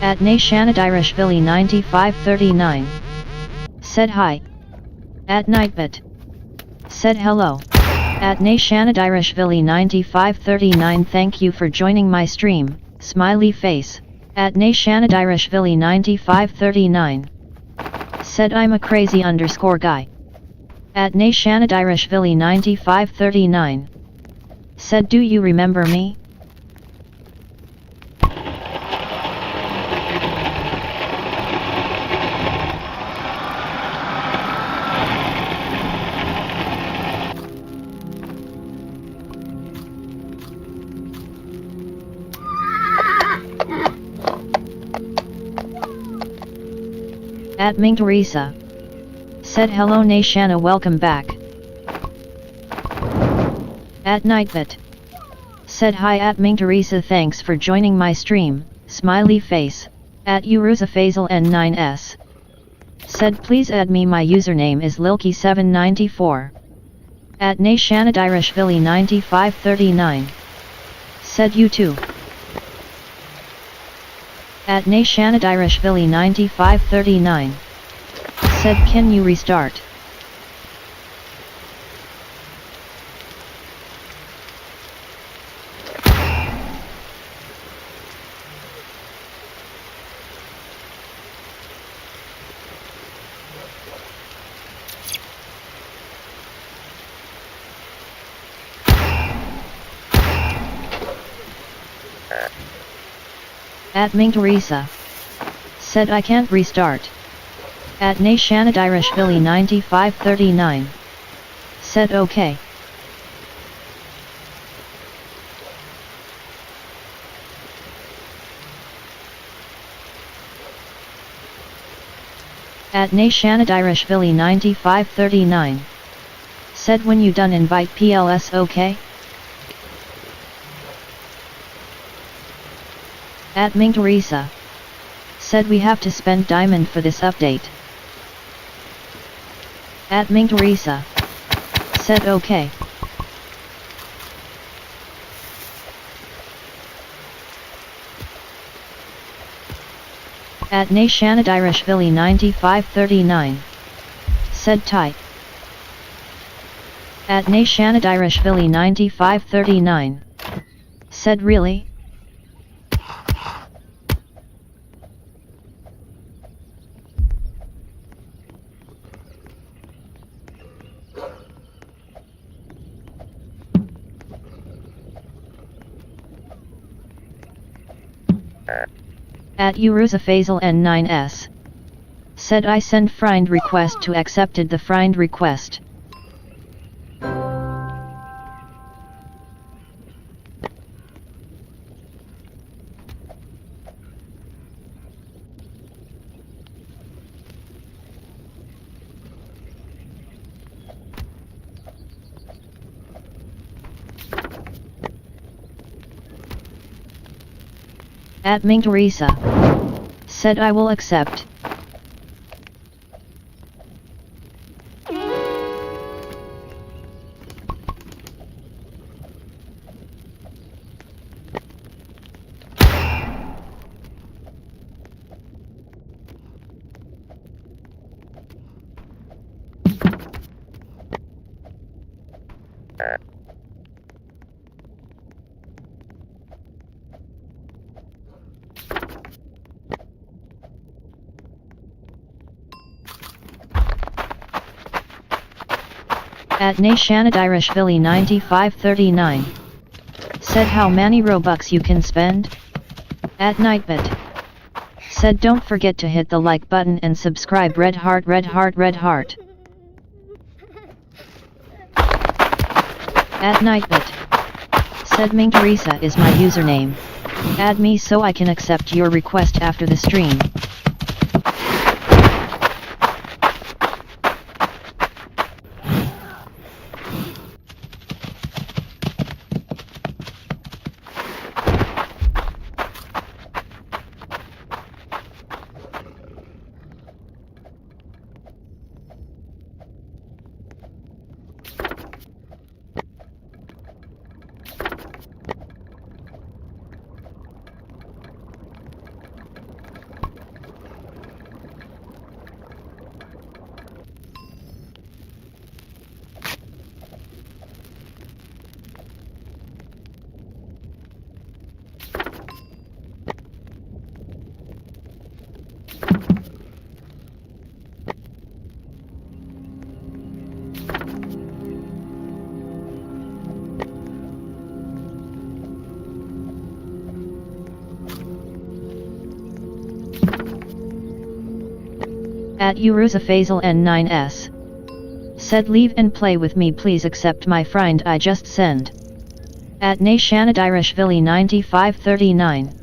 At Nashanadyrishvili 9539. Said hi. At Nightbit. Said hello. At Nashanadyrishvili 9539. Thank you for joining my stream, smiley face. At Nashanadyrishvili 9539. Said I'm a crazy _guy. At Nashanadyrishvili 9539. Said do you remember me? At Ming Teresa. Said hello Nashana, welcome back. At Nightbit. Said hi. At Ming Teresa, thanks for joining my stream, smiley face. At Uruzafazal N9S. Said please add me, my username is Lilky794. At Nashanadyrishvili 9539. Said you too. At Nashanadyrishvili 9539. Said can you restart? At Ming Teresa. Said I can't restart. At Nashanadyrishvili 9539. Said okay. At Nashanadyrishvili 9539. Said when you done invite PLS okay? At Ming Teresa. Said we have to spend diamond for this update. At Ming Teresa. Said okay. At Nashanadyrishvili 9539. Said tight. At Nashanadyrishvili 9539. Said really? At Uruzafazal N9S. Said I send friend request to accepted the friend request. At Ming Teresa. Said I will accept. At Nashanadyrishvili 9539. Said how many Robux you can spend? At Nightbit. Said don't forget to hit the like button and subscribe. Red heart, red heart, red heart. At Nightbit. Said Ming Teresa is my username. Add me so I can accept your request after the stream. At Uruzafazel N9S. Said leave and play with me, please accept my friend I just send. At Nashanadyrishvili 9539.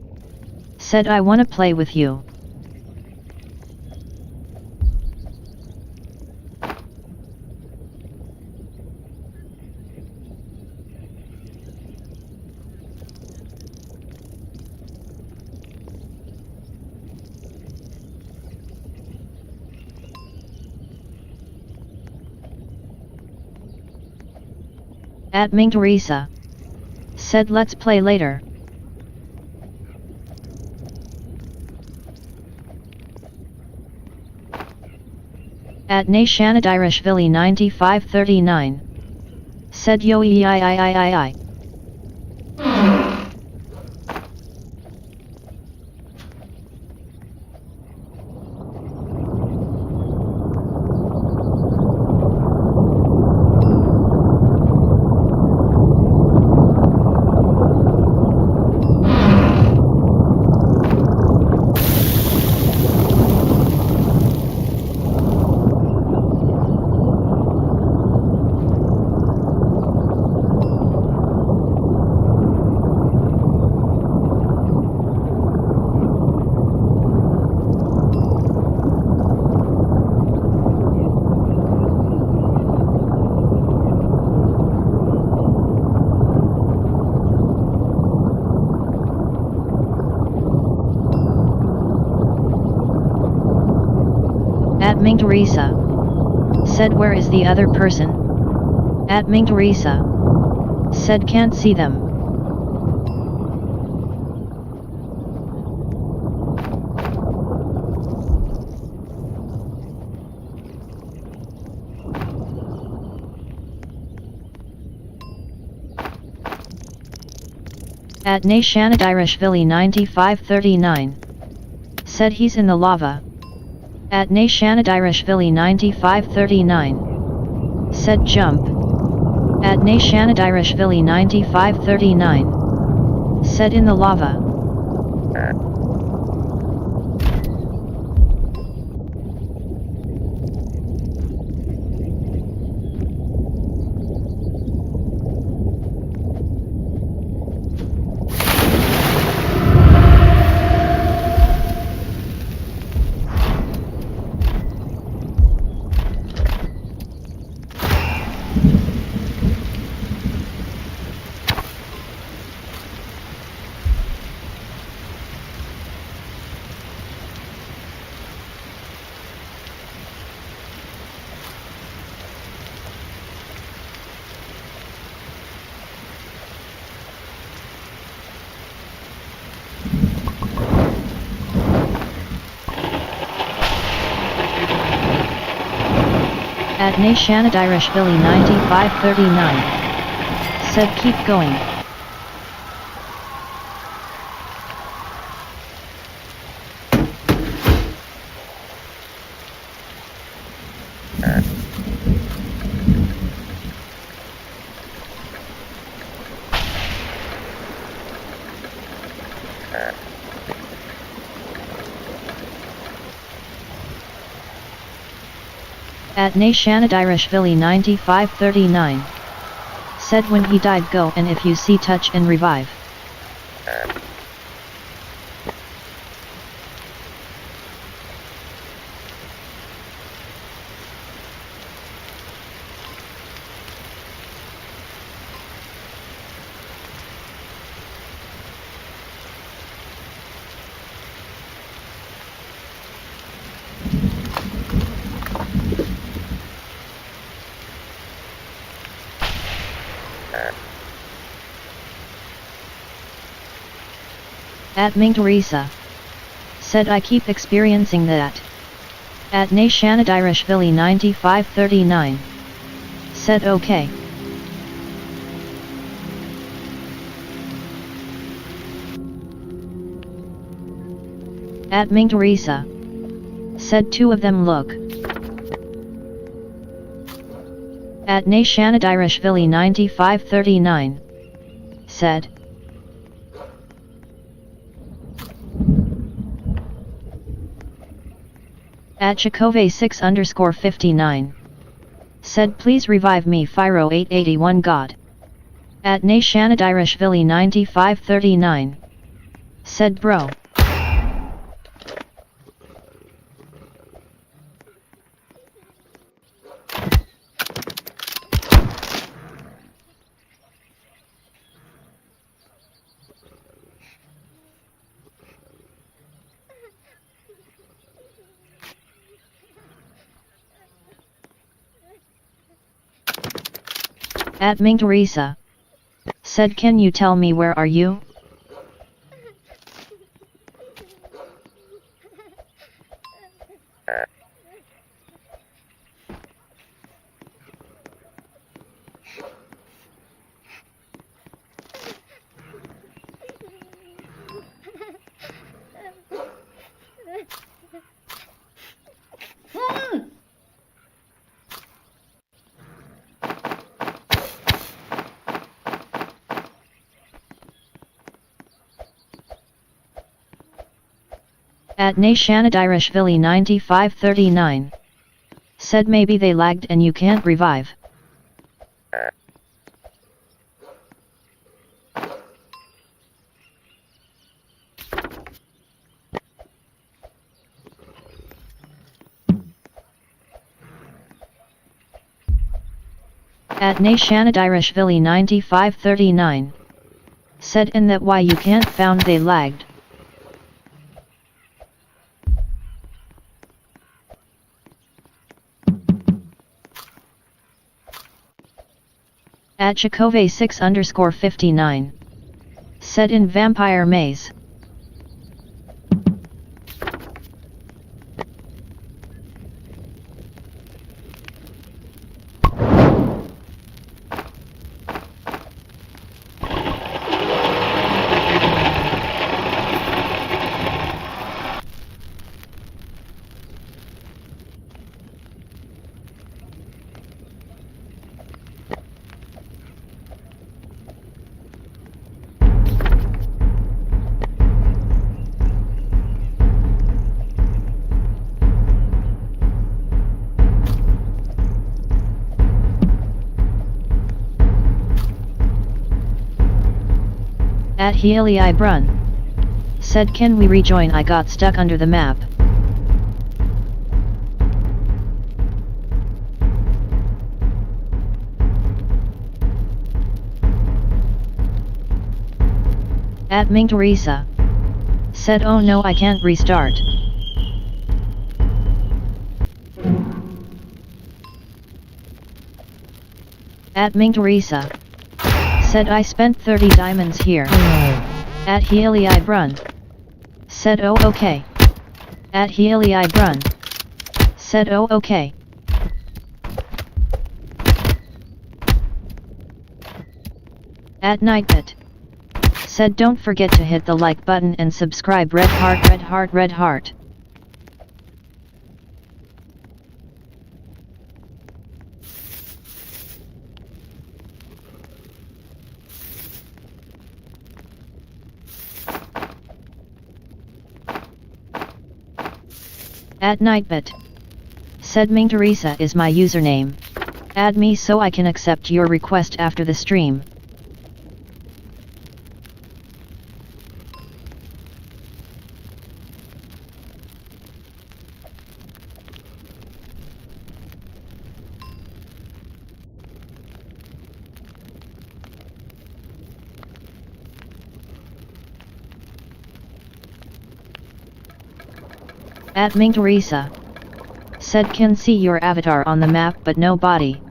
Said I wanna play with you. At Ming Teresa. Said let's play later. At Nashanadyrishvili 9539. Said yo I. At Ming Teresa. Said where is the other person? At Ming Teresa. Said can't see them. At Nashanadyrishvili 9539. Said he's in the lava. At Nashanadyrishvili 9539. Said jump. At Nashanadyrishvili 9539. Said in the lava. At Nashanadyrishvili 9539. Said keep going. At Nashanadyrishvili 9539. Said when he died go and if you see touch and revive. At Ming Teresa. Said I keep experiencing that. At Nashanadyrishvili 9539. Said okay. At Ming Teresa. Said two of them look. At Nashanadyrishvili 9539. Said. At Chakove6_59. Said please revive me Fyro 881 God. At Nashanadyrishvili 9539. Said bro. At Ming Teresa. Said can you tell me where are you? At Nashanadyrishvili 9539. Said maybe they lagged and you can't revive. At Nashanadyrishvili 9539. Said and that why you can't found they lagged. At Chakove6_59. Said in Vampire Maze. At Healey Brun. Said can we rejoin I got stuck under the map. At Ming Teresa. Said oh no I can't restart. At Ming Teresa. Said I spent 30 diamonds here. At Healey Brun. Said oh okay. At Healey Brun. Said oh okay. At Nightbit. Said don't forget to hit the like button and subscribe. Red heart, red heart, red heart. At Nightbit. Said Ming Teresa is my username. Add me so I can accept your request after the stream. At Ming Teresa. Said can see your avatar on the map but no body.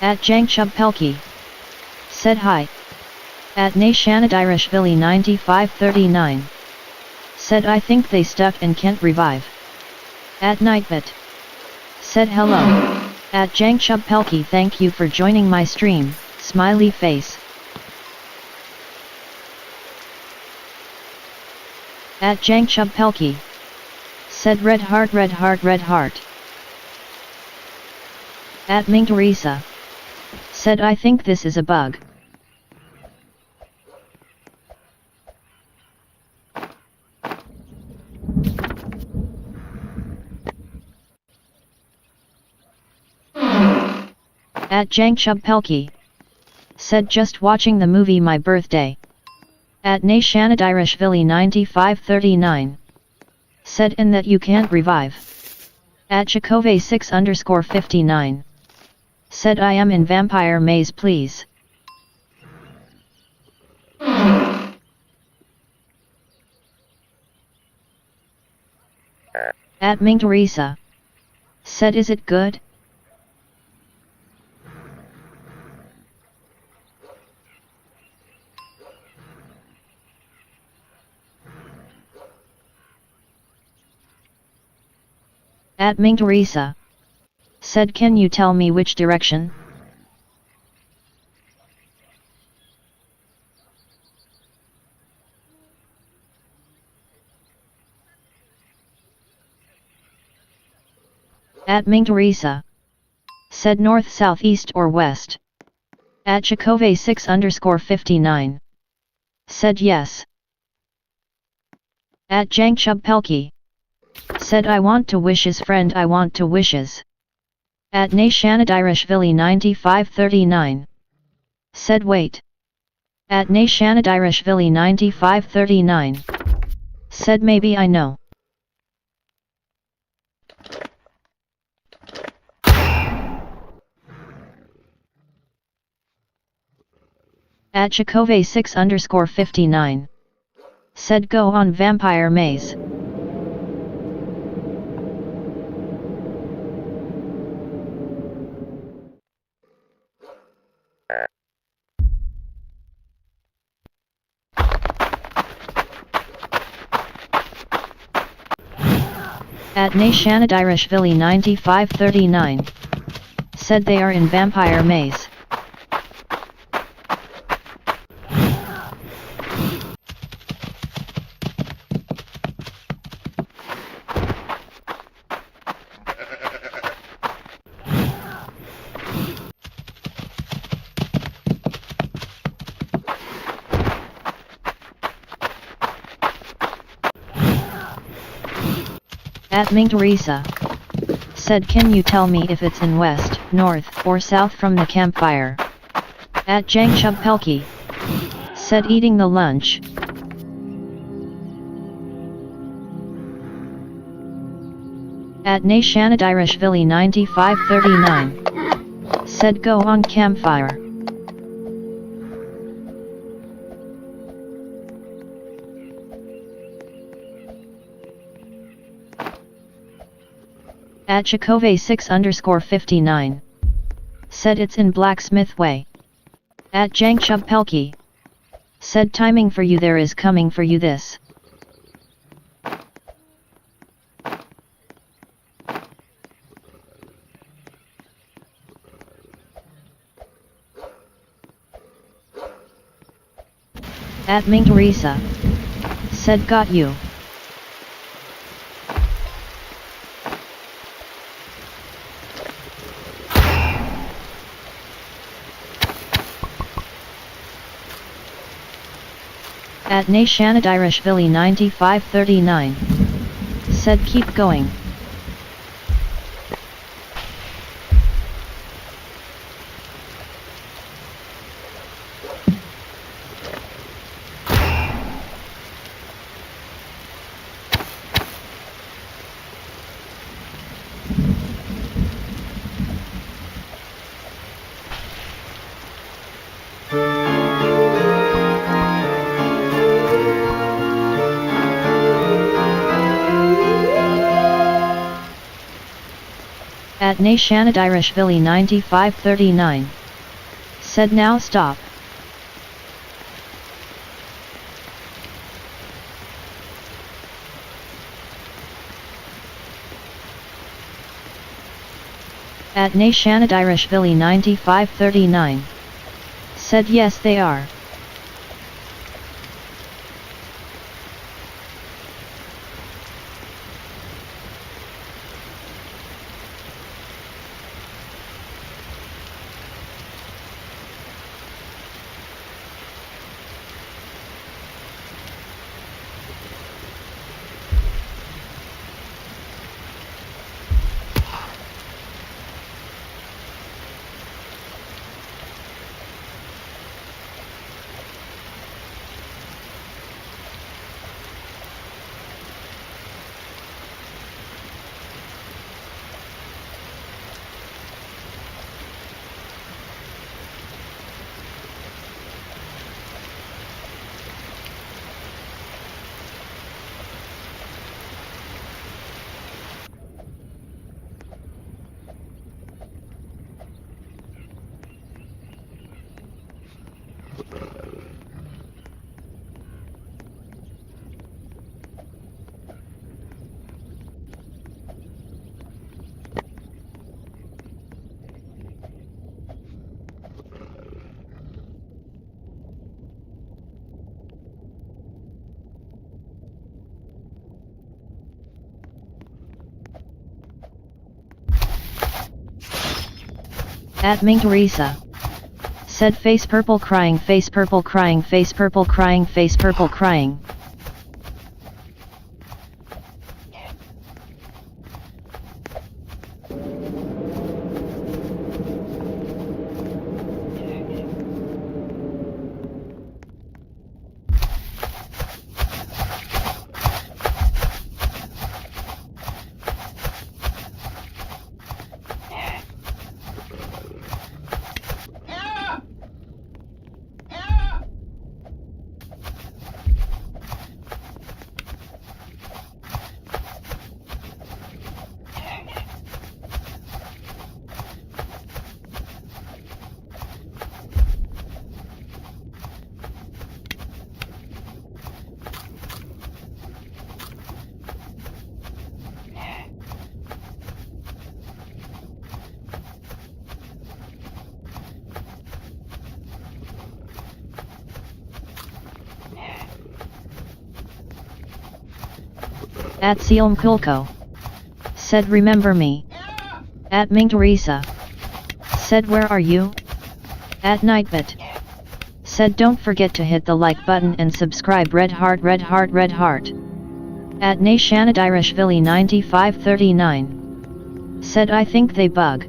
At Jankchubpelki. Said hi. At Nashanadyrishvili 9539. Said I think they stuck and can't revive. At Nightbit. Said hello. At Jankchubpelki, thank you for joining my stream, smiley face. At Jankchubpelki. Said red heart red heart red heart. At Mingteresa. Said I think this is a bug. At Jankchubpelki. Said just watching the movie My Birthday. At Nashanadyrishvili 9539. Said and that you can't revive. At Chakove 6_59. Said I am in Vampire Maze please. At Mingteresa. Said is it good? At Mingteresa. Said can you tell me which direction? At Mingteresa. Said north, south, east or west. At Chakove 6_59. Said yes. At Jankchubpelki. Said I want to wish his friend I want to wishes. At Nashanadyrishvili 9539. Said wait. At Nashanadyrishvili 9539. Said maybe I know. At Chakove 6_59. Said go on Vampire Maze. At Nashanadyrishvili 9539. Said they are in Vampire Maze. At Mingteresa. Said can you tell me if it's in west, north or south from the campfire? At Jankchubpelki. Said eating the lunch. At Nashanadyrishvili 9539. Said go on campfire. At Chakove 6_59. Said it's in Blacksmith Way. At Jankchubpelki. Said timing for you there is coming for you this. At Mingteresa. Said got you. At Nashanadyrishvili 9539. Said keep going. At Nashanadyrishvili 9539. Said now stop. At Nashanadyrishvili 9539. Said yes they are. At Ming Teresa. Said face purple crying, face purple crying, face purple crying, face purple crying. At Sealm Kulko. Said remember me. At Ming Teresa. Said where are you? At Nightbit. Said don't forget to hit the like button and subscribe, red heart red heart red heart. At Nashanadyrishvili 9539. Said I think they bug.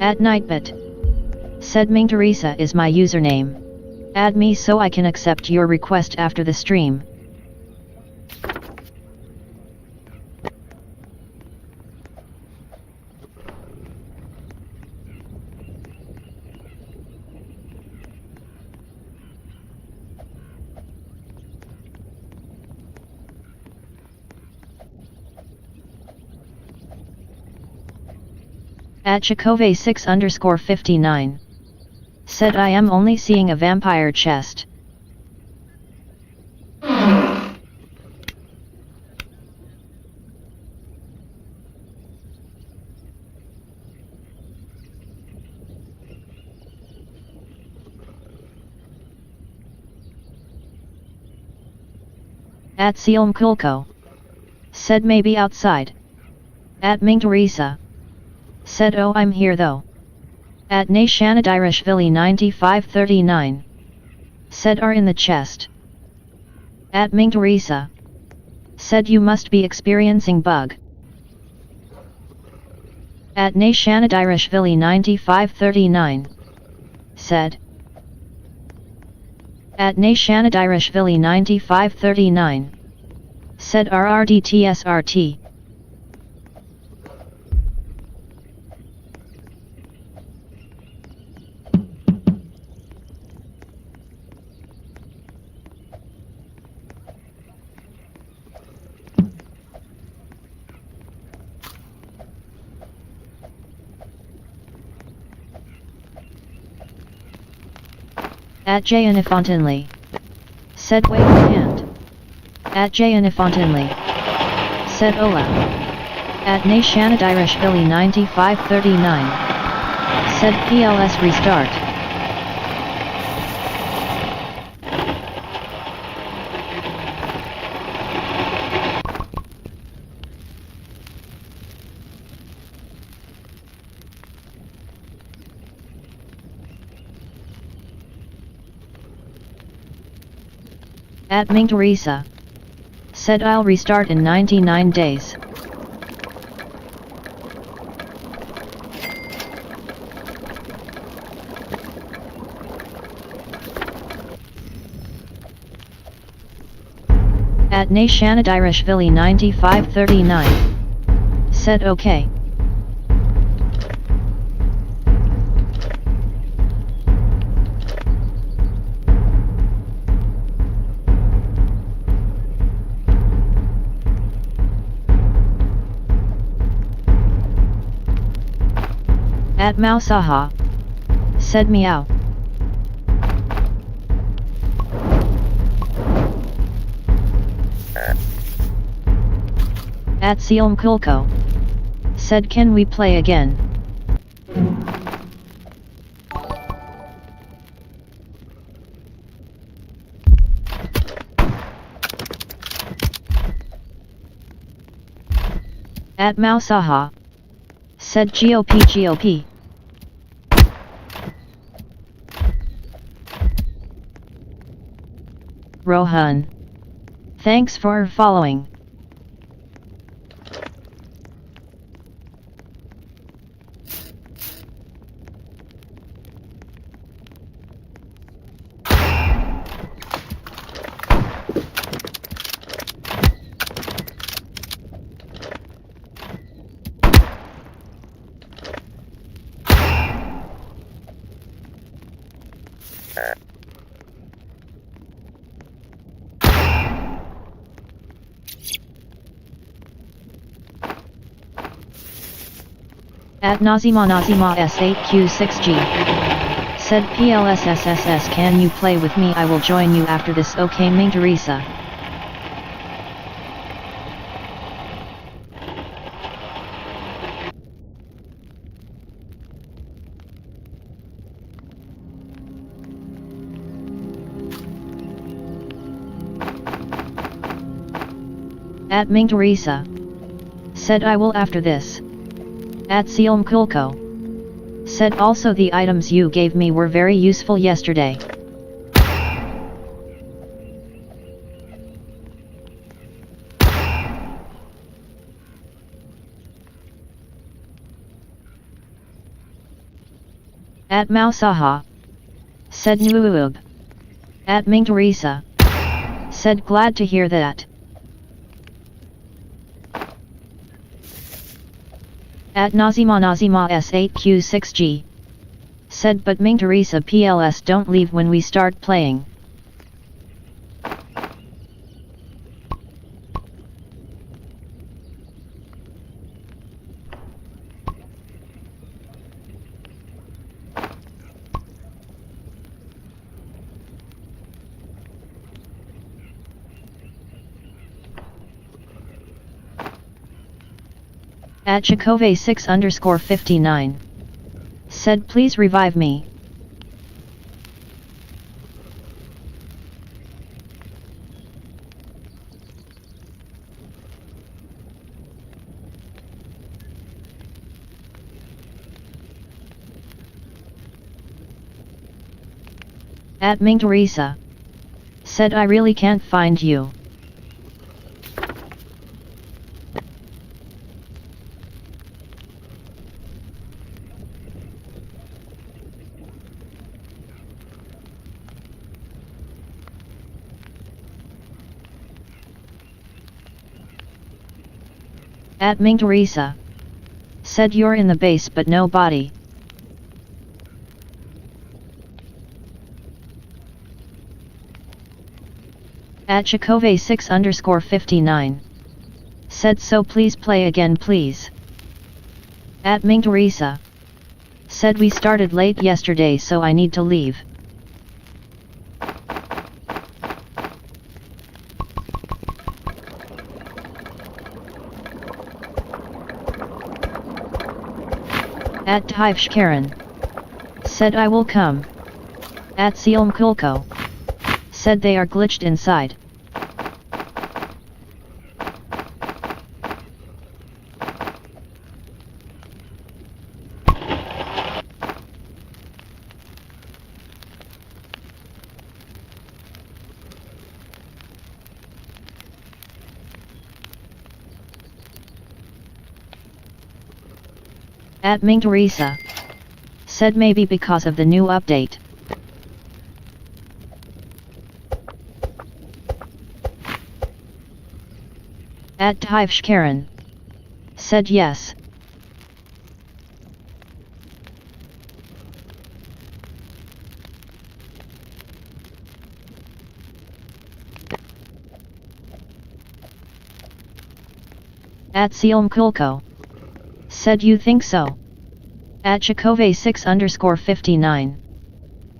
At Nightbit. Said Ming Teresa is my username. Add me so I can accept your request after the stream. At Chakove 6_59. Said I am only seeing a vampire chest. At Sealm Kulko. Said maybe outside. At Ming Teresa. Said oh I'm here though. At Nashanadyrishvili 9539. Said are in the chest. At Ming Teresa. Said you must be experiencing bug. At Nashanadyrishvili 9539. Said. At Nashanadyrishvili 9539. Said RRDTSRT. At Janifontenly. Said wave the hand. At Janifontenly. Said Ola. At Nashanadirish 9539. Said PLS restart. At Ming Teresa. Said I'll restart in 99 days. At Nashanadirish 9539. Said okay. At Mausaha. Said meow. At Sealm Kulko. Said can we play again? At Mausaha. Said GOP. Rohan. Thanks for following. At Nazima S8Q6G. Said PLSSSS can you play with me? I will join you after this. Okay Ming Teresa. At Ming Teresa. Said I will after this. At Sealm Kulko. Said also the items you gave me were very useful yesterday. At Mausaha. Said Nuub. At Ming Teresa. Said glad to hear that. At Nazima S8Q6G. Said but Ming Teresa PLS don't leave when we start playing. At Chakove 6_59. Said please revive me. At Ming Teresa. Said I really can't find you. At Ming Teresa. Said you're in the base but no body. At Chakove 6_59. Said so please play again please. At Ming Teresa. Said we started late yesterday so I need to leave. At Tivshkaren. Said I will come. At Sealm Kulko. Said they are glitched inside. At Ming Teresa. Said maybe because of the new update. At Tivshkaren. Said yes. At Sealm Kulko. Said you think so? At Chakove 6_59.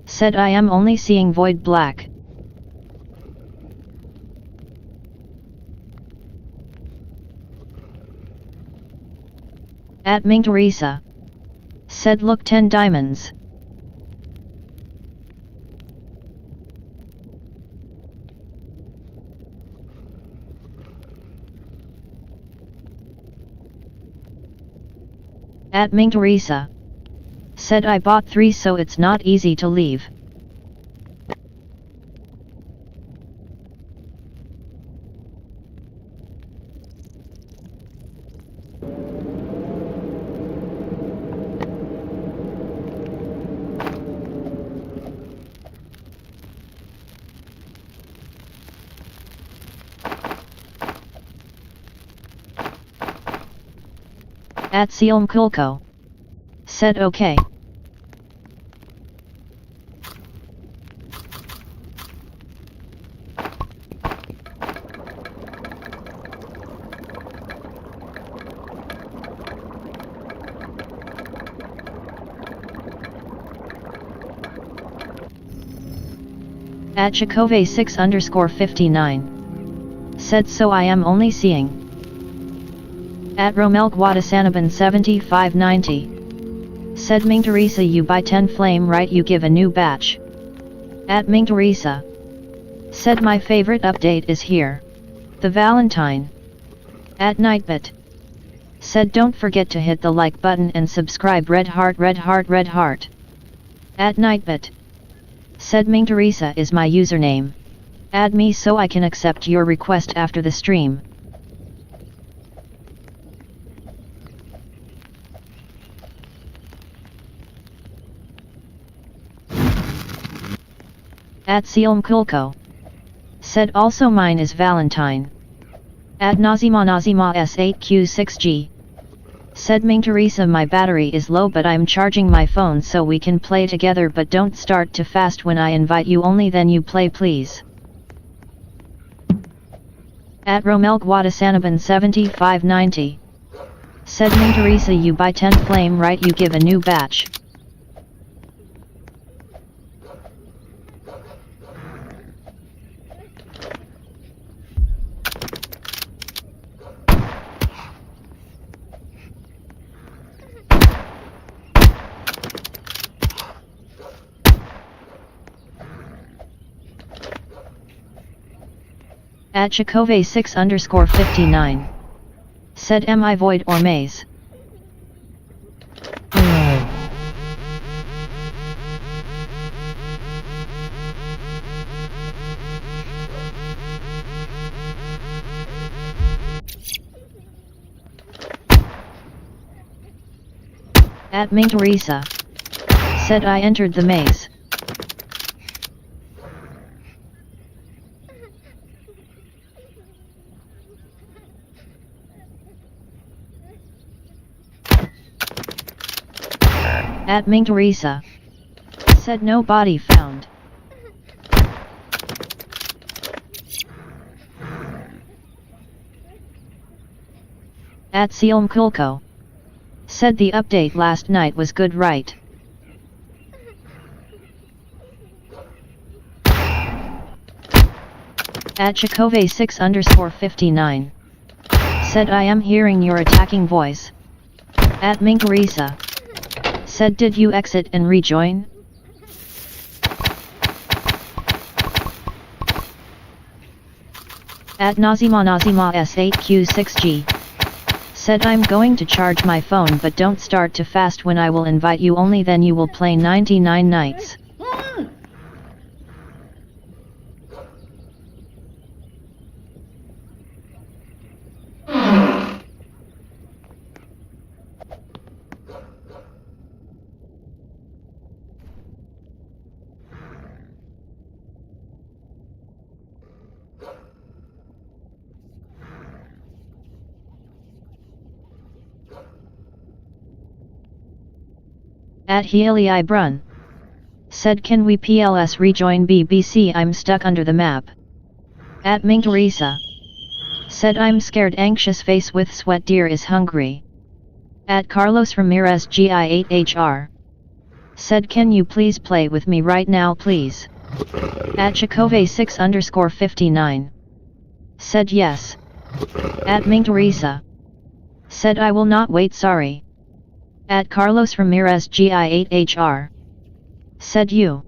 Said I am only seeing void black. At Ming Teresa. Said look 10 diamonds. At Ming Teresa. Said I bought 3 so it's not easy to leave. At Sealm Kulko. Said okay. At Chakove 6_59. Said so I am only seeing. At Romelk Wadasanaban 7590. Said Ming Teresa you buy 10 flame right you give a new batch. At Ming Teresa. Said my favorite update is here. The Valentine. At Nightbit. Said don't forget to hit the like button and subscribe red heart red heart red heart. At Nightbit. Said Ming Teresa is my username. Add me so I can accept your request after the stream. At Sealm Kulko. Said also mine is Valentine. At Nazima S8Q6G. Said Ming Teresa my battery is low but I'm charging my phone so we can play together but don't start too fast when I invite you only then you play please. At Romelk Wadasanaban 7590. Said Ming Teresa you buy 10 flame right you give a new batch. At Chakove 6_59. Said am I void or maze? At Ming Teresa. Said I entered the maze. At Ming Teresa. Said no body found. At Sealm Kulko. Said the update last night was good right. At Chakove 6_59. Said I am hearing your attacking voice. At Ming Teresa. Said did you exit and rejoin? At Nazima S8Q6G. Said I'm going to charge my phone but don't start too fast when I will invite you only then you will play 99 nights. At Healy Brun. Said can we PLS rejoin BBC I'm stuck under the map. At Ming Teresa. Said I'm scared anxious face with sweat deer is hungry. At Carlos Ramirez GI8HR. Said can you please play with me right now please. At Chakove 6_59. Said yes. At Ming Teresa. Said I will not wait sorry. At Carlos Ramirez GI8HR. Said you.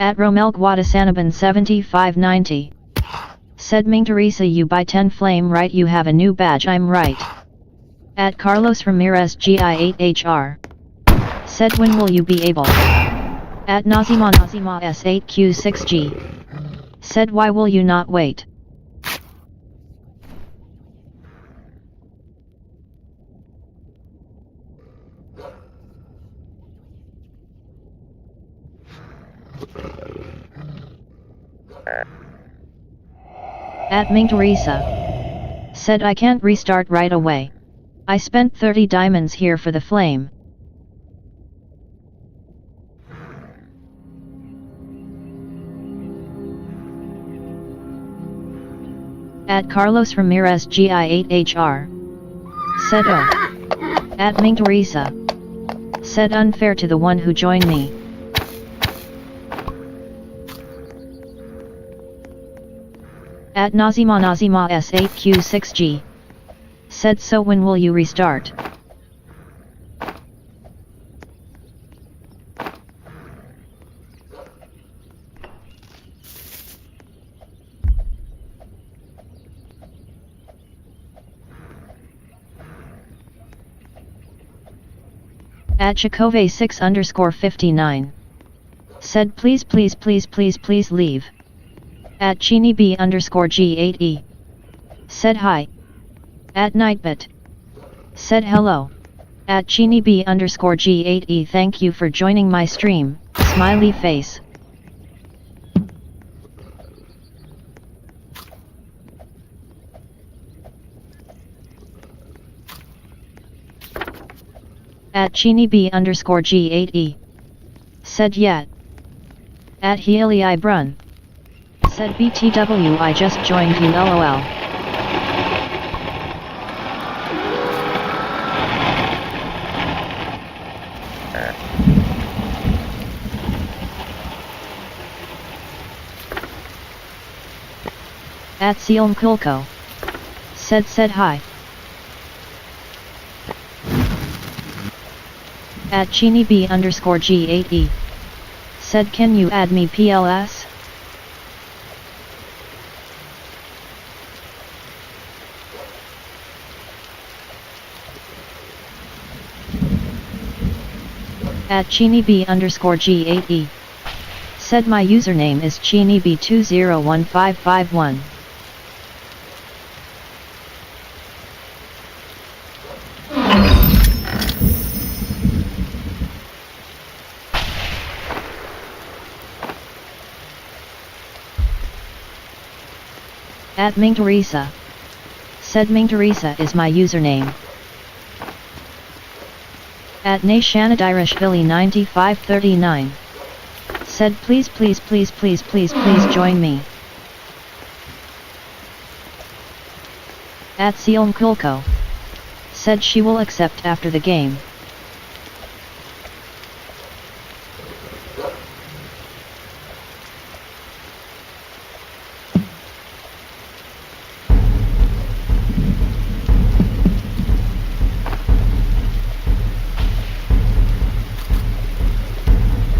At Romel Guadasanaban 7590. Said Ming Teresa you buy 10 flame right you have a new badge I'm right. At Carlos Ramirez GI8HR. Said when will you be able. At Nazima S8Q6G. Said why will you not wait. At Ming Teresa. Said I can't restart right away. I spent 30 diamonds here for the flame. At Carlos Ramirez GI8HR. Said oh. At Ming Teresa. Said unfair to the one who joined me. At Nazima S8Q6G. Said so when will you restart. At Chakove 6_59. Said please leave. At Chini B_G8E. Said hi. At Nightbit. Said hello. At Chini B_G8E thank you for joining my stream, smiley face. At Chini B_G8E. Said yet. At Healy Brun. Said BTW I just joined you lol. At Sealm Kulko. Said hi. At Chini B_G8E. Said can you add me PLS? At Chini B_G8E. Said my username is Chini B201551. At Ming Teresa. Said Ming Teresa is my username. At Nashanadiraishvili 9539. Said please join me. At Sealm Kulko. Said she will accept after the game.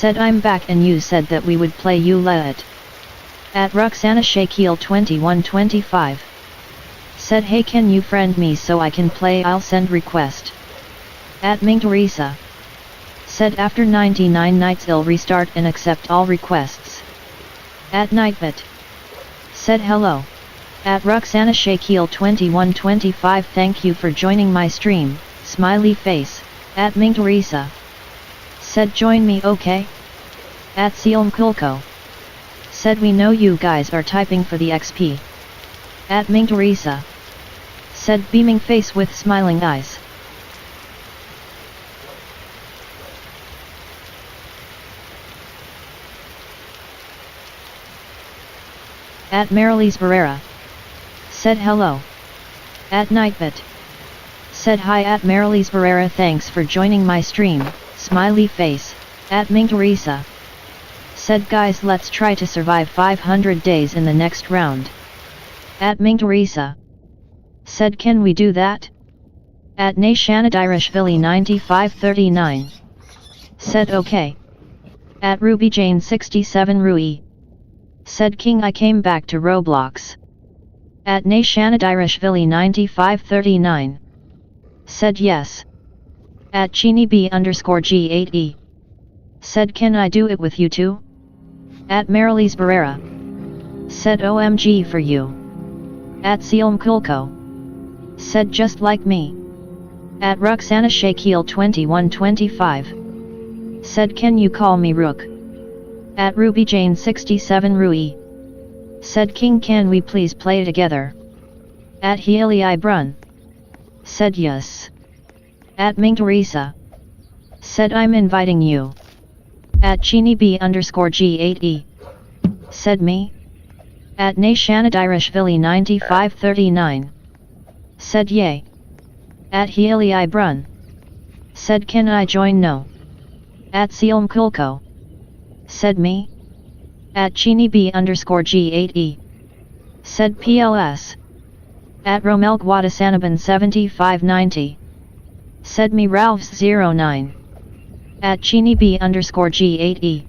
Said I'm back and you said that we would play you let. At Ruxana Shakil 2125. Said hey can you friend me so I can play I'll send request. At Ming Teresa. Said after 99 nights I'll restart and accept all requests. At Nightbit. Said hello. At Ruxana Shakil 2125 thank you for joining my stream, smiley face. At Ming Teresa. Said join me okay? At Seolm Kulko. Said we know you guys are typing for the XP. At Ming Teresa. Said beaming face with smiling eyes. At Marilis Barrera. Said hello. At Nightbit. Said hi at Marilis Barrera thanks for joining my stream, smiley face. At Ming Teresa. Said guys let's try to survive 500 days in the next round. At Ming Teresa. Said can we do that? At Nashanadyrishvili 9539. Said okay. At Ruby Jane 67 Rui. Said king I came back to Roblox. At Nashanadyrishvili 9539. Said yes. At Chini B underscore G8E. Said can I do it with you too? At Marilis Barrera. Said OMG for you. At Seolm Kulko. Said just like me. At Ruxana Shakil 2125. Said can you call me Rook? At Ruby Jane 67 Rui. Said king can we please play together? At Healy Brun. Said yes. At Ming Teresa. Said I'm inviting you. At Chini B underscore G8E. Said me. At Nashanadyrishvili 9539. Said yay. At Healy Brun. Said can I join no? At Seolm Kulko. Said me. At Chini B underscore G8E. Said PLS. At Romel Guadasanaban 7590. Said me Ralphs 09. At Chini B underscore G8E.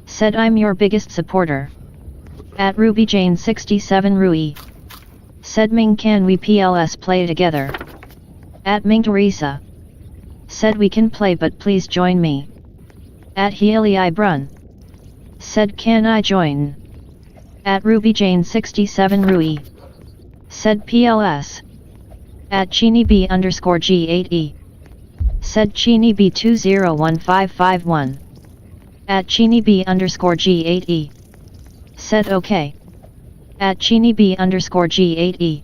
Said I'm your biggest supporter. At Ruby Jane 67 Rui. Said Ming can we PLS play together? At Ming Teresa. Said we can play but please join me. At Healy Brun. Said can I join? At Ruby Jane 67 Rui. Said PLS. At Chini B underscore G8E. Said Chini B 201551. At Chini B underscore G8E. Said okay. At Chini B underscore G8E.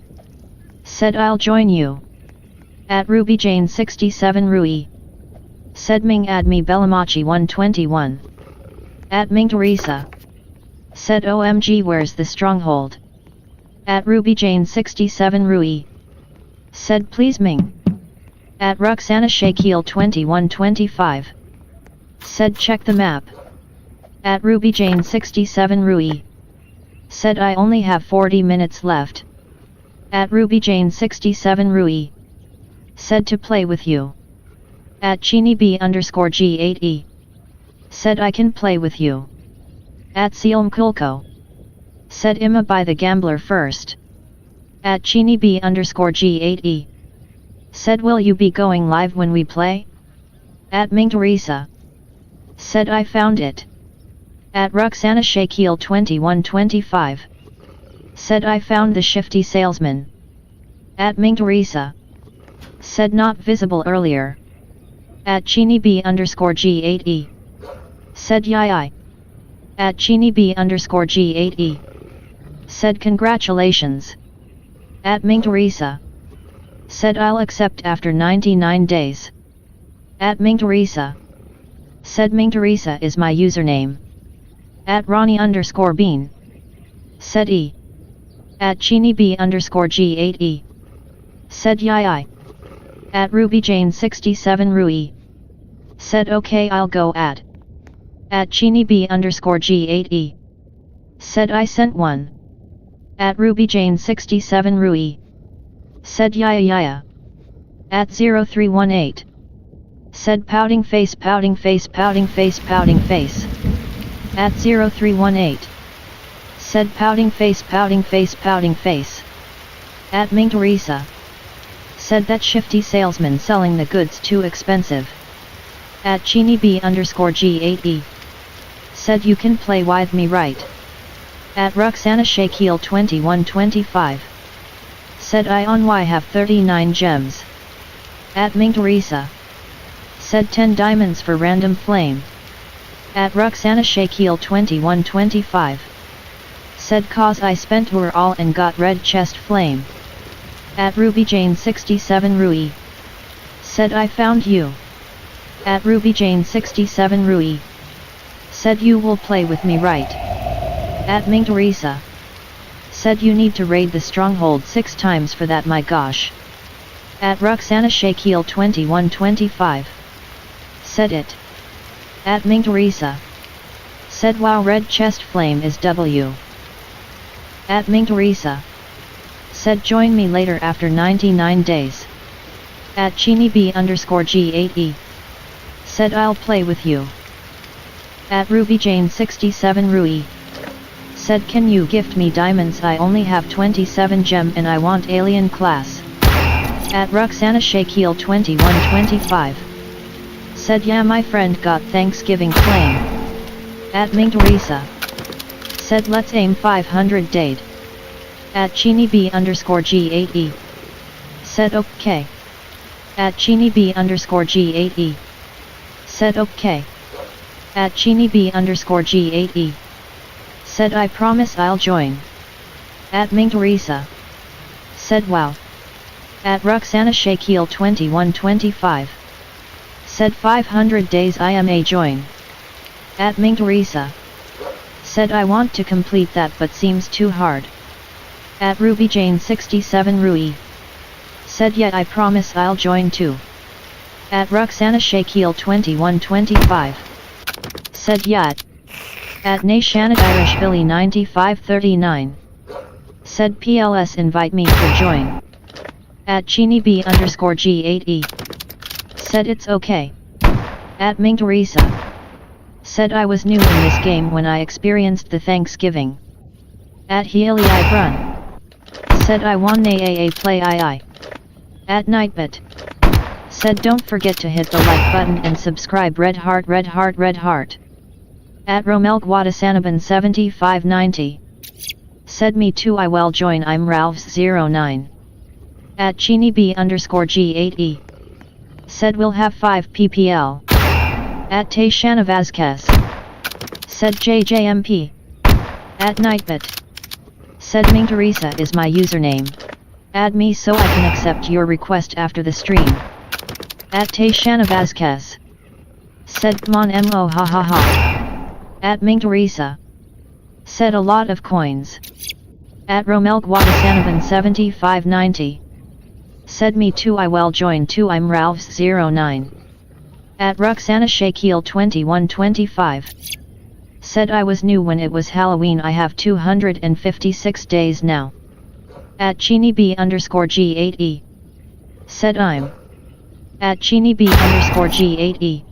Said I'll join you. At Ruby Jane 67 Rui. Said Ming add me Bellamachi 121. At Ming Teresa. Said OMG where's the Stronghold? At Ruby Jane 67 Rui. Said please Ming. At Ruxana Shakil 2125. Said check the map. At Ruby Jane 67 Rui. Said I only have 40 minutes left. At Ruby Jane 67 Rui. Said to play with you. At Chini B underscore G8E. Said I can play with you. At Seolm Kulko. Said Imma by the gambler first. At Chini B underscore G8E. Said will you be going live when we play? At Ming Teresa. Said I found it. At Ruxana Shakil 2125. Said I found the Shifty Salesman. At Ming Teresa. Said not visible earlier. At Chini B underscore G8E. Said yai. At Chini B underscore G8E. Said congratulations. At Ming Teresa. Said I'll accept after 99 days. At Ming Teresa. Said Ming Teresa is my username. At Ronnie underscore Bean. Said E. At Chini B underscore G8E. Said yai. At Ruby Jane 67 Rui. Said okay I'll go at Chini B underscore G8E. Said I sent one. At Ruby Jane 67 Rui. Said yaya. At 0318. Said pouting face pouting face pouting face pouting face. At 0318. Said pouting face pouting face pouting face. At Ming Teresa. Said that Shifty Salesman selling the goods too expensive. At Chini B underscore G8E. Said you can play with me right. At Ruxana Shakil 2125. Said I on Y have 39 gems. At Ming Teresa. Said 10 diamonds for random flame. At Ruxana Shakil 2125. Said cause I spent her all and got red chest flame. At Ruby Jane 67 Rui. Said I found you. At Ruby Jane 67 Rui. Said you will play with me right. At Ming Teresa. Said you need to raid the Stronghold 6 times for that my gosh. At Ruxana Shakil 2125. Said it. At Ming Teresa. Said wow red chest flame is W. At Ming Teresa. Said join me later after 99 days. At Chini B underscore G8E. Said I'll play with you. At Ruby Jane 67 Rui. Said can you gift me diamonds, I only have 27 gem and I want alien class. At Ruxana Shakil 2125. Said yeah my friend got Thanksgiving flame. At Ming Teresa. Said let's aim 500 dade. At Chini B underscore G8E. Said okay. At Chini B underscore G8E. Said okay. At Chini B underscore G8E. Said I promise I'll join. At Ming Teresa. Said wow. At Ruxana Shakil 2125. Said 500 days I am a join. At Ming Teresa. Said I want to complete that but seems too hard. At Ruby Jane 67 Rui. Said yeah I promise I'll join too. At Ruxana Shakil 2125. Said yeah. At Nashanat Irish Billy 9539. Said PLS invite me for join. At Chini B underscore G8E. Said it's okay. At Ming Teresa. Said I was new in this game when I experienced the Thanksgiving. At Healy I Brun. Said I want a play I. At Nightbit. Said don't forget to hit the like button and subscribe red heart red heart red heart. At Romel Guadasanaban 7590. Said me too I will join I'm Ralphs09. At Chini B underscore G8E. Said we'll have 5 PPL. At Tayshana Vazquez. Said JJMP. At Nightbit. Said Ming Teresa is my username. Add me so I can accept your request after the stream. At Tayshana Vazquez. Said mon mo ha ha ha. At Ming Teresa. Said a lot of coins. At Romel Guadasanaban 7590. Said me too I will join too I'm Ralphs09. At Ruxana Shakil 2125. Said I was new when it was Halloween I have 256 days now. At Chini B underscore G8E. Said I'm. At Chini B underscore G8E.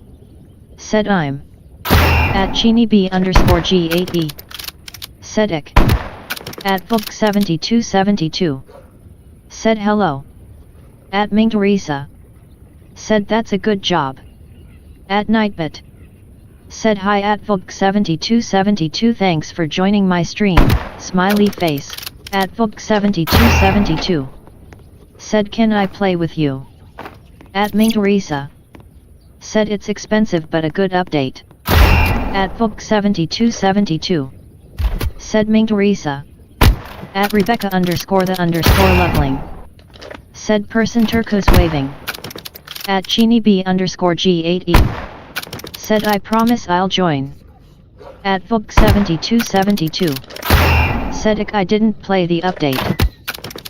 Said I'm. At Chini B underscore G8E. Said ik. At Book 7272. Said hello. At Ming Teresa. Said that's a good job. At Nightbit. Said hi at Book 7272 thanks for joining my stream, smiley face. At Book 7272. Said can I play with you? At Ming Teresa. Said it's expensive but a good update. At Book 7272. Said Ming Teresa. At Rebecca underscore the underscore leveling. Said person turquoise waving. At Chini B underscore G8E. Said I promise I'll join. At Book 7272. Said I didn't play the update.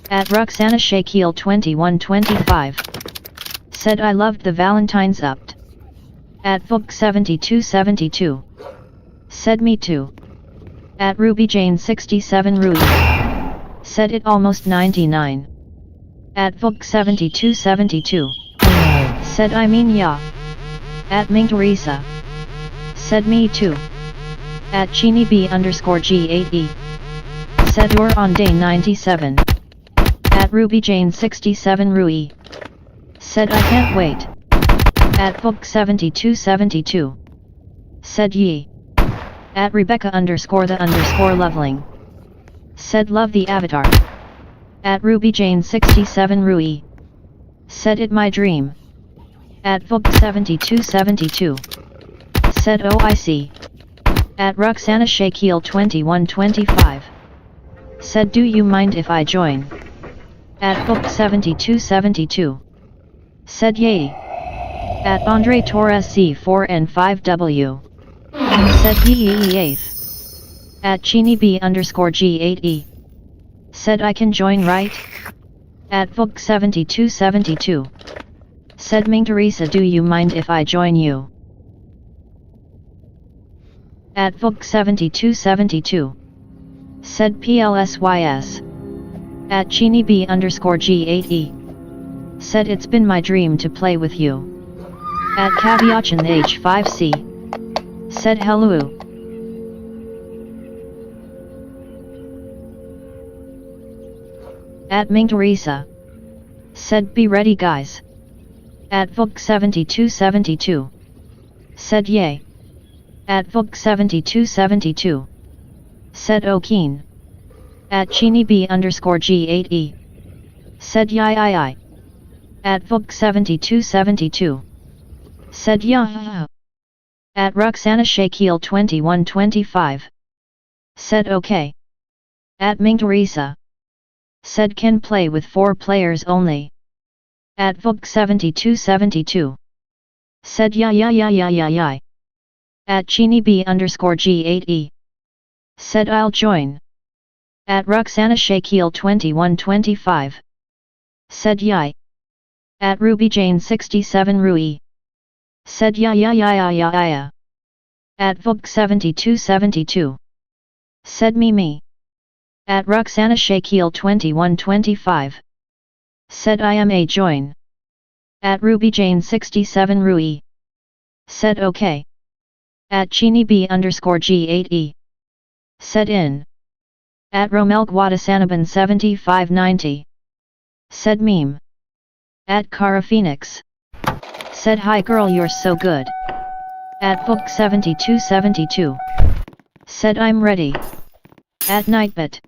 At Ruxana Shakil 2125. Said I loved the Valentine's upt. At Book 7272. Said me too. At Ruby Jane 67 Rui. Said it almost 99. At Book 7272. Said I mean yeah. At Ming Teresa. Said me too. At Chini B underscore G8E. Said you're on day 97. At Ruby Jane 67 Rui. Said I can't wait. At Book 7272. Said ye. At Rebecca underscore the underscore leveling. Said love the avatar. At Ruby Jane 67 Rui. Said it my dream. At Book 7272. Said oh I see. At Roxana Shakeel 2125. Said do you mind if I join? At Book 7272. Said yay. At Andre Torres C4N5W. Said he. At Chini B underscore G8E. Said I can join right? At Book 7272. Said Ming Teresa do you mind if I join you? At Book 7272. Said PLSYS. At Chini B underscore G8E. Said it's been my dream to play with you. At Kaviachan H5C. Said hello. At Ming Teresa. Said be ready guys. At Book 7272. Said yay. At Book 7272. Said oh keen. At Chini B underscore G8E. Said yai. At Book 7272. Said yeah. At Roxana Shakeel 2125. Said okay. At Ming Teresa. Said can play with 4 players only. At Book 7272. Said yeah. At Chini B underscore G8E. Said I'll join. At Roxana Shakeel 2125. Said yai. At Ruby Jane 67 Rui. Said yeah. At Book 7272. Said me. At Roxana Shakeel 2125. Said I am a join. At Ruby Jane 67 Rui. Said okay. At Chini B underscore G8E. Said in. At Romel Guadasanaban 7590. Said meme. At Cara Phoenix. Said hi girl you're so good. At Book 7272. Said I'm ready. At Nightbit.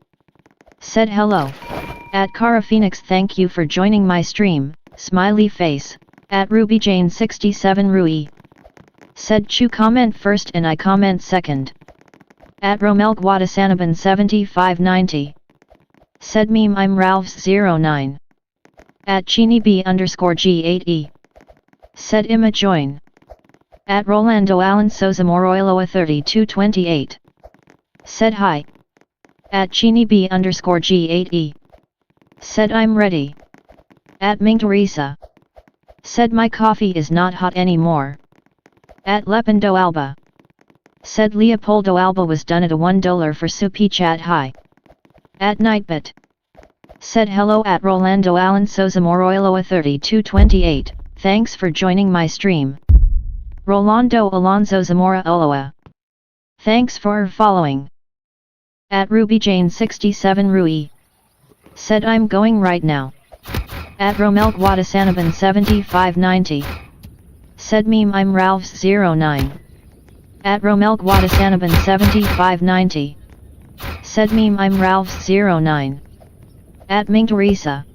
Said hello. At Cara Phoenix thank you for joining my stream, smiley face. At Ruby Jane 67 Rui. Said Chu comment first and I comment second. At Romel Guadasanaban 7590. Said meme I'm Ralphs09. At Chini B underscore G8E. Said Imma join. At Rolando Alan Souza Moroiloa 3228. Said hi. At Chini B underscore G8E. Said I'm ready. At Ming Teresa. Said my coffee is not hot anymore. At Leopoldo Alba. Said Leopoldo Alba was done at a $1 for Supi chat hi. At Nightbit. Said hello at Rolando Alan Souza Moroiloa 3228, thanks for joining my stream. Rolando Alonso Zamora Oloa. Thanks for following. At Ruby Jane 67 Rui. Said I'm going right now. At Romel Guadasanaban 7590. Said meme I'm Ralphs09. At Romel Guadasanaban 7590. Said meme I'm Ralphs09. At Ming Teresa.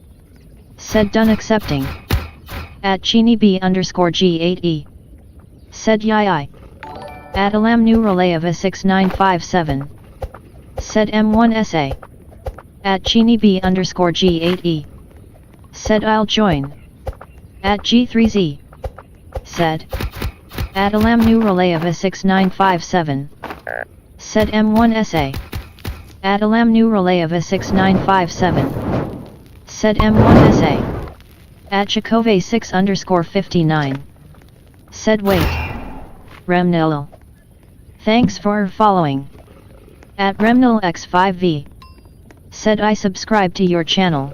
Said done accepting. At Chini B underscore G8E. Said yai. At Alam New Relay of a 6957. Said M1SA. At Chini B underscore G8E. Said I'll join. At G3Z. Said. At Alam New Relay of a 6957. Said M1SA. At Alam New Relay of a 6957. Said M1SA. At Chakove 6 underscore 59. Said wait. Remnil. Thanks for following. At Remnil X5V. Said I subscribe to your channel.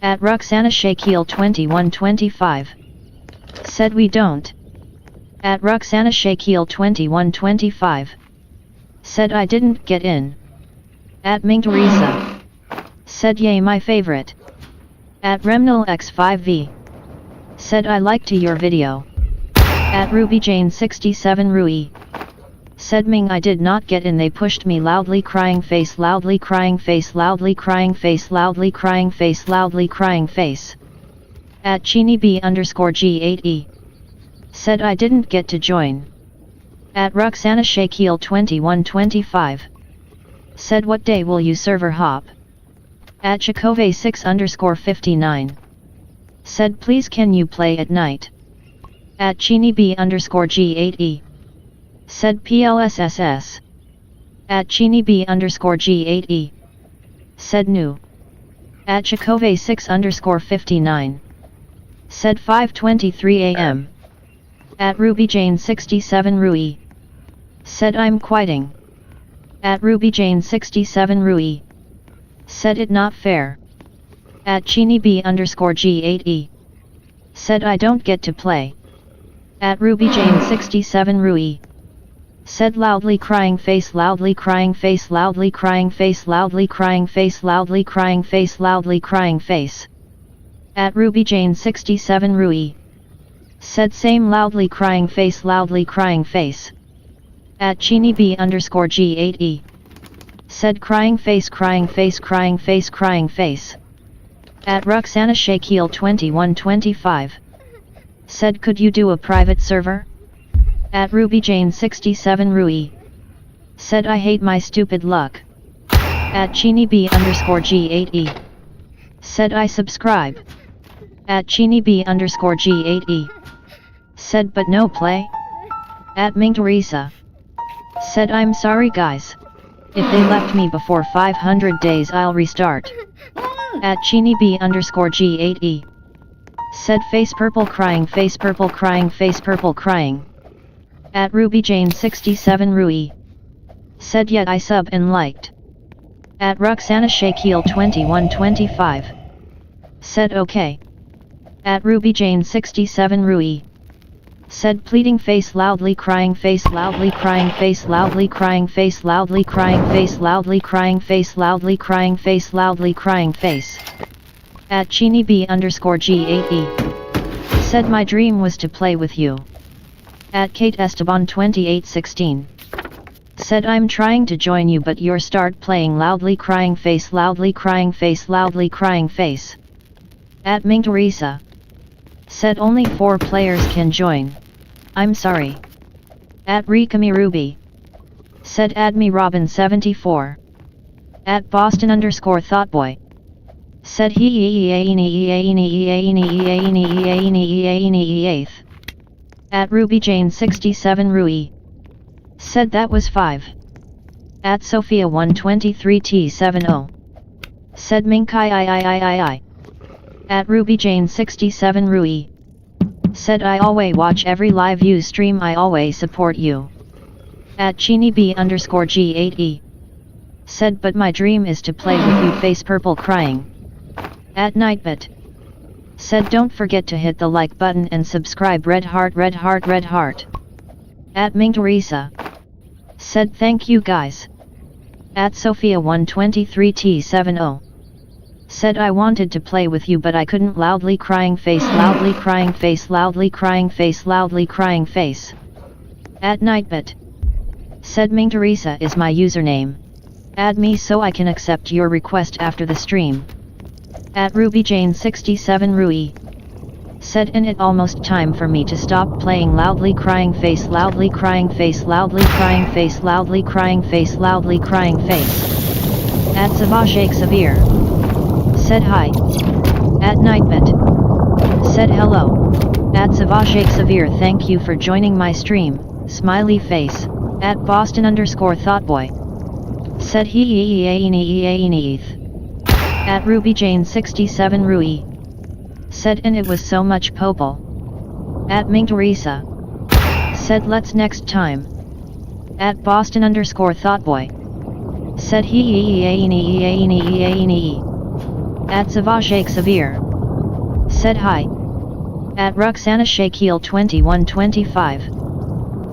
At Roxana Shakeel 2125. Said we don't. At Roxana Shakil 2125. Said I didn't get in. At Ming Teresa. Said yay my favorite. At Remnal X5V. Said I liked to your video. At Ruby Jane 67 Rui. Said Ming I did not get in, they pushed me, loudly crying face, loudly crying face, loudly crying face, loudly crying face, loudly crying face. At Chini B underscore G8E. Said I didn't get to join. At Roxana Shakil 2125. Said what day will you server hop? At Chakove 6 underscore 59. Said please can you play at night? At Chini B underscore G8E. Said PLSSS. At Chini B underscore G8E. Said new. At Chakove 6 underscore 59. Said 5:23 am. At Ruby Jane 67 Rui. Said I'm quitting. At Ruby Jane 67 Rui. Said it not fair. At Chini B underscore G8E. Said I don't get to play. At Ruby Jane 67 Rui. Said loudly crying face, loudly crying face, loudly crying face, loudly crying face, loudly crying face, loudly crying face. At Ruby Jane 67 Rui. Said same loudly crying face, loudly crying face. At Chini B underscore G8E. Said crying face, crying face, crying face, crying face. At Roxana Shakil 2125. Said could you do a private server? At Ruby Jane 67 Rui. Said I hate my stupid luck. At Chini B underscore G8E. Said I subscribe. At Chini B underscore G8E. Said but no play. At Ming Teresa. Said I'm sorry guys. If they left me before 500 days I'll restart. At Chini B underscore G8E. Said face purple crying face purple crying face purple crying. At Ruby Jane 67 Rui. Said yet I sub and liked. At Roxana Shakil 2125. Said okay. At Ruby Jane 67 Rui. Said pleading face, loudly crying face, loudly crying face, loudly crying face, loudly crying face, loudly crying face, loudly crying face, loudly crying face. At Chini B underscore G8E. Said my dream was to play with you. At Kate Esteban 2816. Said I'm trying to join you but you're start playing loudly crying face, loudly crying face, loudly crying face. At Ming Teresa. Said only 4 players can join. I'm sorry. At Rikami Ruby. Said add me Robin 74. At Boston underscore Thoughtboy. Said he At Ruby Jane 67 Rui. Said that was 5. At Sophia 123T70. Said Minkai I. At Ruby Jane 67 Rui. Said I always watch every live you stream, I always support you. At Chini B underscore G8E. Said but my dream is to play with you face purple crying. At Nightbit. Said don't forget to hit the like button and subscribe, red heart red heart red heart. At Ming Teresa. Said thank you guys. At Sophia 123T70. Said I wanted to play with you but I couldn't, loudly crying face, loudly crying face, loudly crying face, loudly crying face. At Nightbit. Said Ming Teresa is my username. Add me so I can accept your request after the stream. At Ruby Jane 67 Rui. Said and it almost time for me to stop playing loudly crying face, loudly crying face, loudly crying face, loudly crying face, loudly crying face. At Savage Xavier. Said hi. At Nightbit. Said hello. At Savage Xavier thank you for joining my stream, smiley face. At Boston underscore Thoughtboy. Said he. At Ruby Jane 67 Rui. Said and it was so much popol. At Ming Teresa. Said let's next time. At Boston underscore Thoughtboy. Said he. At Savage Xavier. Said hi. At Roxana Shakil 2125.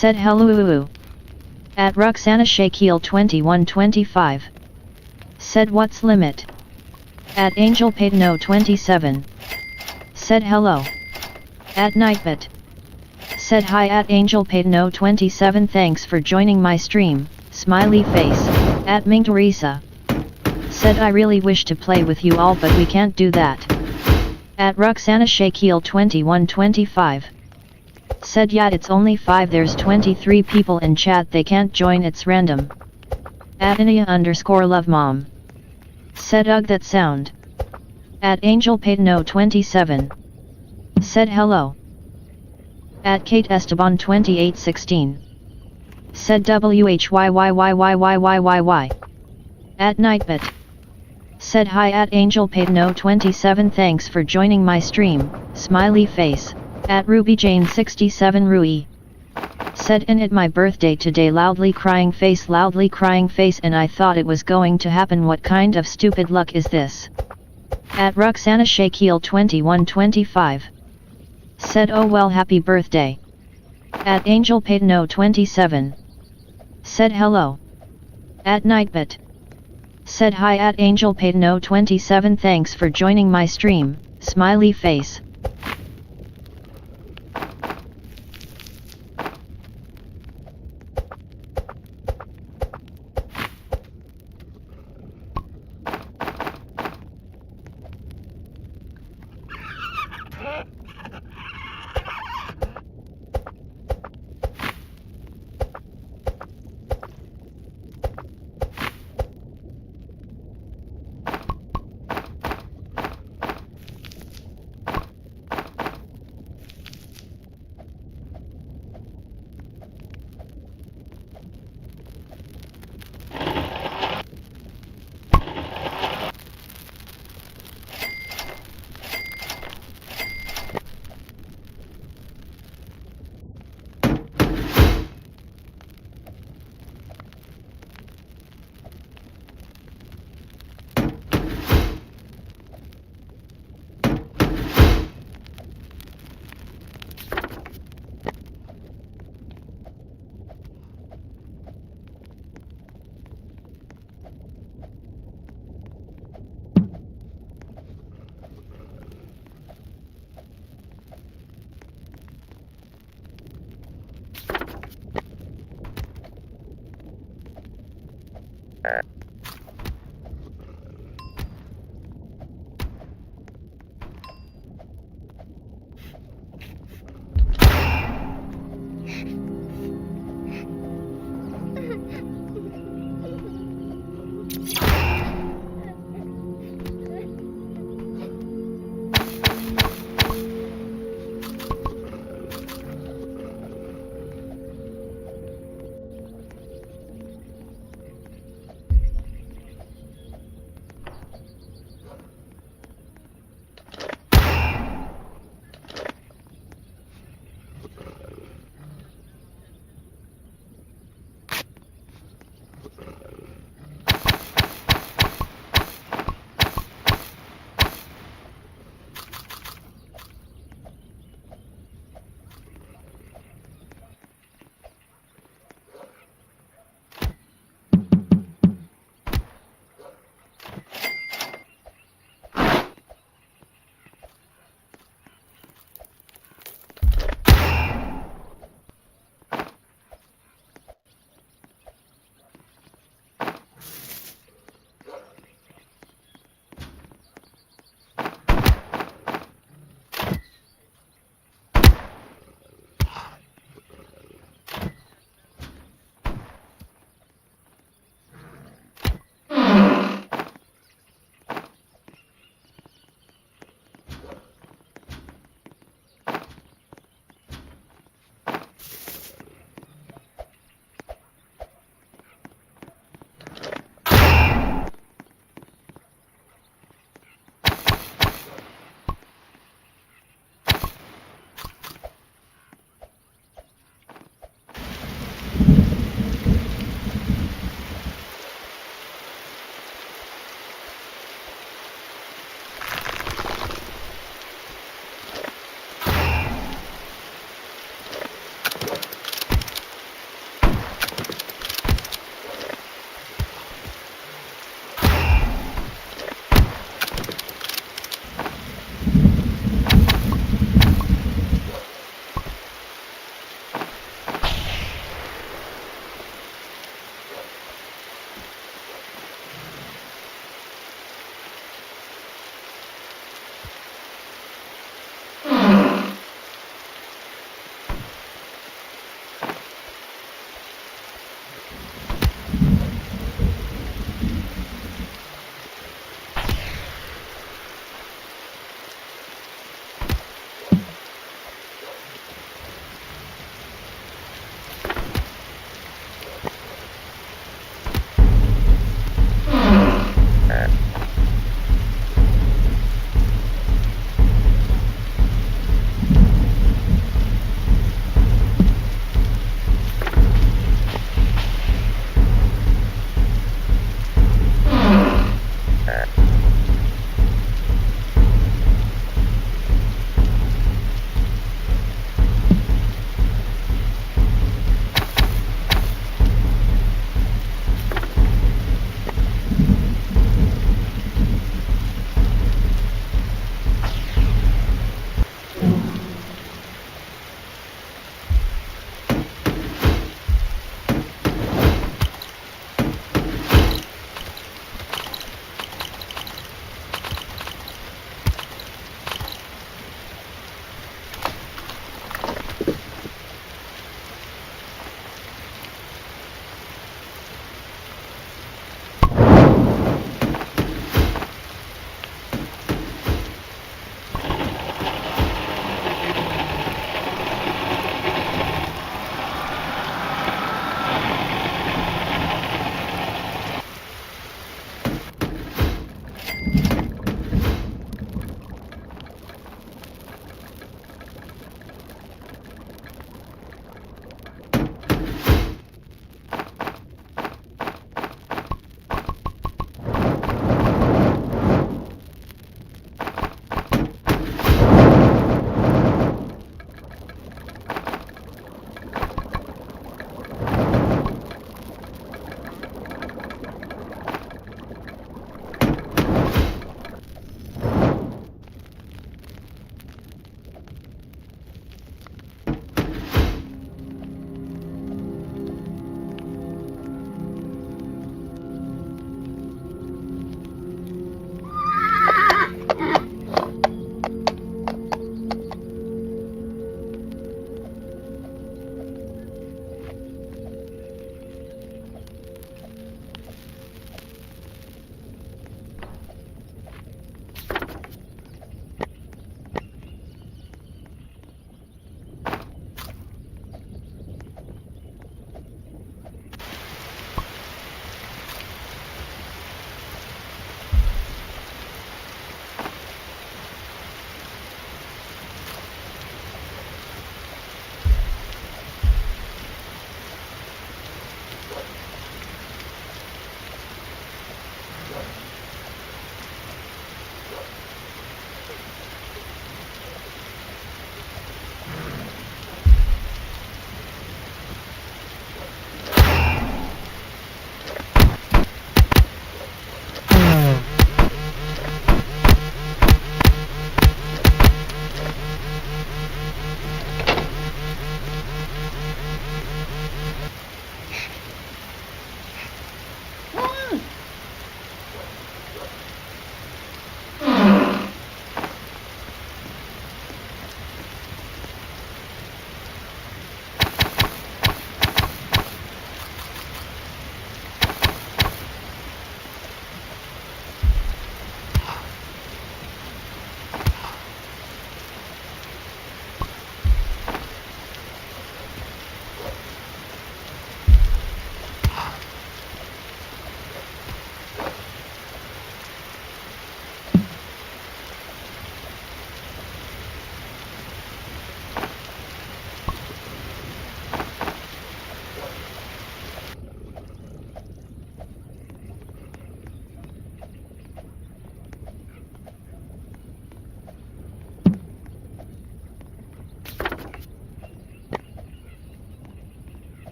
Said hello. At Ruxana Shakil 2125. Said what's limit? At Angel Padno 27. Said hello. At Nightbit. Said hi at Angel Padno 27. Thanks for joining my stream, smiley face. At Ming Teresa. Said I really wish to play with you all but we can't do that. At Ruxana Shakil 2125. Said yeah it's only 5 there's 23 people in chat they can't join it's random. At Inia_love_mom. Said ugh that sound. At Angel Padno 27. Said hello. At Kate Esteban 2816. Said whyyyyyyyyyy. At Nightbit. Said hi at Angel Padno 27 thanks for joining my stream, smiley face. At Ruby Jane 67 Rui. Said in it my birthday today loudly crying face and I thought it was going to happen what kind of stupid luck is this. At Ruxana Shakil 2125. Said oh well happy birthday. At Angel Padno 27. Said hello. At Nightbit. Said hi at Angel Padno 27 thanks for joining my stream, smiley face.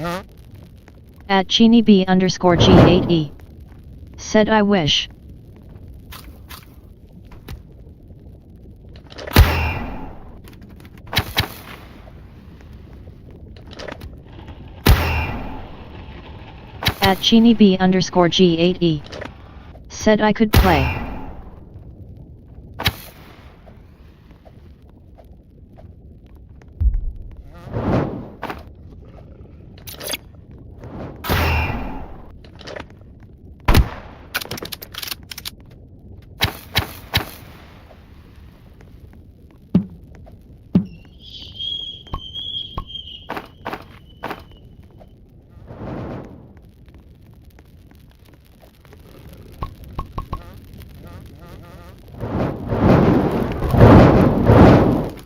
At ChiniB_G8E. Said I wish. At ChiniB_G8E. Said I could play.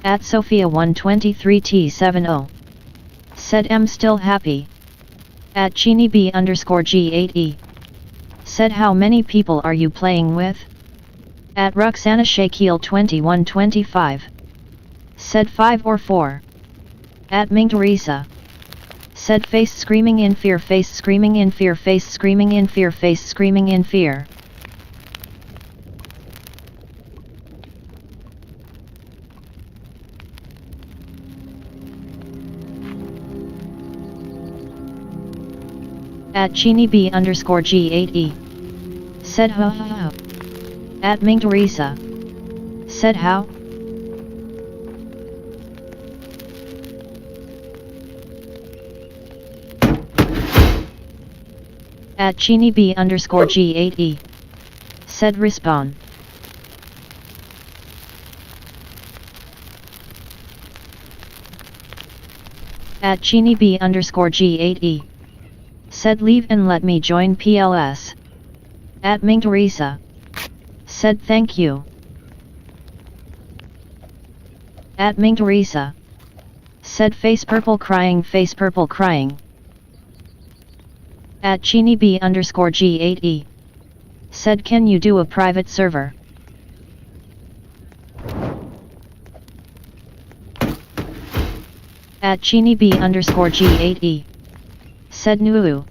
At Sophia123T70. Said I'm still happy. At ChiniB_G8E. Said how many people are you playing with? At Ruxana Shakil2125. Said 5 or 4. At Ming Teresa. Said face screaming in fear, face screaming in fear, face screaming in fear, face screaming in fear. At ChiniB_G8E. Said ha ha ha. At Ming Teresa. Said how? At ChiniB_G8E. Said respawn. At ChiniB_G8E. Said leave and let me join PLS. At Ming Teresa. Said thank you. At Ming Teresa. Said face purple crying, face purple crying. At ChiniB_G8E. Said can you do a private server? At ChiniB_G8E. Said Nulu.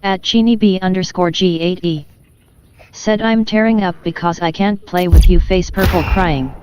At ChiniB_G8E. Said I'm tearing up because I can't play with you, face purple crying.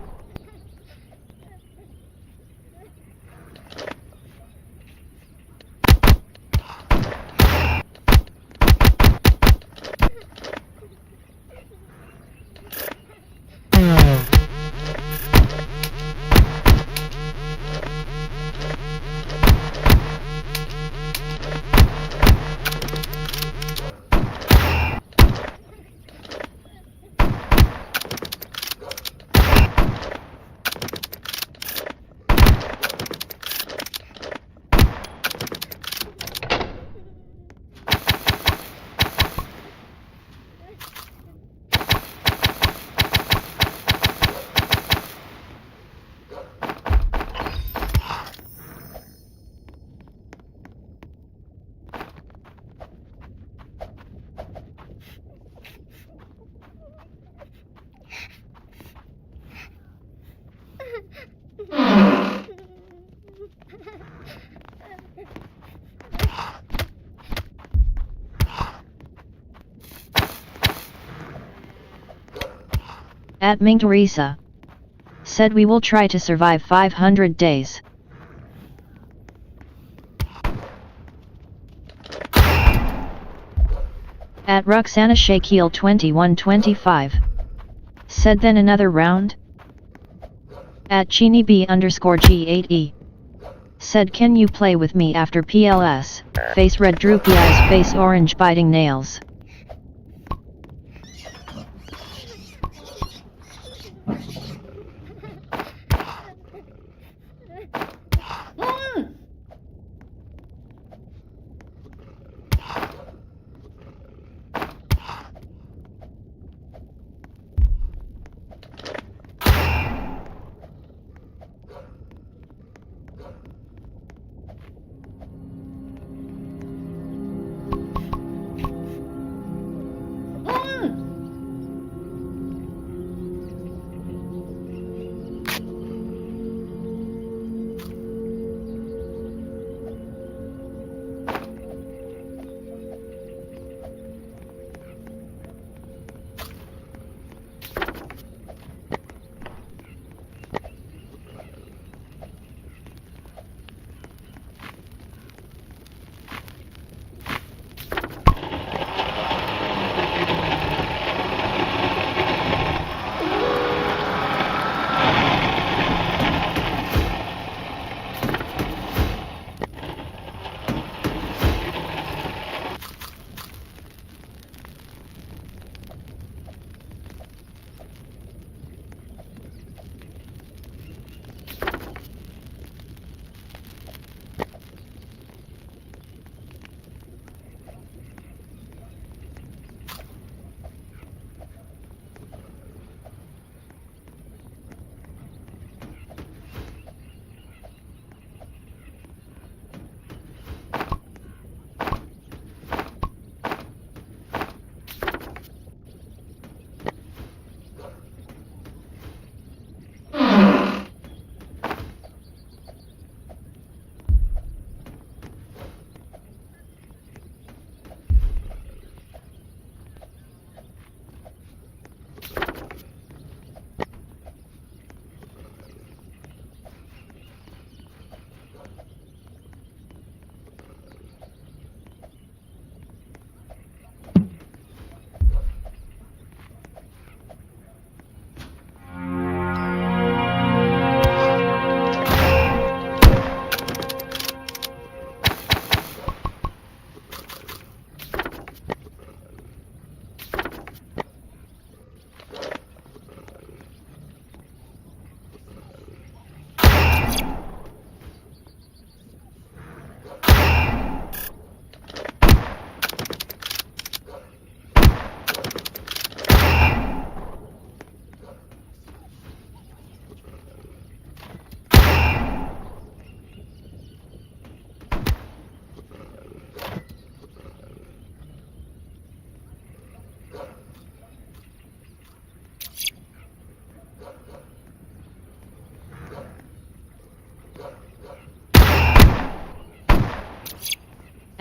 At Ming Teresa. Said we will try to survive 500 days. At Ruxana Shakil 2125. Said then another round? At Chini B underscore G8E. Said can you play with me after PLS, face red droopy eyes face orange biting nails.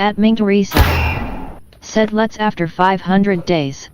At Ming Teresa. Said let's after 500 days.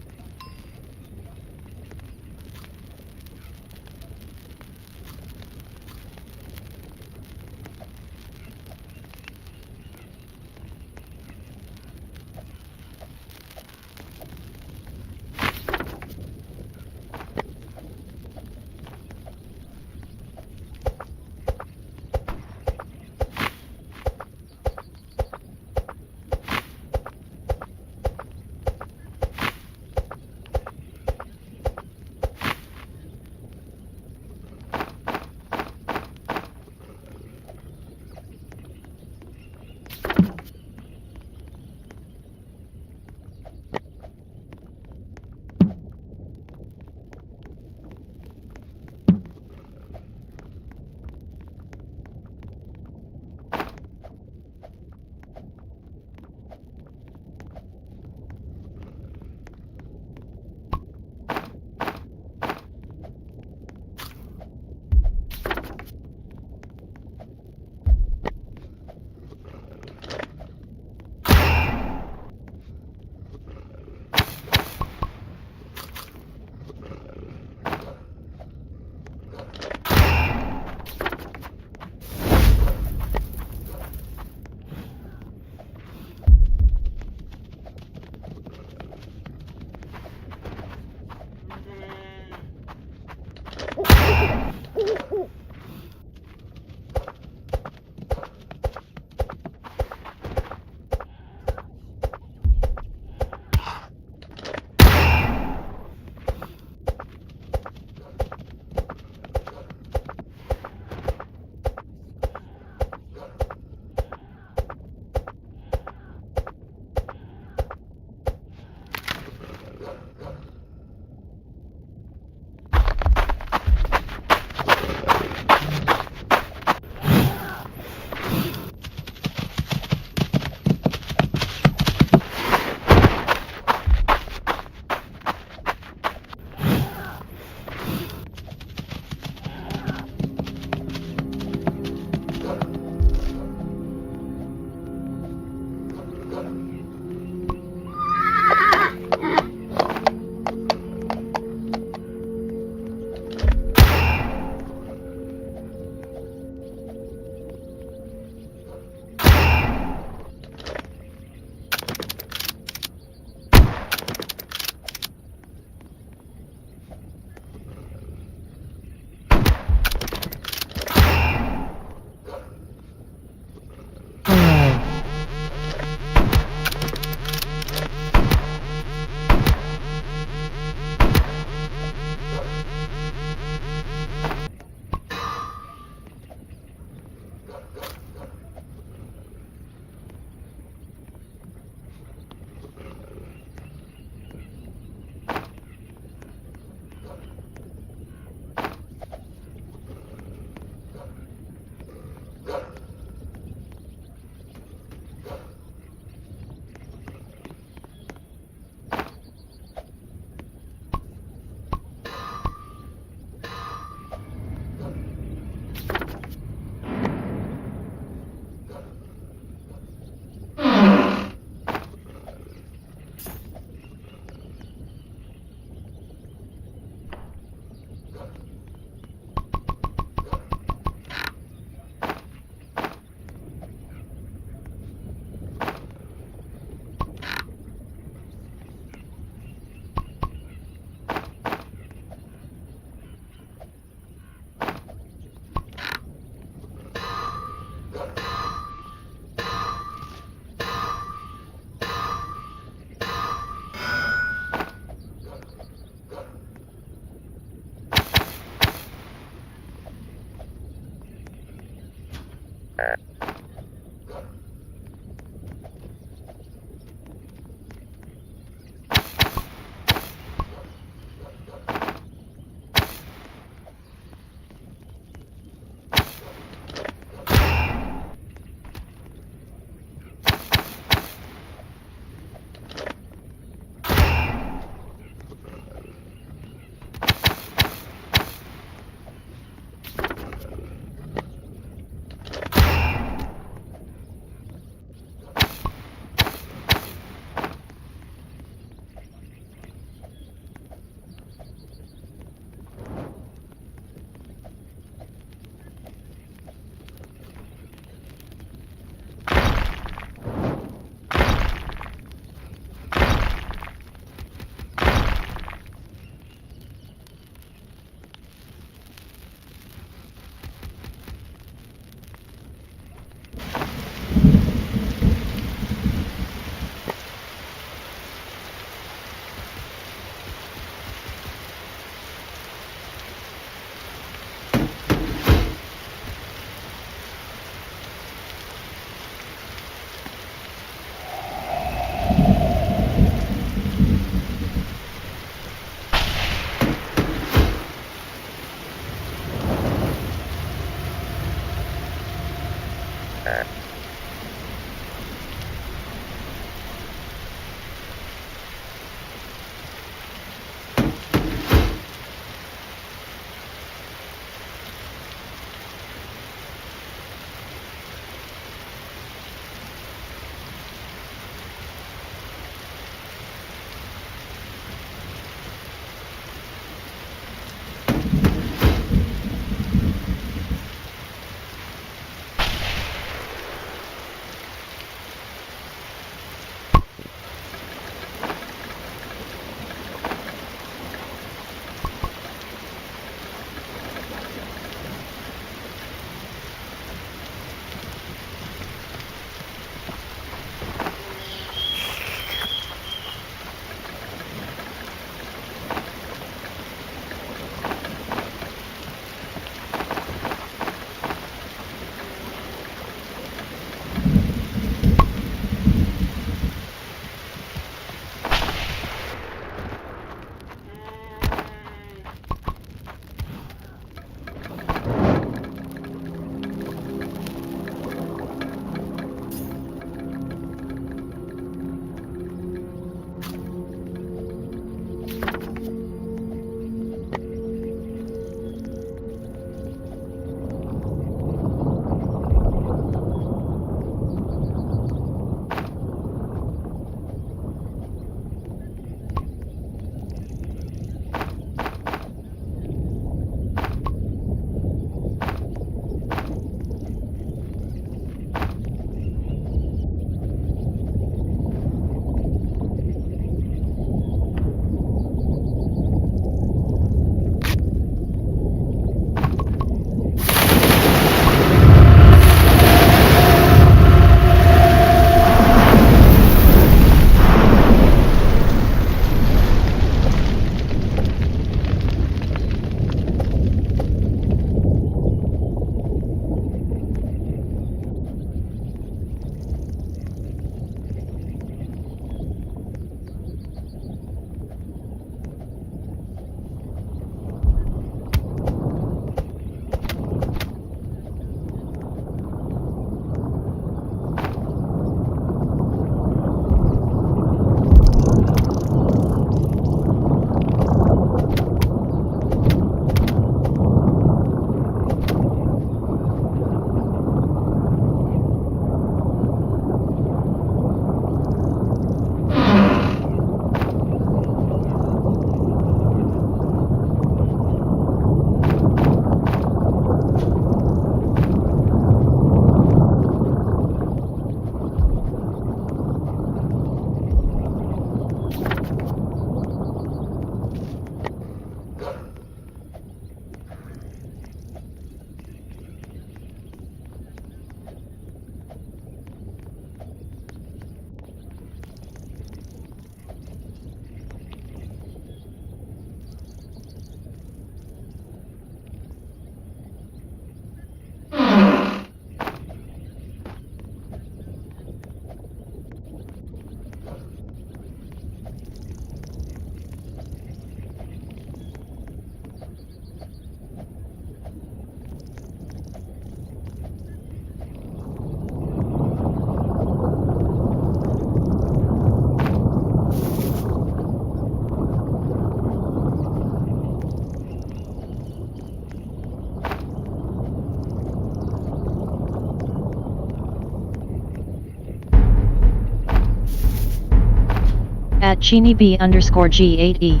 At ChiniB_G8E.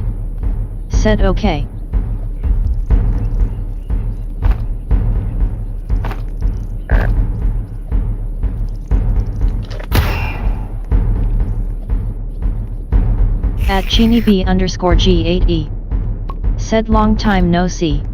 Said OK. At ChiniB_G8E. Said long time no see.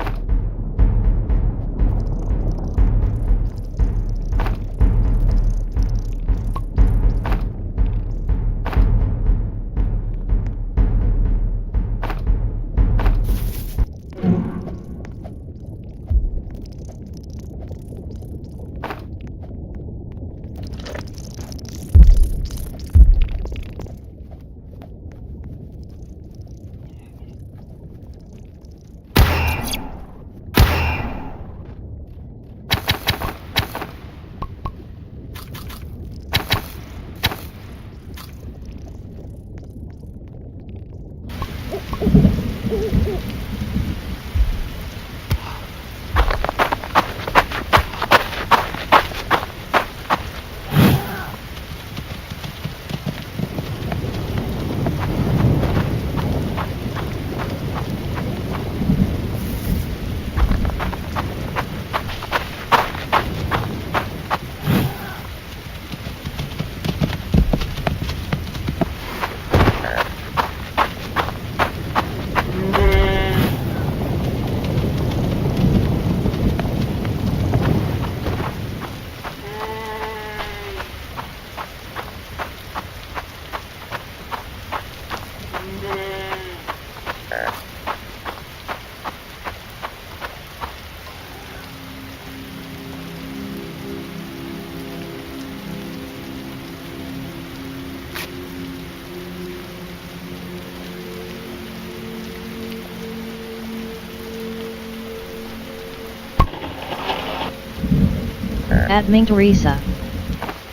At Ming Teresa.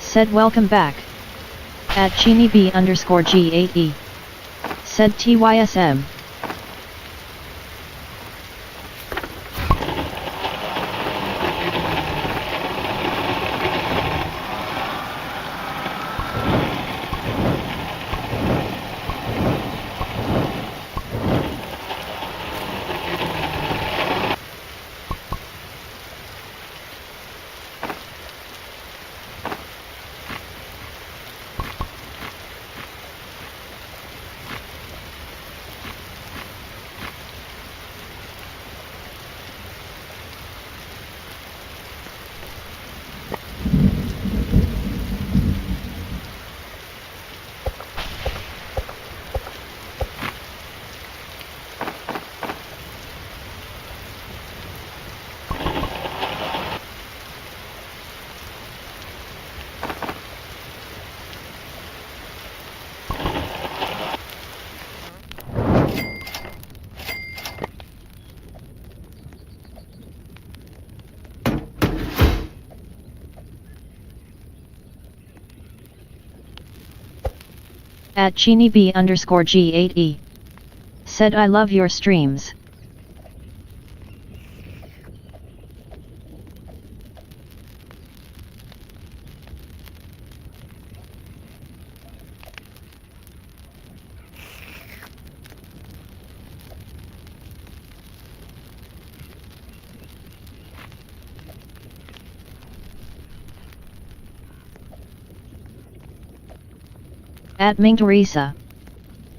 Said welcome back. At ChiniB_G8E. Said TYSM. At ChiniB_G8E. Said I love your streams. At Ming Teresa.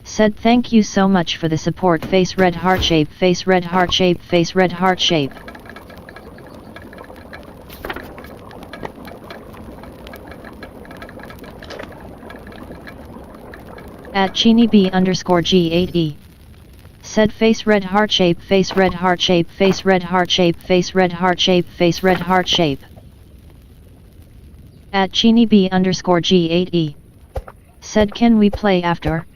Said thank you so much for the support. Face red heart shape, face red heart shape, face red heart shape. At ChiniB_G8E. Said face red heart shape, face red heart shape, face red heart shape, face red heart shape, face red heart shape. At ChiniB_G8E. Said can we play after?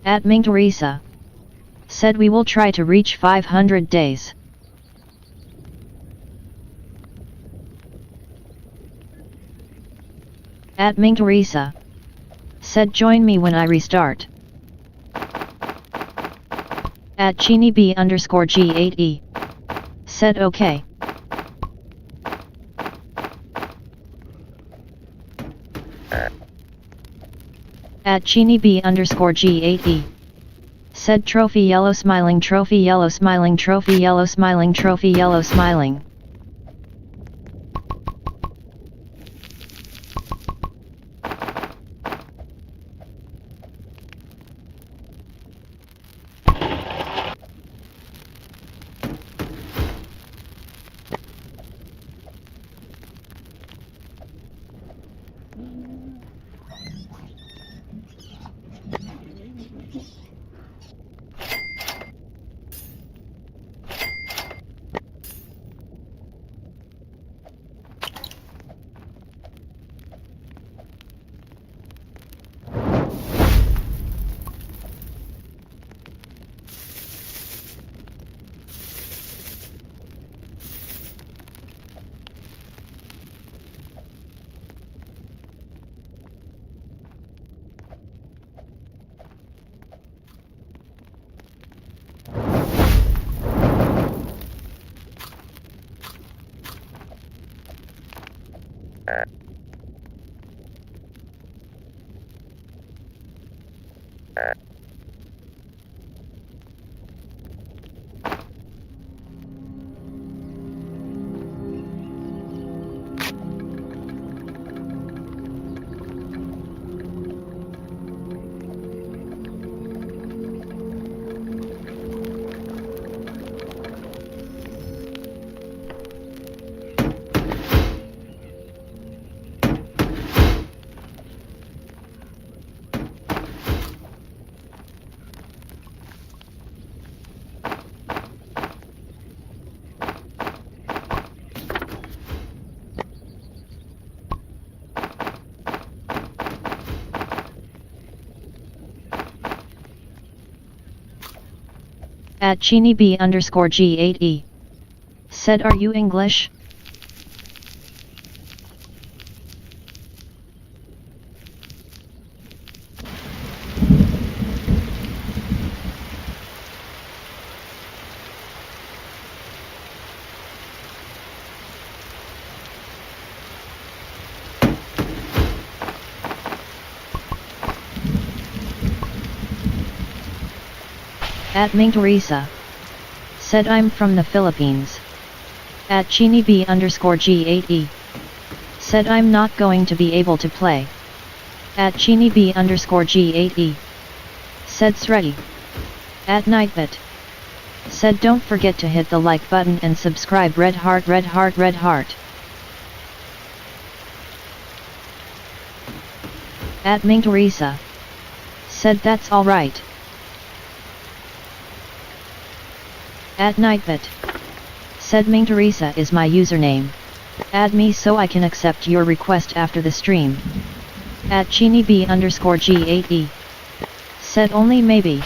At Ming Teresa. Said we will try to reach 500 days. At Ming Teresa. Said join me when I restart. At ChiniB_G8E. Said okay. At ChiniB_G8E. Said trophy yellow smiling, trophy yellow smiling, trophy yellow smiling, trophy yellow smiling. At ChiniB_G8E. Said are you English? At Ming Teresa. Said I'm from the Philippines. At ChiniB_G8E. Said I'm not going to be able to play. At ChiniB_G8E. Said's ready. At Nightbit. Said don't forget to hit the like button and subscribe. Red heart, red heart, red heart. At Ming Teresa. Said that's alright. At Nightbit. Said Ming Teresa is my username. Add me so I can accept your request after the stream. At ChiniB_G8E. Said only maybe.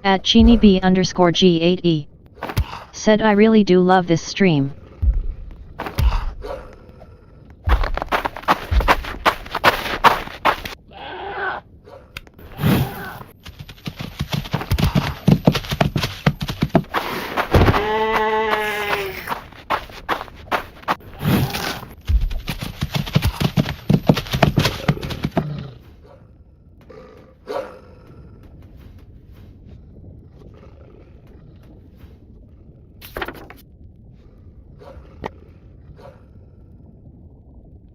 At ChiniB_G8E. Said I really do love this stream.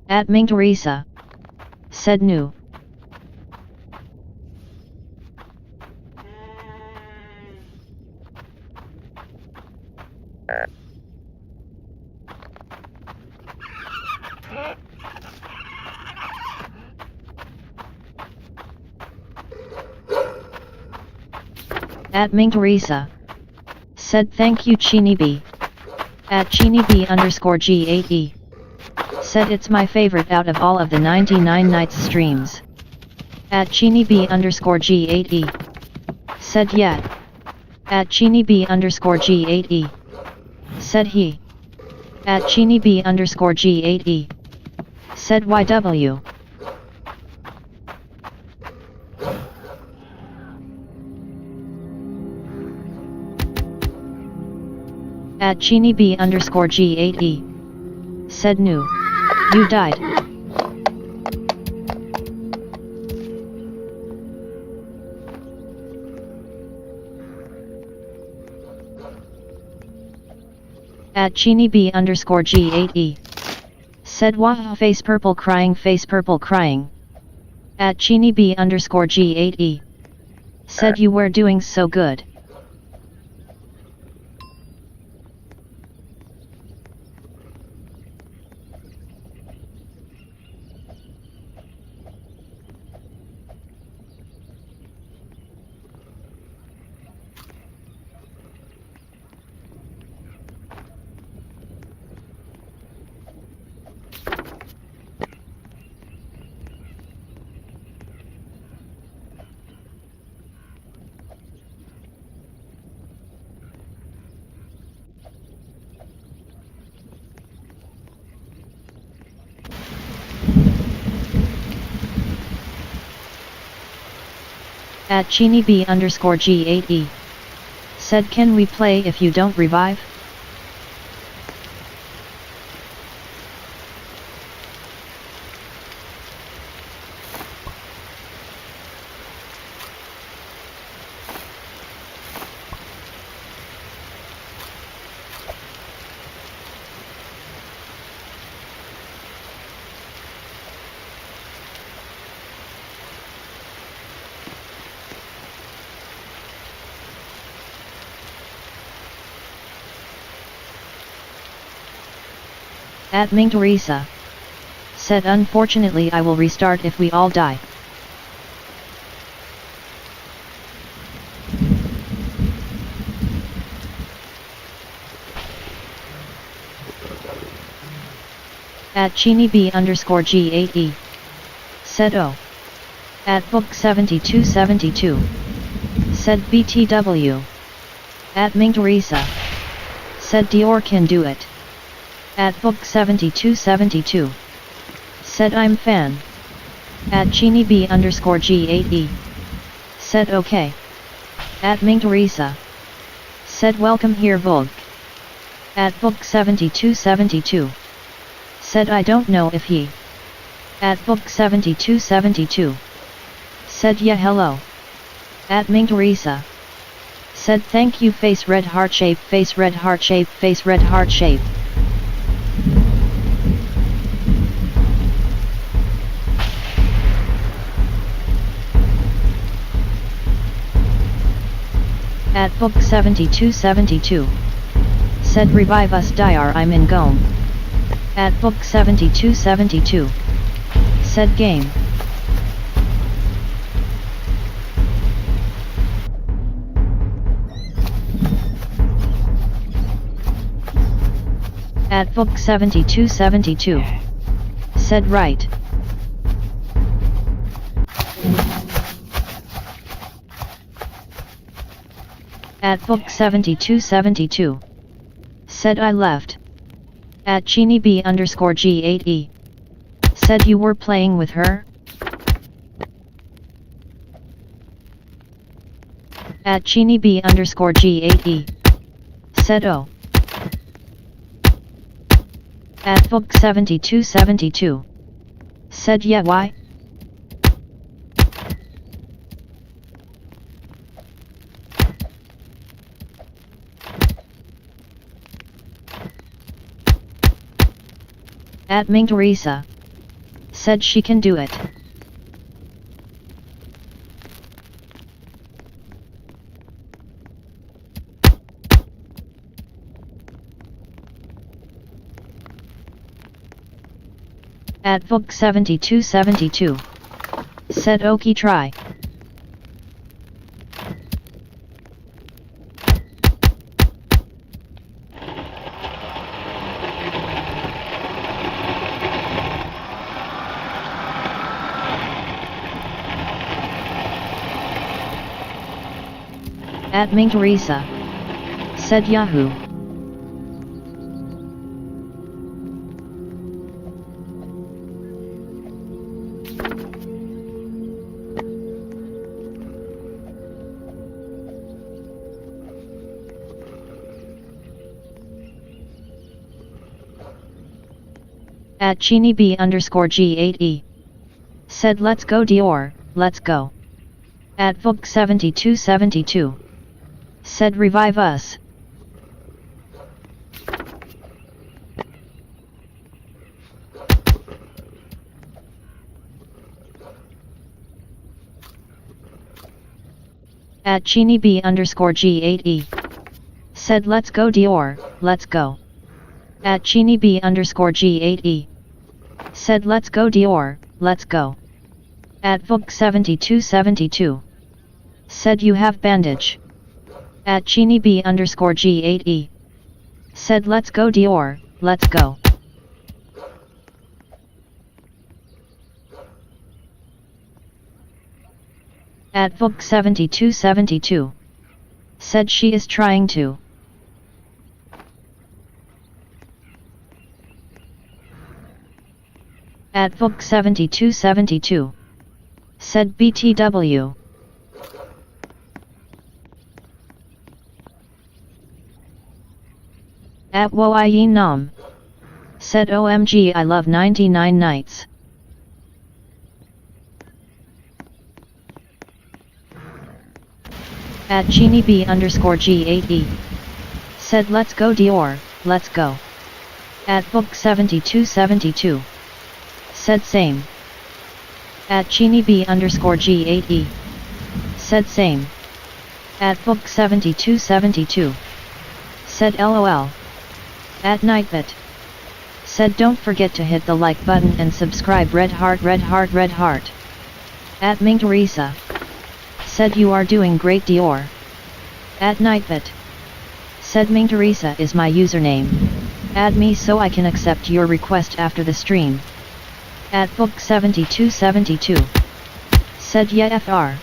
At Ming Teresa. Said new. At Ming Teresa. Said thank you ChiniB. At ChiniB_G8E. Said it's my favorite out of all of the 99 nights streams. At ChiniB_G8E. Said yeah. At ChiniB_G8E. Said he. At ChiniB_G8E. Said YW. At ChiniB_G8E. Said new. You died. At ChiniB_G8E. Said wah face purple crying face purple crying. At ChiniB_G8E. Said you were doing so good. At ChiniB_G8E. Said can we play if you don't revive? At Ming Teresa. Said unfortunately I will restart if we all die. At ChiniB_G8E. Said oh. At book 7272. Said BTW. At Ming Teresa. Said Dior can do it. At book 7272. Said I'm fan. At ChiniB_G8E. Said okay. At Ming Teresa. Said welcome here Volk. At book 7272. Said I don't know if he. At book 7272. Said yeah hello. At Ming Teresa. Said thank you face red heart shape face red heart shape face red heart shape. At book 7272. Said revive us Diar I'm in Gome. At book 7272. Said game. At book 7272. Said right. At book 7272. Said I left. At ChiniB_G8E. Said you were playing with her? At ChiniB_G8E. Said oh. At book 7272. Said yeah why? At Ming Teresa. Said she can do it. At book 7272. Said okie try. At Ming Teresa. Said Yahoo. At ChiniB_G8E. Said let's go Dior, let's go. At book 7272. Said revive us. At ChiniB_G8E. Said let's go Dior, let's go. At ChiniB_G8E. Said let's go Dior, let's go. At book 7272. Said you have bandage. At ChiniB_G8E. Said let's go Dior, let's go. At book 7272. Said she is trying to. At book 7272. Said BTW. At Woye Nam. Said OMG I love 99 nights. At GenieB_G8E. Said let's go Dior, let's go. At Book7272. Said same. At GenieB_G8E. Said same. At Book7272. Said LOL. At Nightbit. Said don't forget to hit the like button and subscribe red heart red heart red heart. At Ming Teresa. Said you are doing great Dior. At Nightbit. Said Ming Teresa is my username. Add me so I can accept your request after the stream. At Book7272. Said yeah FR.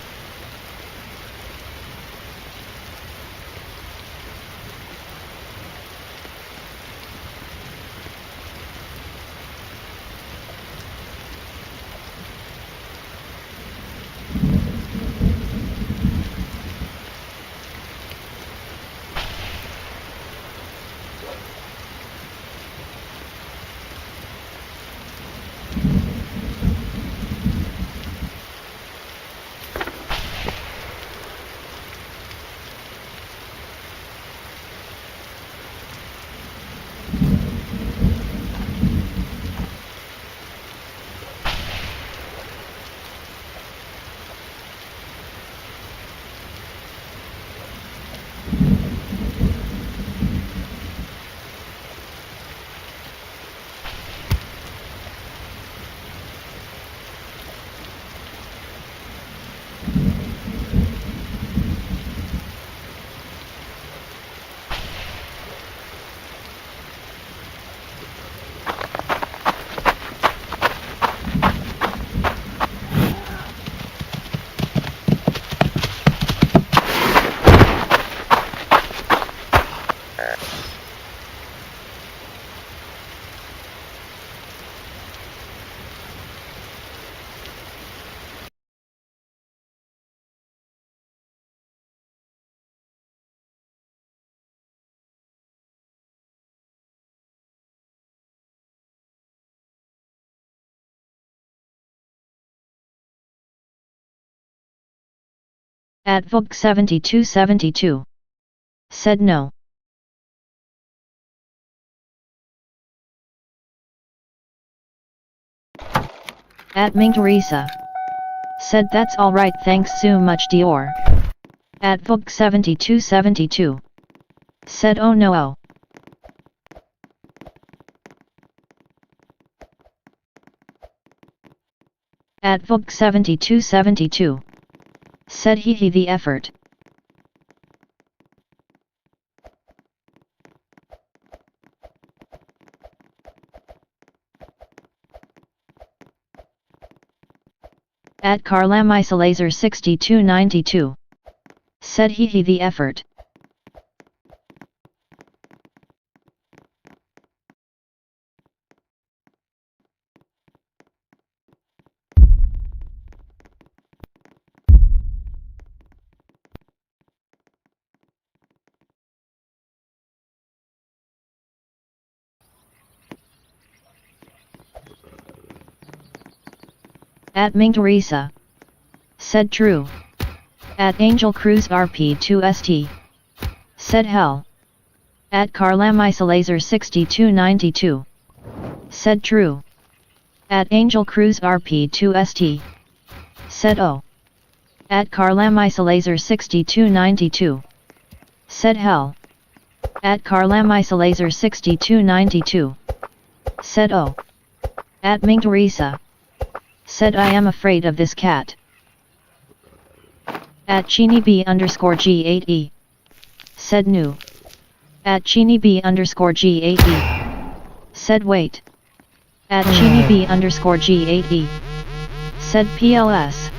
At Book7272. Said no. At Ming Teresa. Said that's alright thanks so much Dior. At Book7272. Said oh no oh. At Book7272. Said he the effort. At Carlamisolaser 6292. Said he the effort. At Ming Teresa. Said true. At Angel Cruise RP2ST. Said hell. At Carlamisolaser 6292. Said true. At Angel Cruise RP2ST. Said oh. At Carlamisolaser 6292. Said hell. At Carlamisolaser 6292. Said oh. At Ming Teresa. Said I am afraid of this cat. At GenieB_G8E. Said new. At GenieB_G8E. Said wait. At GenieB_G8E. Said PLS.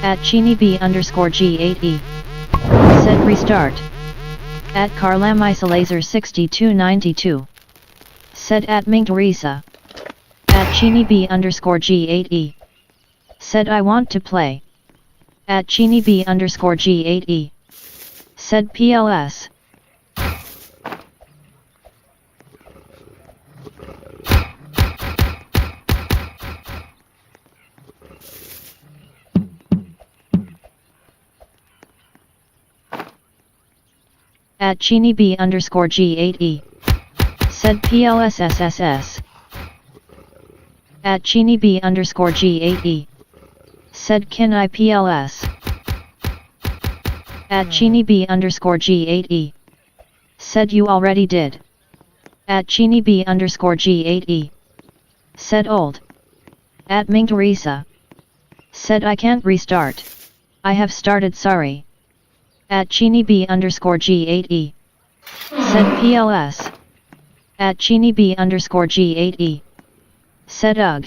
At GenieB_G8E. Said restart. At Carlamisolaser 6292. Said at Ming Teresa. At GenieB_G8E. Said I want to play. At GenieB_G8E. Said PLS. At Chini B underscore G8E. Said PLSSSS. At Chini B underscore G8E. Said Can I PLS. At Chini B underscore G8E. Said you already did. At Chini B underscore G8E. Said old. At Ming Teresa. Said I can't restart. I have started sorry. At Chini B underscore G8E. Said PLS. At Chini B underscore G8E. Said ugh.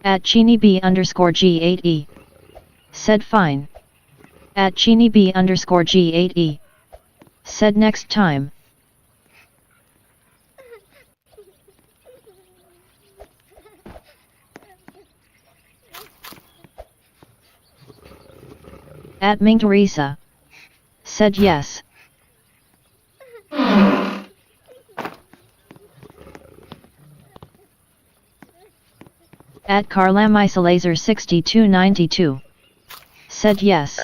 At Chini B underscore G8E. Said fine. At Chini B underscore G8E. Said next time. At Ming Teresa. Said yes. At Carlamisolaser 6292. Said yes.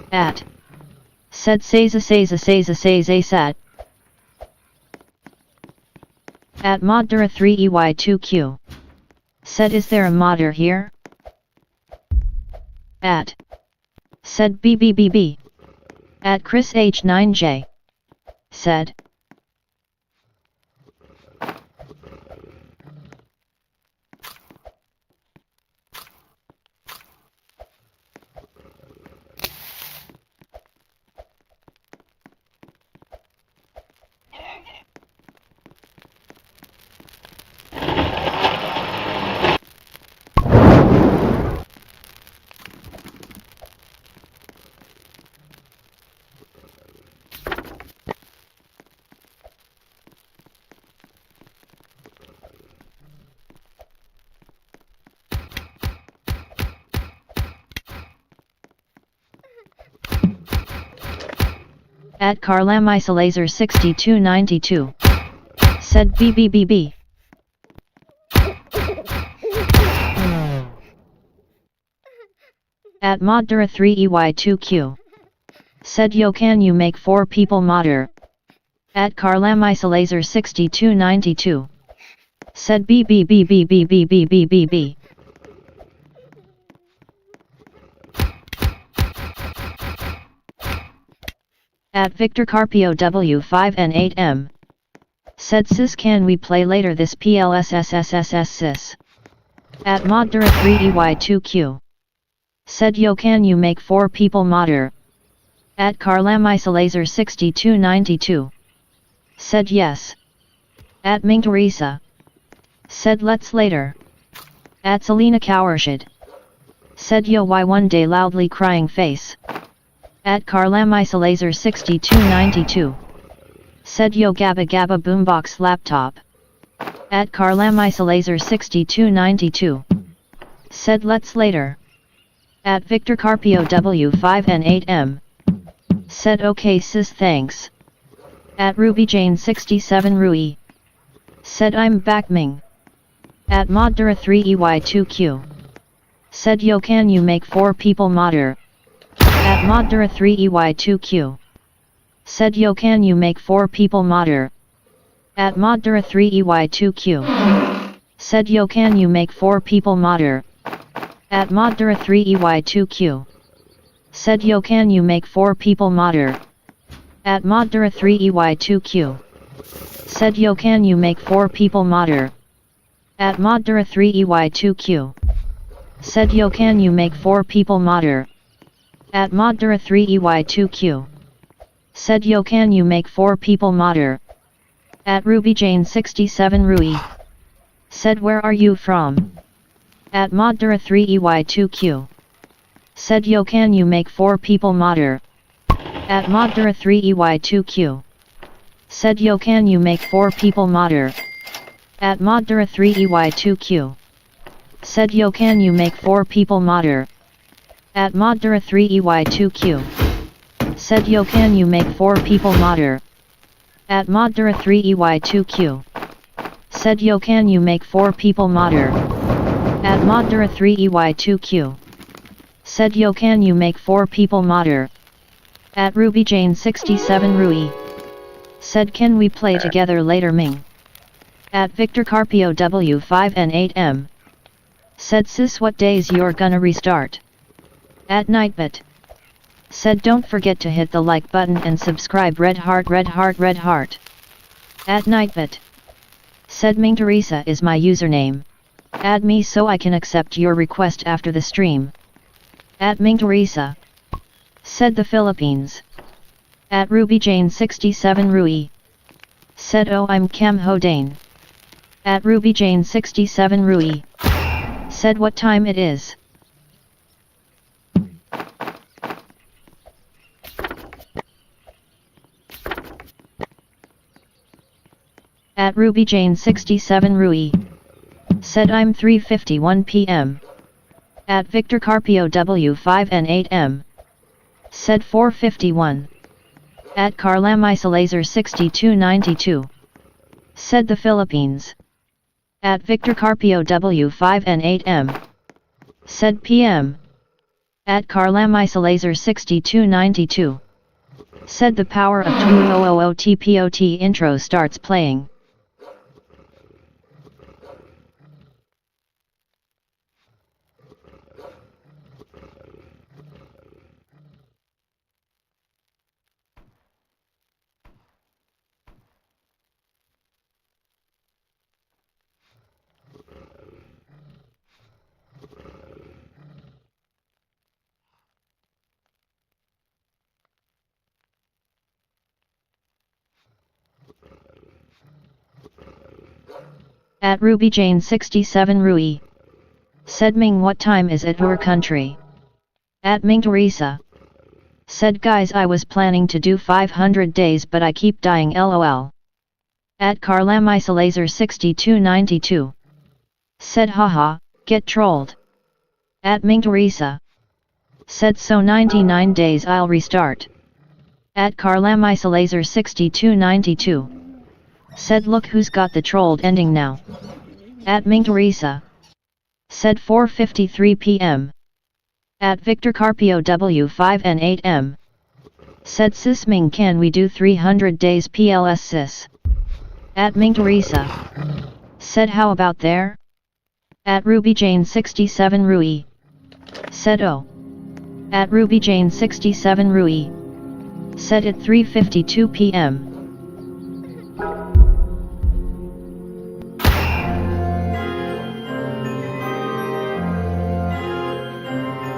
At. Said Seiza sat. At Moddura 3EY2Q. Said is there a modder here? At. Said BBBB. At Chris H9J. Said. At Carlamisolaser 6292. Said BBBB. At Moddura 3EY2Q. Said yo can you make 4 people modder? At Carlamisolaser 6292. Said BBBBBBBBBB. At Victor Carpio W5 and 8M. Said sis can we play later this PLSSSSS sis. At Moddura 3EY2Q. Said yo can you make 4 people modder? At Carlamisolaser 6292. Said yes. At Ming Teresa. Said let's later. At Selena Cowershid. Said yo why one day loudly crying face. At Carlamisolaser 6292. Said yo gabba gabba boombox laptop. At Carlamisolaser 6292. Said let's later. At Victor Carpio W5 and 8M. Said okay sis thanks. At Ruby Jane 67 Rui. Said I'm back Ming. At Moddura 3EY2Q. Said yo can you make 4 people modder? At Moddura 3EY2Q. Said yo can you make 4 people modder? At Moddura 3EY2Q. Said yo can you make 4 people modder? At Moddura 3EY2Q. Said yo can you make 4 people modder? At Moddura 3EY2Q. Said yo can you make 4 people modder? At Moddura 3EY2Q. Said yo can you make 4 people modder? At Moddura 3EY2Q. Said yo can you make 4 people modder? At Ruby Jane 67 Rui. Said where are you from? At Moddura 3EY2Q. Said yo can you make 4 people modder? At Moddura 3EY2Q. Said yo can you make 4 people modder? At Moddura 3EY2Q. Said yo can you make 4 people modder? At moddura 3ey2q. Said yo can you make 4 people modder? At moddura 3ey2q. Said yo can you make 4 people modder? At moddura 3ey2q. Said yo can you make 4 people modder? At RubyJane67 Rui. Said can we play together later Ming? At Victor Carpio W5 and 8M. Said sis what days you're gonna restart? At Nightbit. Said don't forget to hit the like button and subscribe red heart red heart red heart. At Nightbit. Said Ming Teresa is my username. Add me so I can accept your request after the stream. At Ming Teresa. Said the Philippines. At RubyJane67 Rui. Said oh I'm Cam Ho Dane. At RubyJane67 Rui. Said what time it is. At RubyJane67 Rui. Said I'm 3:51 p.m. At Victor Carpio W5 and 8M. Said 4:51. At Carlamisalaser 6292. Said the Philippines. At Victor Carpio W5 and 8M. Said PM. At Carlamisalaser 6292. Said the power of 2000TPOT intro starts playing. At RubyJane67 Rui. Said Ming what time is it your country? At Ming Teresa. Said guys I was planning to do 500 days but I keep dying lol. At Carlamisalaser 6292. Said haha, get trolled. At Ming Teresa. Said so 99 days I'll restart. At Carlamisalaser 6292. Said look who's got the trolled ending now. At Ming Teresa. Said 4:53 p.m. At Victor Carpio W5 and 8M. Said sis Ming can we do 300 days PLS sis? At Ming Teresa. Said how about there? At RubyJane67 Rui. Said oh. At RubyJane67 Rui. Said at 3:52 p.m.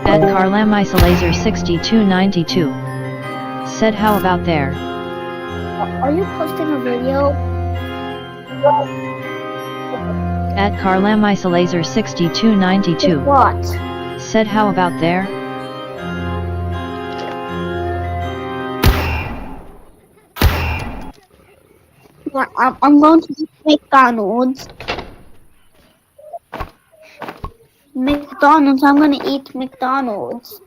At Carlamisalaser 6292. Said how about there? Are you posting a video? At Carlamisalaser 6292. What? Said how about there? I'm going to eat McDonald's. I'm gonna eat McDonald's.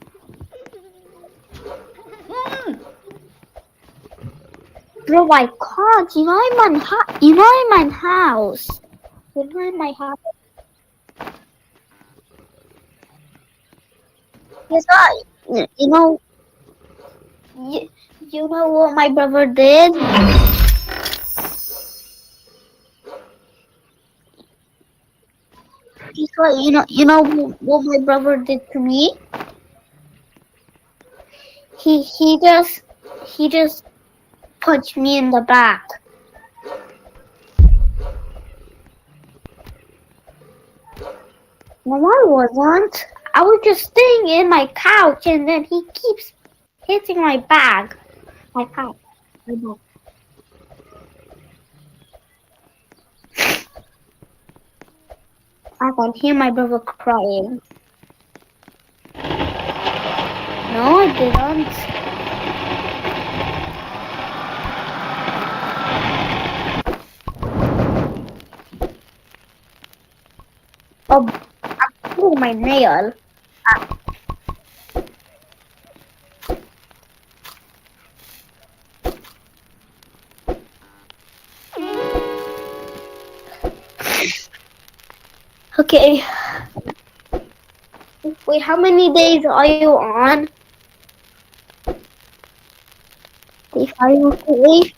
Bro, I can't. You know I'm in my house. You're in my house. Yes, you know what my brother did? You know what my brother did to me? He just punched me in the back. No, I wasn't. I was just staying in my couch, and then he keeps hitting my back. My couch. I can hear my brother crying. No, I didn't. Oh, I pulled my nail. Okay. Wait, how many days are you on? Day 5, okay.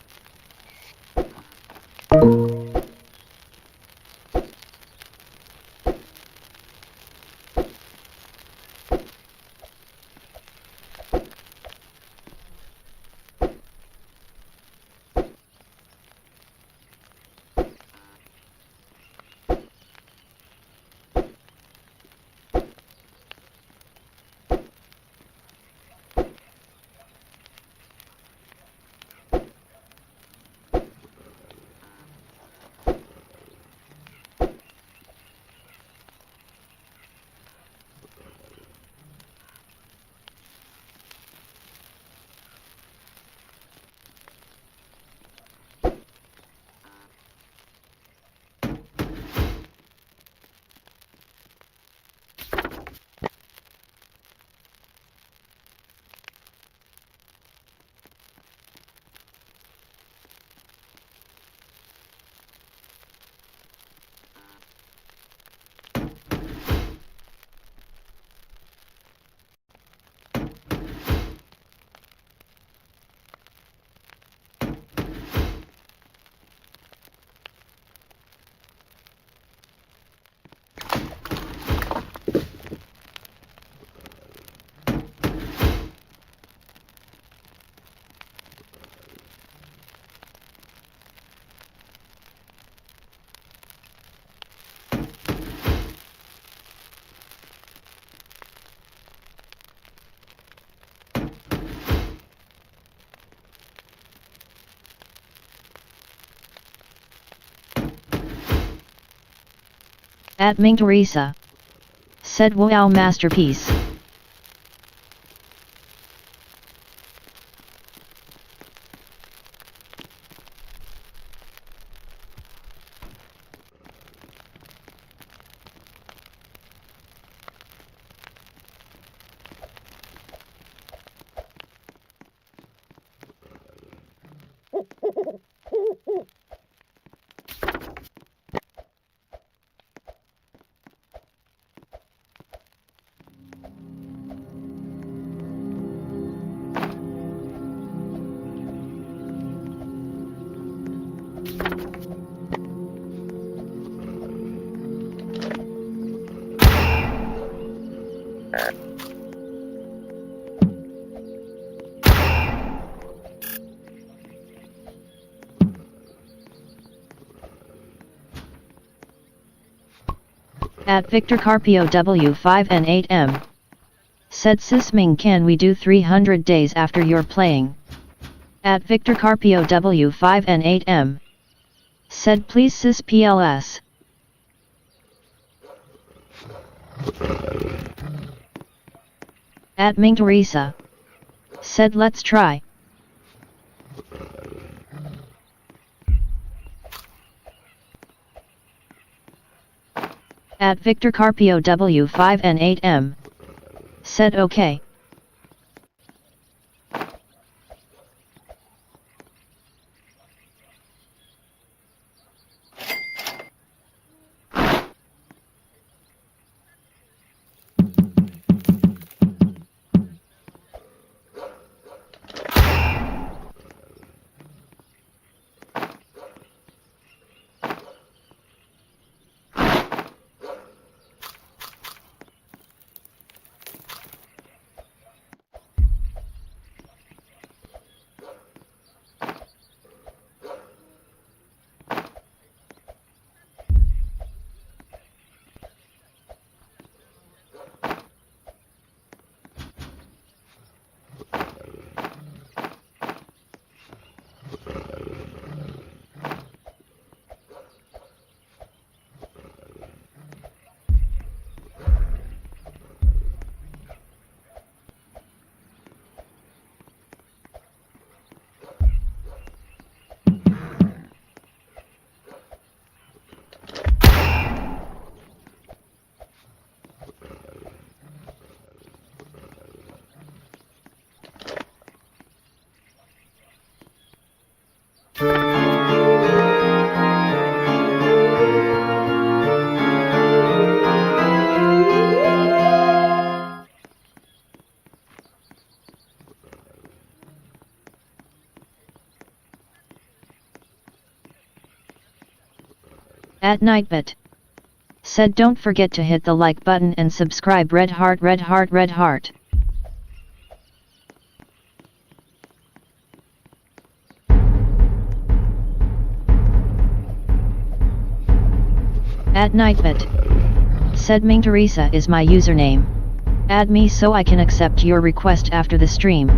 At Ming Teresa. Said wow masterpiece. At Victor Carpio W5 and 8M. Said Sisming, can we do 300 days after you're playing? At Victor Carpio W5 and 8M. Said please sis PLS. At Ming Teresa. Said let's try. At Victor Carpio W5 and 8M. Said okay. At Nightbit. Said don't forget to hit the like button and subscribe. Red heart, red heart, red heart. At Nightbit. Said Ming Teresa is my username. Add me so I can accept your request after the stream.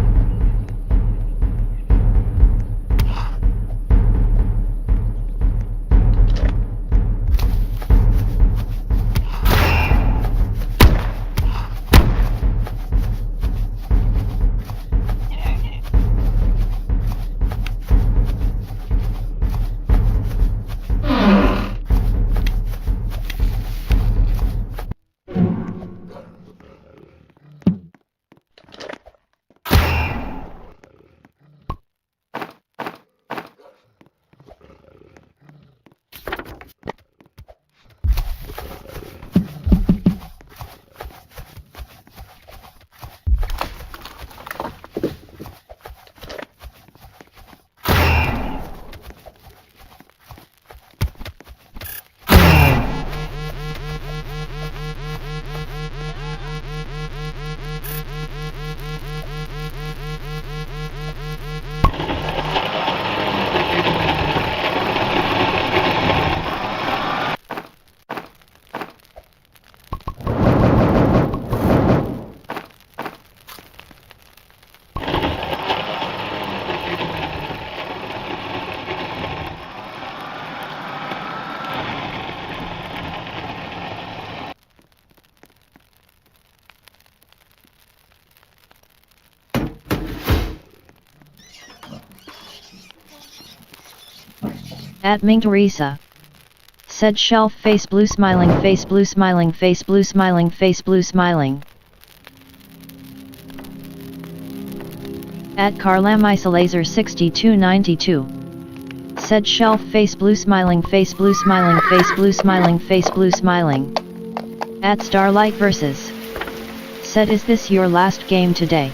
At Ming Teresa. Said shelf face blue smiling face blue smiling face blue smiling face blue smiling. At Carlam Isolaser 6292. Said shelf face blue smiling face blue smiling face blue smiling face blue smiling. At Starlight Versus. Said is this your last game today?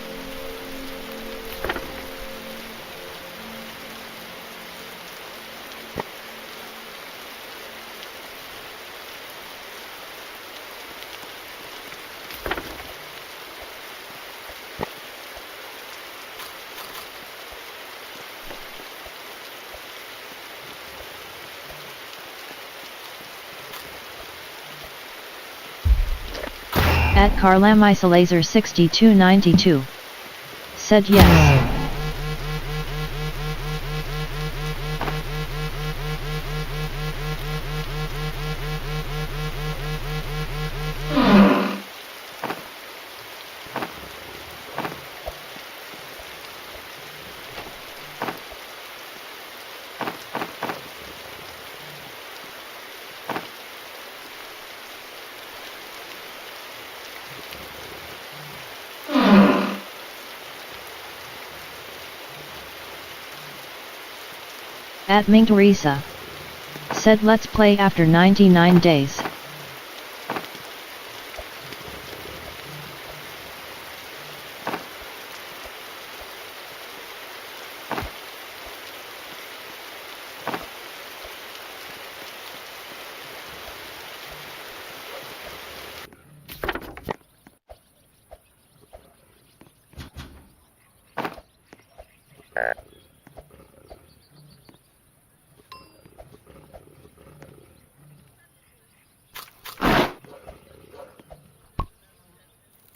At Carlam Isolaser 6292. Said yes. At Ming Teresa. Said let's play after 99 days.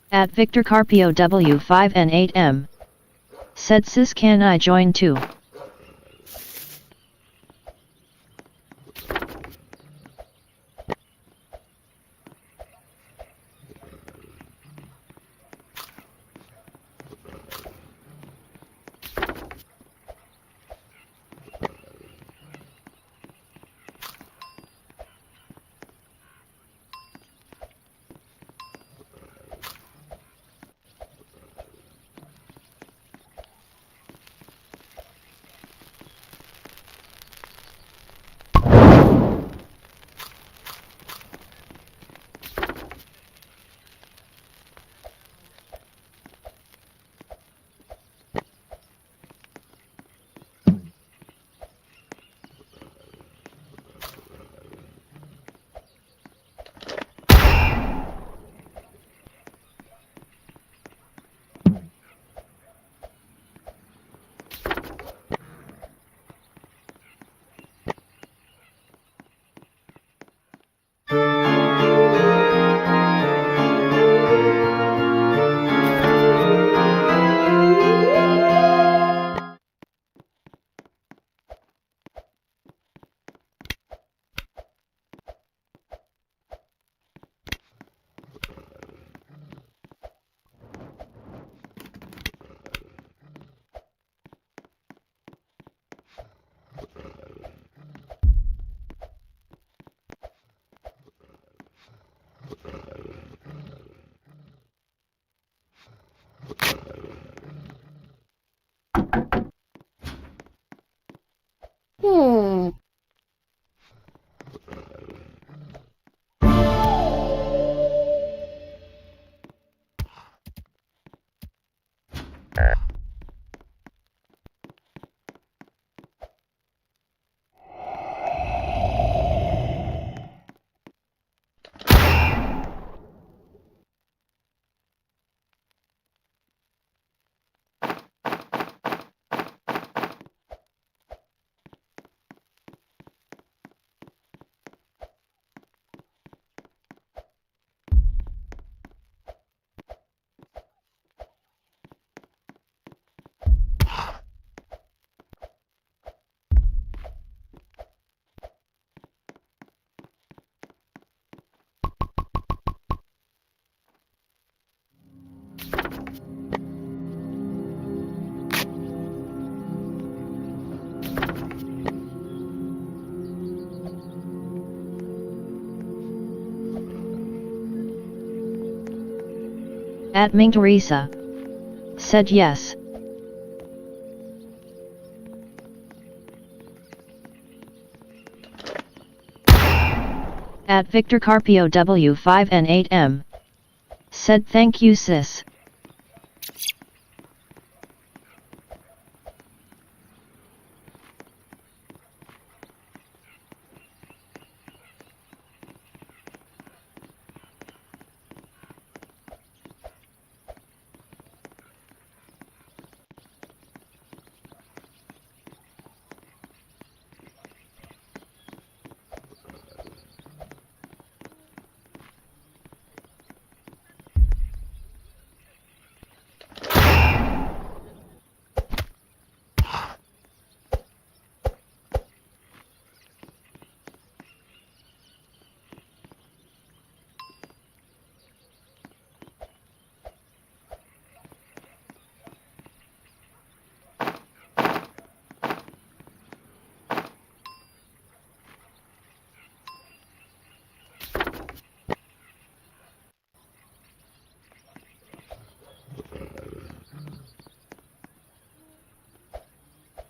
At Victor Carpio W5 and 8M. Said sis can I join too? At Ming Teresa. Said yes. At Victor Carpio W5 and 8M. Said thank you sis.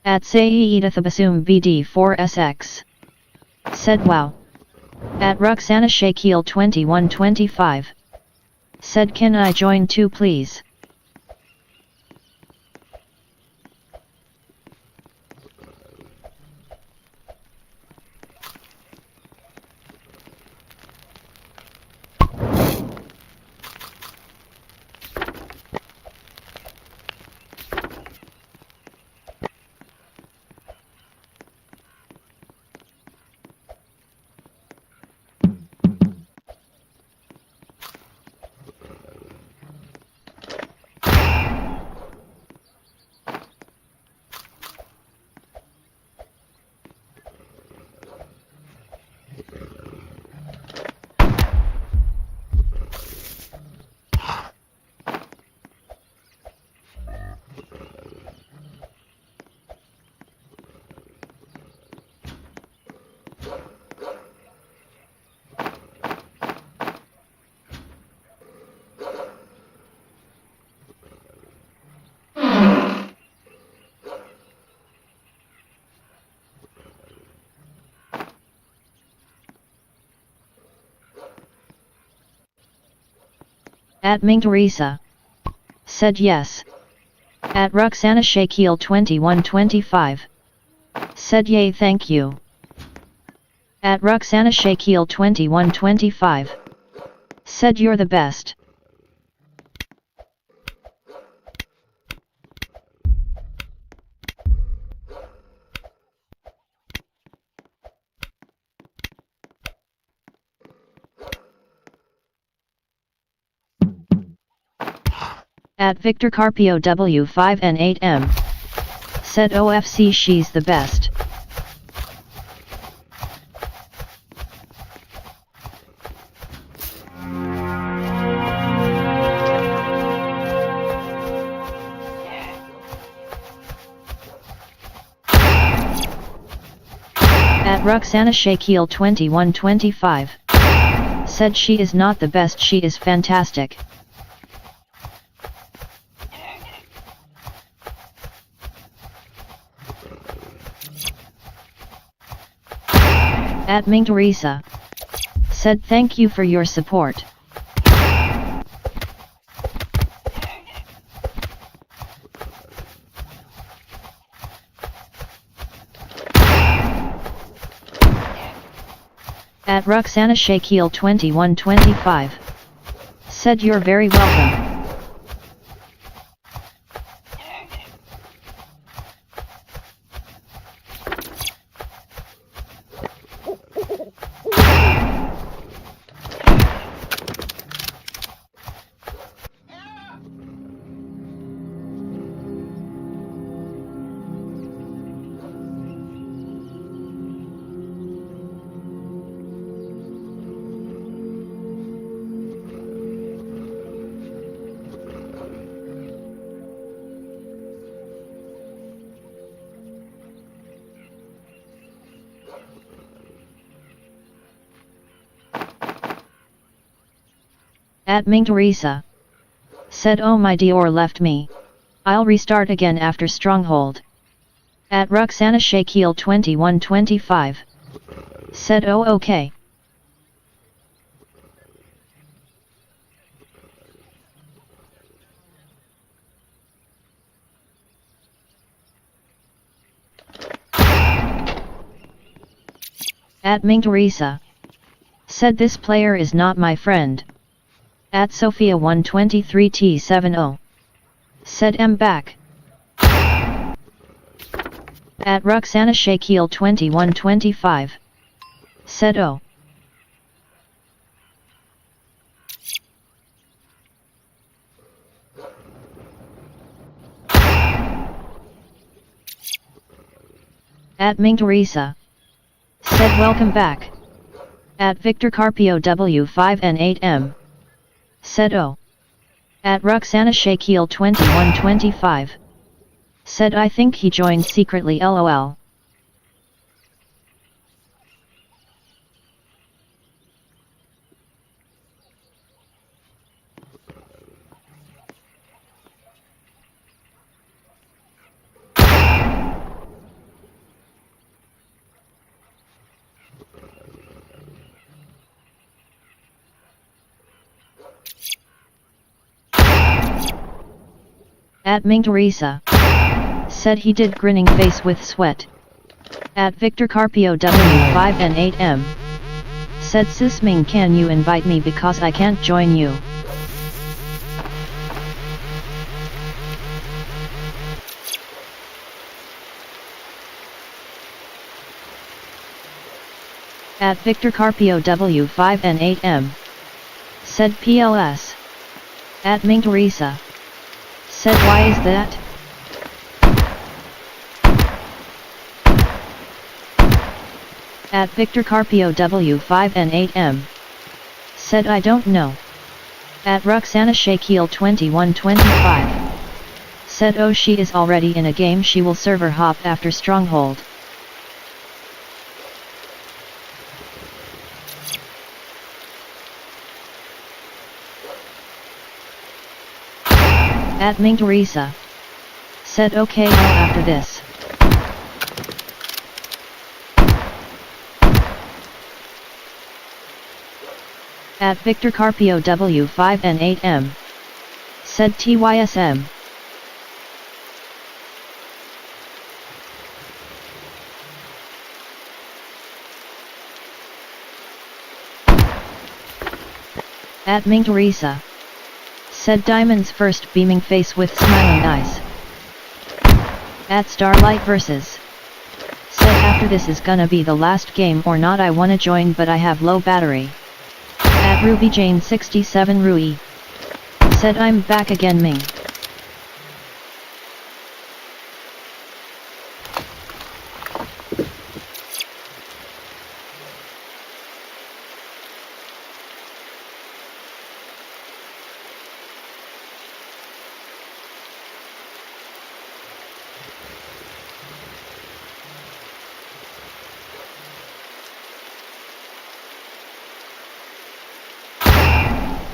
At Sayi Edithabasum BD4SX. Said wow. At Ruxana Shakil 2125. Said can I join too please? At Ming Teresa. Said yes. At Ruxana Shakil 2125. Said yay thank you. At Ruxana Shakil 2125. Said you're the best. At Victor Carpio W5 and 8M. Said OFC she's the best. At Ruxana Shakil 2125. Said she is not the best, she is fantastic. At Ming Teresa. Said thank you for your support. At Ruxana Shakil 2125. Said you're very welcome. At Ming Teresa. Said oh my Dior left me. I'll restart again after Stronghold. At Ruxana Shakeel 2125. Said oh okay. At Ming Teresa. Said this player is not my friend. At Sophia 123T70. Said M back. At Ruxana Shakeel 2125. Said oh. At Ming Teresa. Said welcome back. At Victor Carpio W5N8M. Said oh. At Ruxana Shakeel 2125. Said I think he joined secretly lol. At Ming Teresa. Said he did grinning face with sweat. At Victor Carpio W5N8M. Said Sis Ming can you invite me because I can't join you. At Victor Carpio W5N8M. Said PLS. At Ming Teresa. Said why is that? At Victor Carpio W5N8M. Said I don't know. At Ruxana Shakeel 2125. Said oh she is already in a game she will server hop after Stronghold. At Ming Teresa. Said okay after this. At Victor Carpio W5N8M. Said TYSM. At Ming Teresa. Said Diamond's first beaming face with smiling eyes. At Starlight vs. Said after this is gonna be the last game or not I wanna join but I have low battery. At Ruby Jane 67 Rui. Said I'm back again Ming.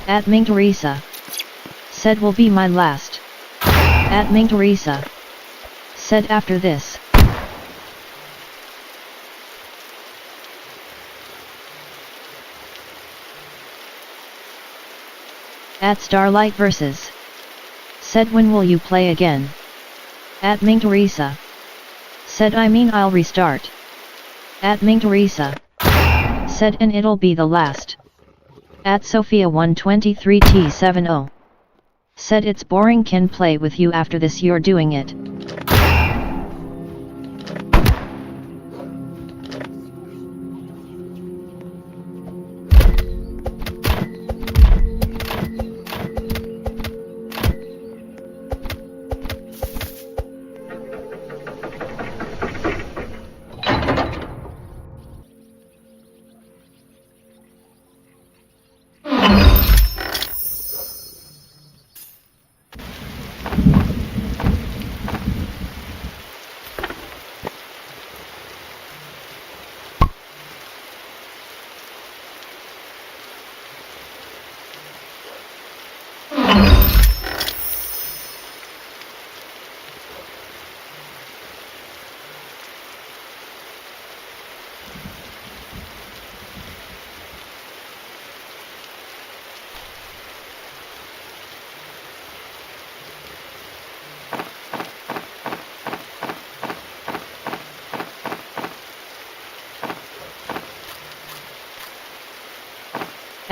At Ming Teresa. Said will be my last. At Ming Teresa. Said after this. At Starlight vs. Said when will you play again? At Ming Teresa. Said I mean I'll restart. At Ming Teresa. Said and it'll be the last. At Sophia 123T70. Said it's boring can play with you after this you're doing it.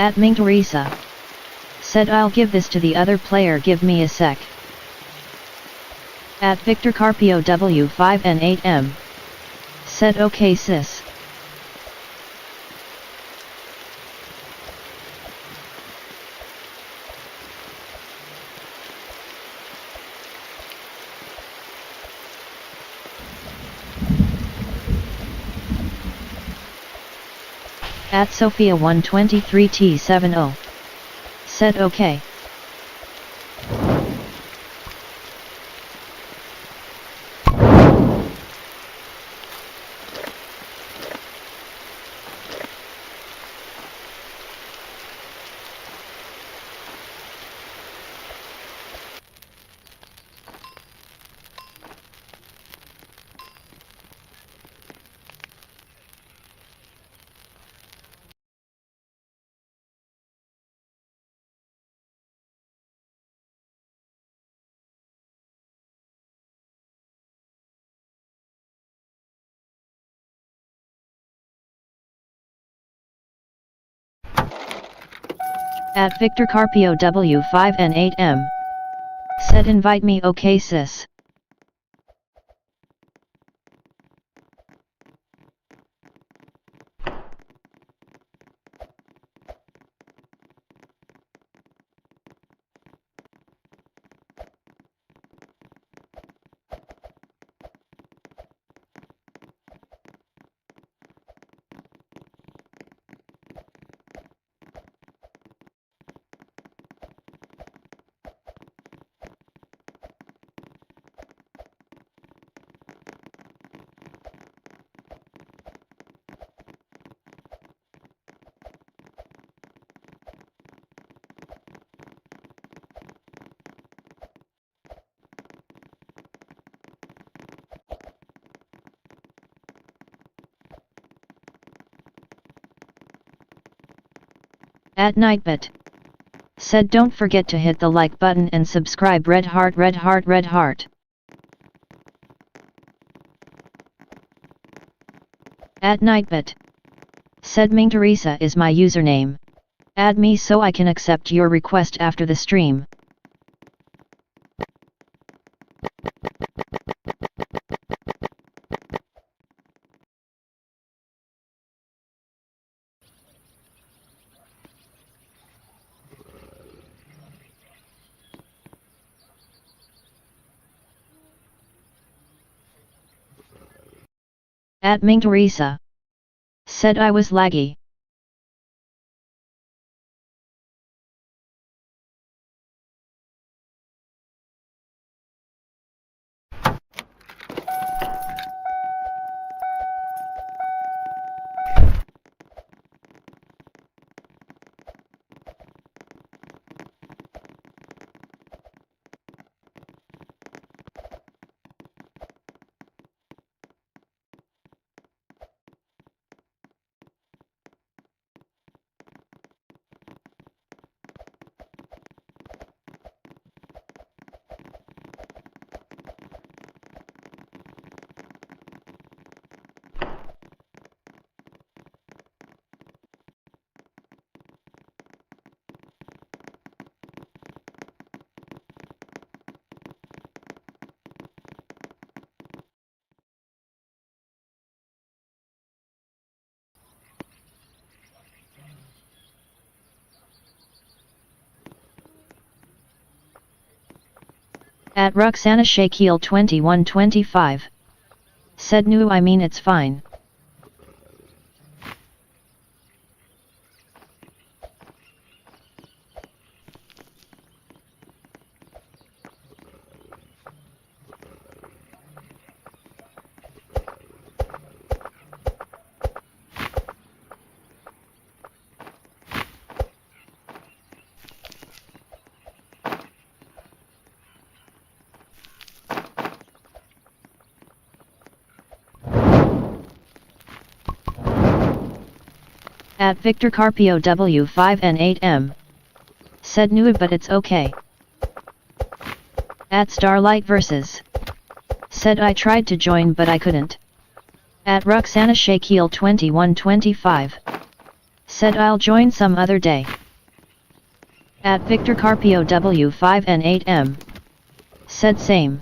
At Ming Teresa. Said I'll give this to the other player, give me a sec. At Victor Carpio W5 and 8M. Said okay sis. At Sophia 123T70. Said okay. At Victor Carpio W5 and 8M. Said invite me okay sis. At Nightbit. Said don't forget to hit the like button and subscribe, red heart red heart red heart. At Nightbit. Said Ming Teresa is my username. Add me so I can accept your request after the stream. At Ming Teresa. Said I was laggy. At Roxana Shakeel 2125. Said no, I mean it's fine. At Victor Carpio W5 and 8M. Said no, but it's okay. At Starlight Versus. Said I tried to join but I couldn't. At Roxana Shakeel 2125. Said I'll join some other day. At Victor Carpio W5 and 8M. Said same.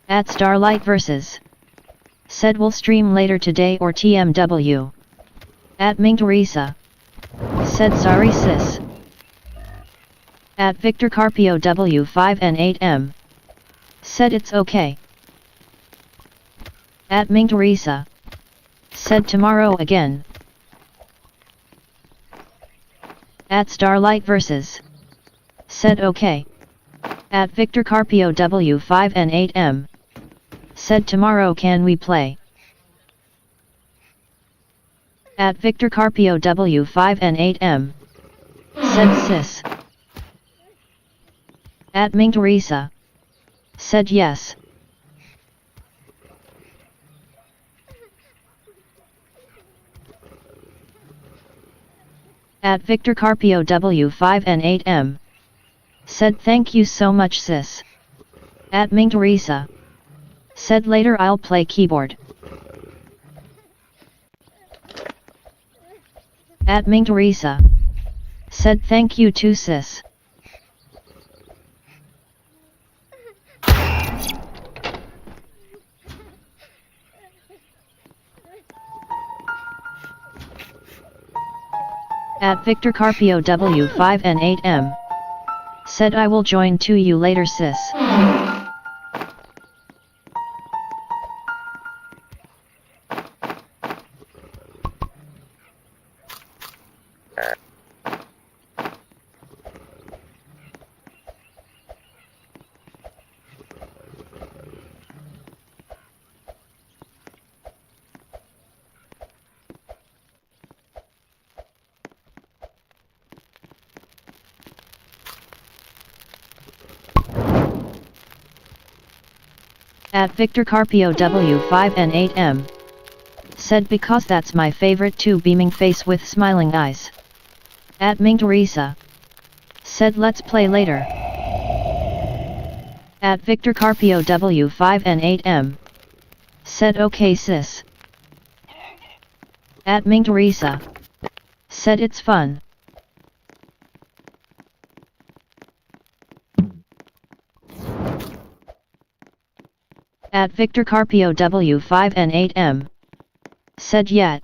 At Starlight Versus. Said we'll stream later today or TMW. At Ming Teresa. Said sorry sis. At Victor Carpio W5 and 8M. Said it's okay. At Ming Teresa. Said tomorrow again. At Starlight Versus. Said okay. At Victor Carpio W5 and 8M. Said tomorrow can we play? At Victor Carpio W5 and 8M. Said sis. At Ming Teresa. Said yes. At Victor Carpio W5 and 8M. Said thank you so much sis. At Ming Teresa. Said later I'll play keyboard. At Ming Teresa. Said thank you too sis. At Victor Carpio W5 and 8M. Said I will join to you later sis. At Victor Carpio W5 and 8M. Said because that's my favorite too beaming face with smiling eyes. At Ming Teresa. Said let's play later. At Victor Carpio W5 and 8M. Said okay sis. At Ming Teresa. Said it's fun. At Victor Carpio W5 and 8M. Said yet.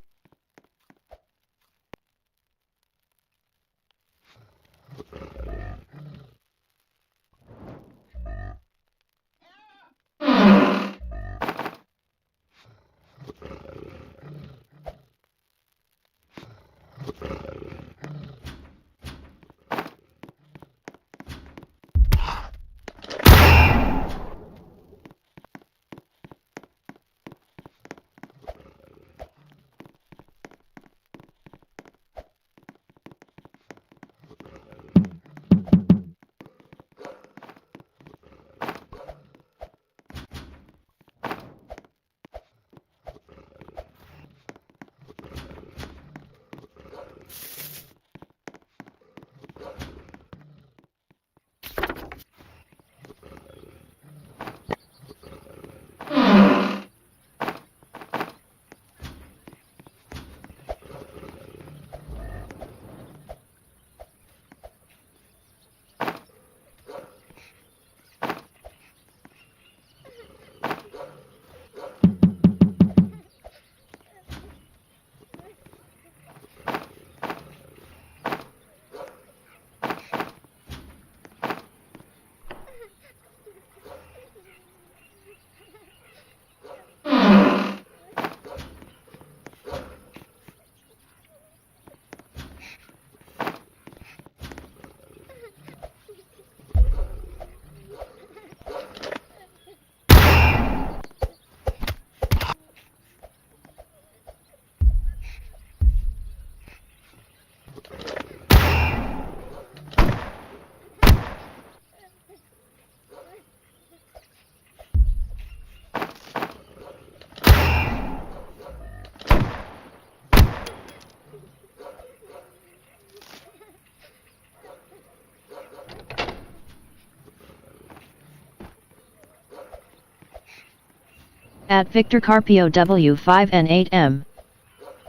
At Victor Carpio W5 and 8M.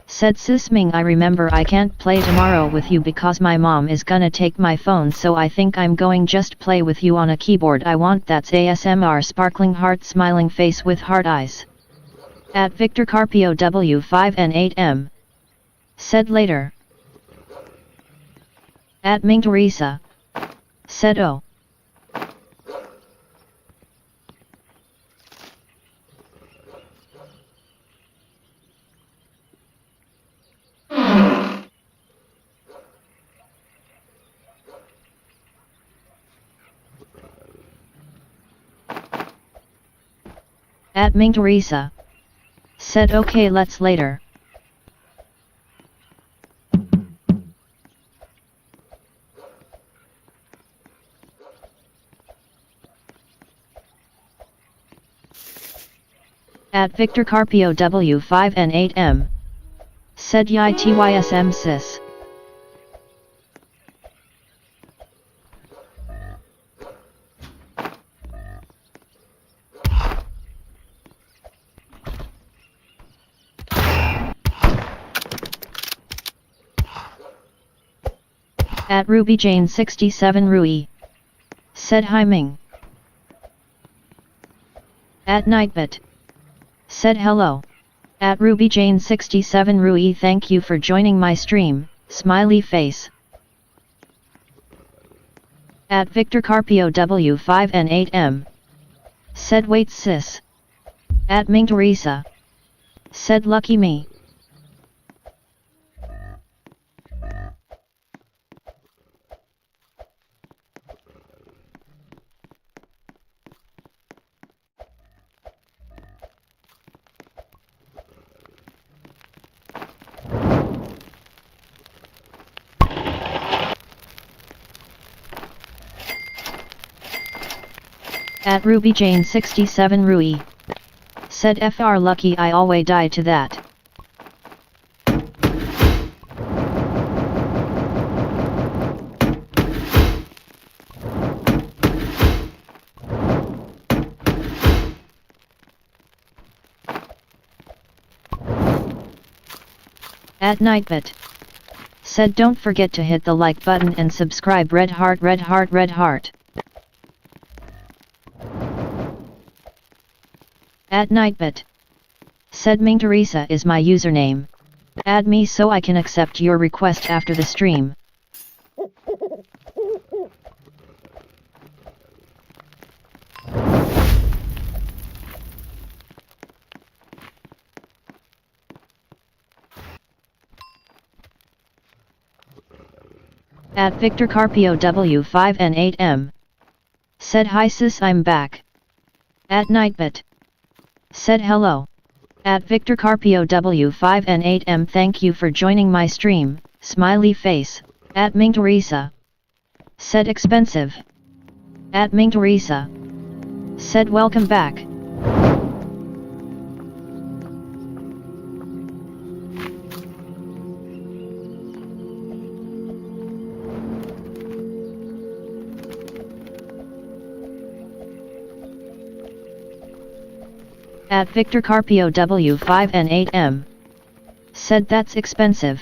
Said Sis Ming, I remember I can't play tomorrow with you because my mom is gonna take my phone, so I think I'm going just play with you on a keyboard. I want that's ASMR sparkling heart smiling face with heart eyes. At Victor Carpio W5 and 8M. Said later. At Ming Teresa. Said oh. At Ming Teresa. Said okay, let's later. At Victor Carpio W5 and 8M. Said yi TYSM sis. At Ruby Jane 67 Rui. Said hi Ming. At Nightbit. Said hello. At Ruby Jane 67 Rui, thank you for joining my stream, smiley face. At Victor Carpio W5 and 8M. Said wait sis. At Ming Teresa. Said lucky me. At Ruby Jane 67 Rui. Said FR lucky, I always die to that. At Nightbit. Said don't forget to hit the like button and subscribe. Red heart, red heart, red heart. At Nightbit. Said Ming Teresa is my username. Add me so I can accept your request after the stream. At Victor Carpio W5 and 8M. Said hi sis, I'm back. At Nightbit. Said hello. At Victor Carpio W5 and 8M, thank you for joining my stream, smiley face. At Ming Teresa. Said expensive. At Ming Teresa. Said welcome back. At Victor Carpio W5 and 8M. Said that's expensive.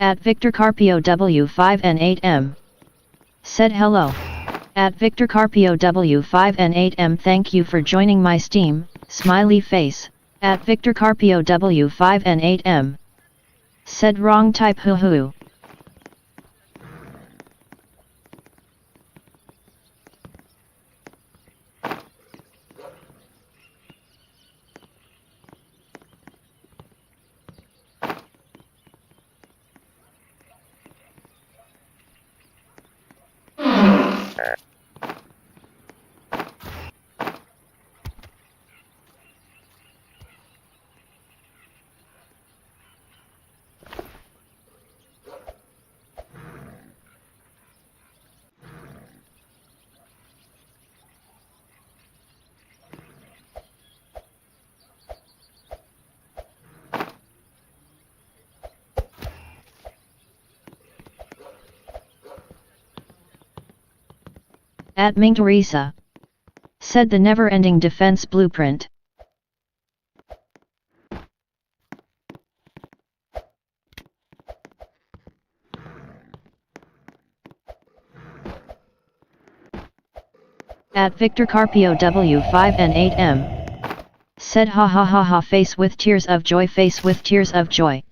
At Victor Carpio W5 and 8M. Said hello. At Victor Carpio W5 and 8M, thank you for joining my Steam, smiley face. At Victor Carpio W5 and 8M. Said wrong type hoo hoo. At Ming Teresa. Said the never-ending defense blueprint. At Victor Carpio W5 and 8M. Said ha ha ha ha, face with tears of joy, face with tears of joy.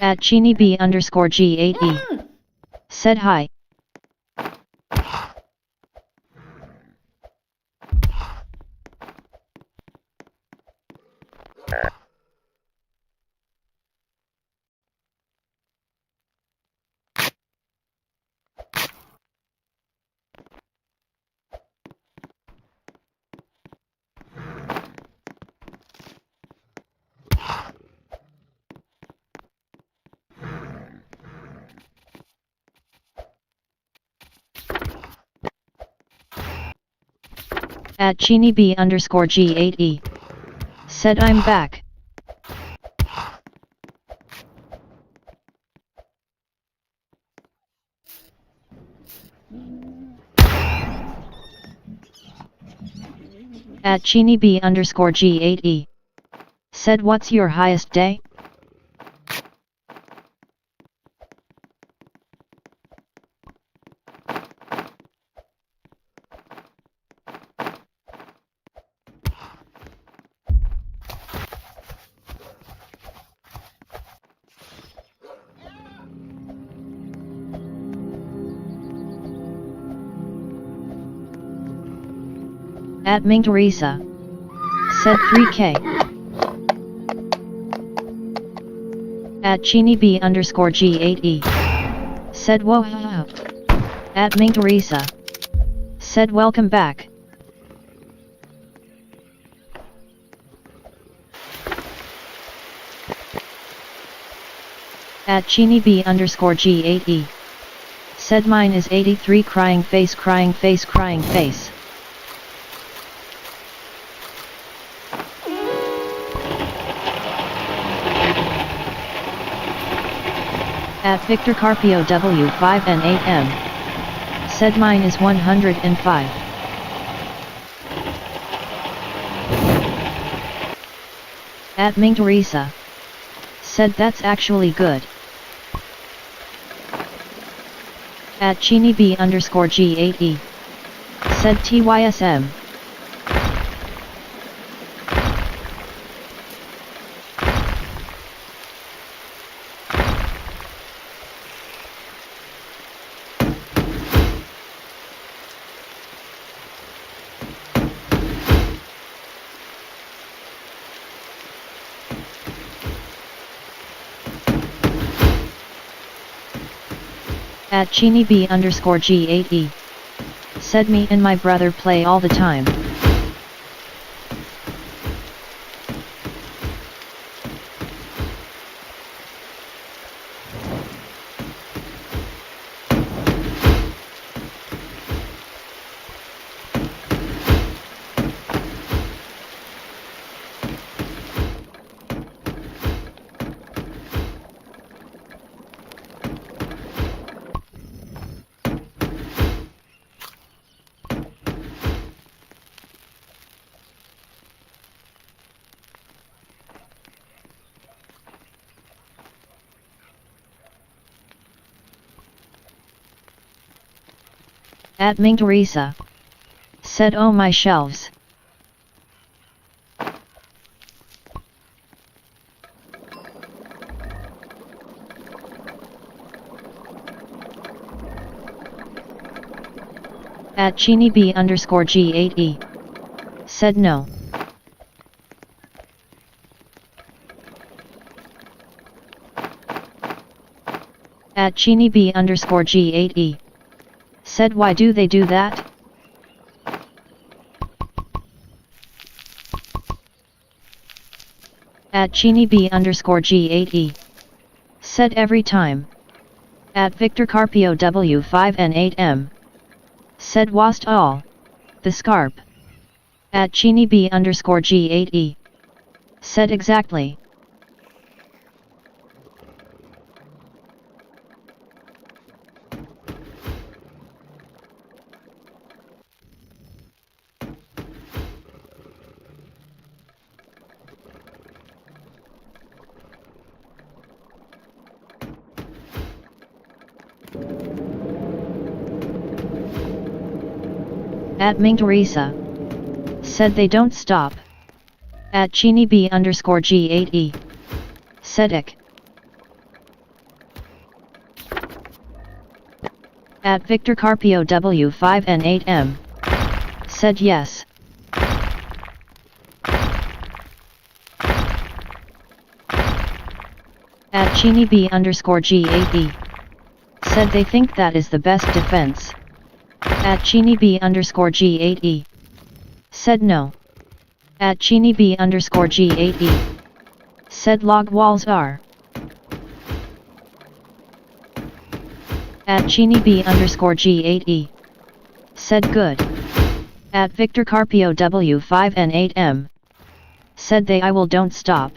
At ChiniB underscore G8E. Said hi. At ChiniB underscore G8E. Said I'm back. At ChiniB underscore G8E. Said what's your highest day? At Ming Teresa. Said 3K. At ChiniB underscore G8E. Said whoa. At Ming Teresa. Said welcome back. At ChiniB underscore G8E. Said mine is 83 crying face crying face crying face. At Victor Carpio W5 and 8M. Said mine is 105. At Ming Teresa. Said that's actually good. At ChiniB underscore G8E. Said TYSM. At ChiniB underscore G8E. Said me and my brother play all the time. At Ming Teresa. Said oh my shelves. At ChiniB underscore G8E. Said no. At ChiniB underscore G8E. Said why do they do that? At ChiniB underscore G8E. Said every time. At Victor Carpio W5 and 8M. Said wast all. The scarp. At ChiniB underscore G8E. Said exactly. At Ming Teresa. Said they don't stop. At ChiniB underscore G8E. Said ick. At Victor Carpio W5 and 8M. Said yes. At Chini B underscore G8E. Said they think that is the best defense. At Chini B underscore G8E. Said no. At Chini B underscore G8E. Said log walls are. At Chini B underscore G8E. Said good. At Victor Carpio W5 and 8M. Said they I will don't stop.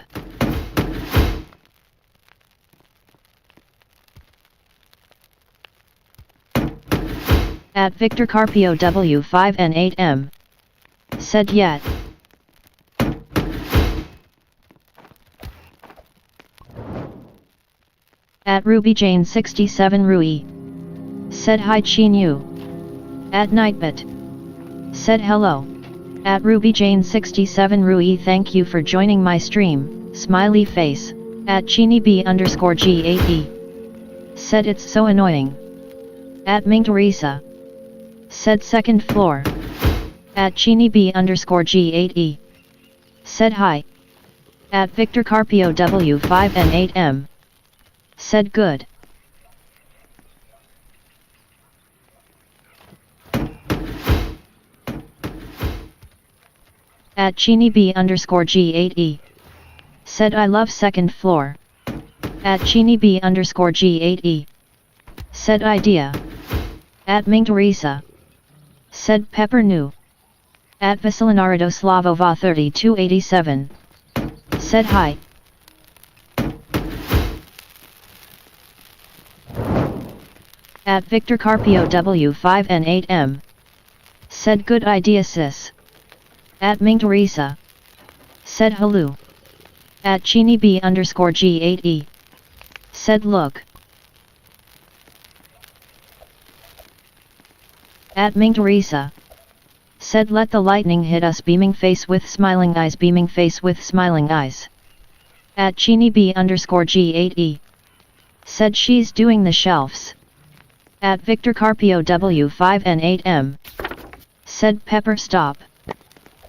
At Victor Carpio W5 and 8M. Said yet. At Ruby Jane 67 Rui. Said hi Chin Yu. At Nightbit. Said hello. At Ruby Jane 67 Rui thank you for joining my stream, smiley face. At Chini B underscore G8E. Said it's so annoying. At Ming Teresa. Said second floor. At Chini B underscore G8E. Said hi. At Victor Carpio W5 and 8M. Said good. At Chini B underscore G8E. Said I love second floor. At Chini B underscore G8E. Said idea. At Ming Teresa. Said Pepper New. At Vasilinardo Slavova 3287. Said hi. At Victor Carpio W5 and 8M. Said good idea sis. At Ming Teresa. Said hello. At Chini B underscore G8E. Said look. At Ming Teresa. Said let the lightning hit us beaming face with smiling eyes beaming face with smiling eyes. At Chini B underscore G8E. Said she's doing the shelves. At Victor Carpio W5 and 8M. Said Pepper stop.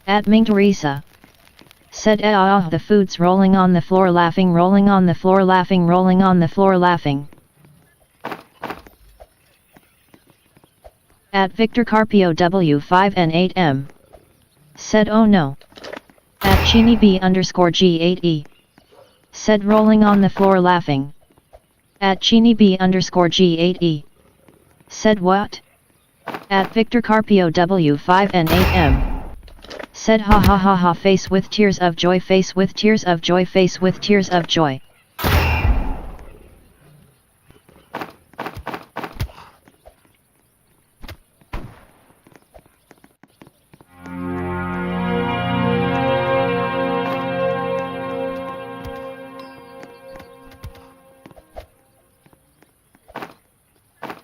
At Ming Teresa. Said the food's rolling on the floor laughing rolling on the floor laughing rolling on the floor laughing. At Victor Carpio W5 and 8M. Said oh no. At Chini B underscore G8E. Said rolling on the floor laughing. At Chini B underscore G8E. Said what? At Victor Carpio W5 and 8M. Said ha ha ha ha face with tears of joy face with tears of joy face with tears of joy.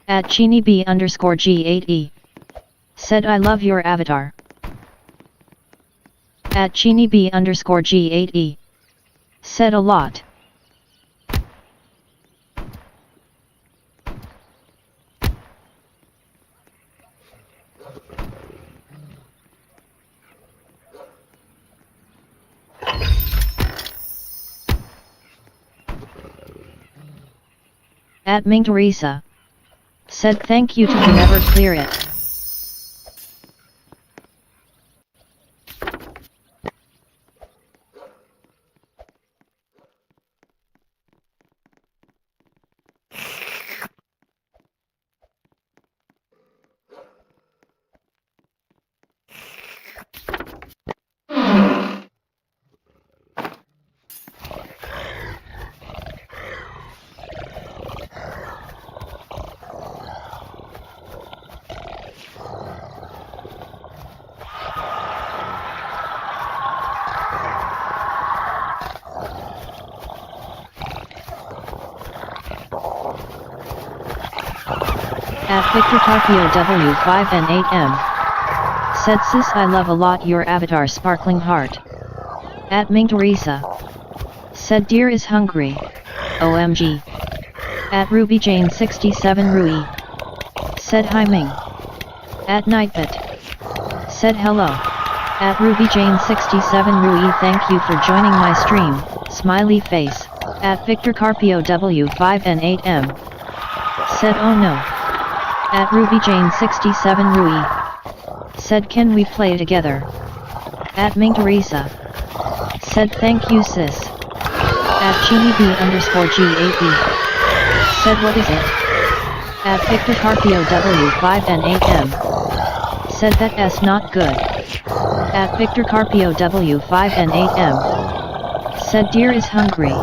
At Chini B underscore G8E. Said I love your avatar. At Chini B underscore G8E. Said a lot. At Ming Teresa. Said thank you to never clear it. At Victor Carpio W5 and 8M. Said sis I love a lot your avatar sparkling heart. At Ming Teresa. Said dear is hungry. OMG. At Ruby Jane 67 Rui. Said hi Ming. At Nightbit. Said hello. At RubyJane67 Rui, thank you for joining my stream, smiley face. At Victor Carpio W5 and 8M. Said oh no. At RubyJane67 Rui. Said can we play together? At Ming Teresa. Said thank you sis. At ChiniB_G8E. Said what is it? At Victor Carpio W5 and 8M. Said that S not good. At Victor Carpio W5 and 8M. Said deer is hungry.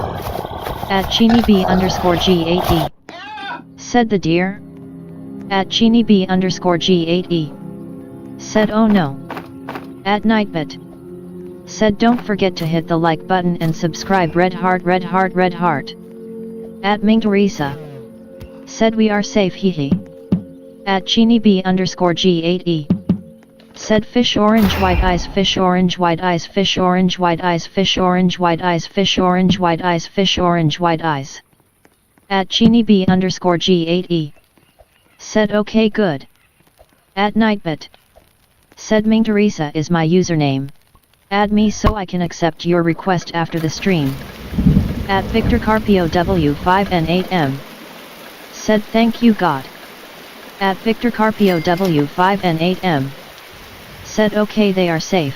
At ChiniB_G8E. Said the deer. At ChiniB_G8E. Said oh no. At Nightbit. Said don't forget to hit the like button and subscribe, red heart red heart red heart. At Ming Teresa. Said we are safe hehe. At ChiniB_G8E. Said fish orange white eyes fish orange white eyes fish orange white eyes fish orange white eyes fish orange white eyes fish orange white eyes. At ChiniB_G8E. Said okay good. At Nightbit. Said Ming Teresa is my username. Add me so I can accept your request after the stream. At Victor Carpio W5 and 8M. Said thank you God. At Victor Carpio W5 and 8M. Said okay they are safe.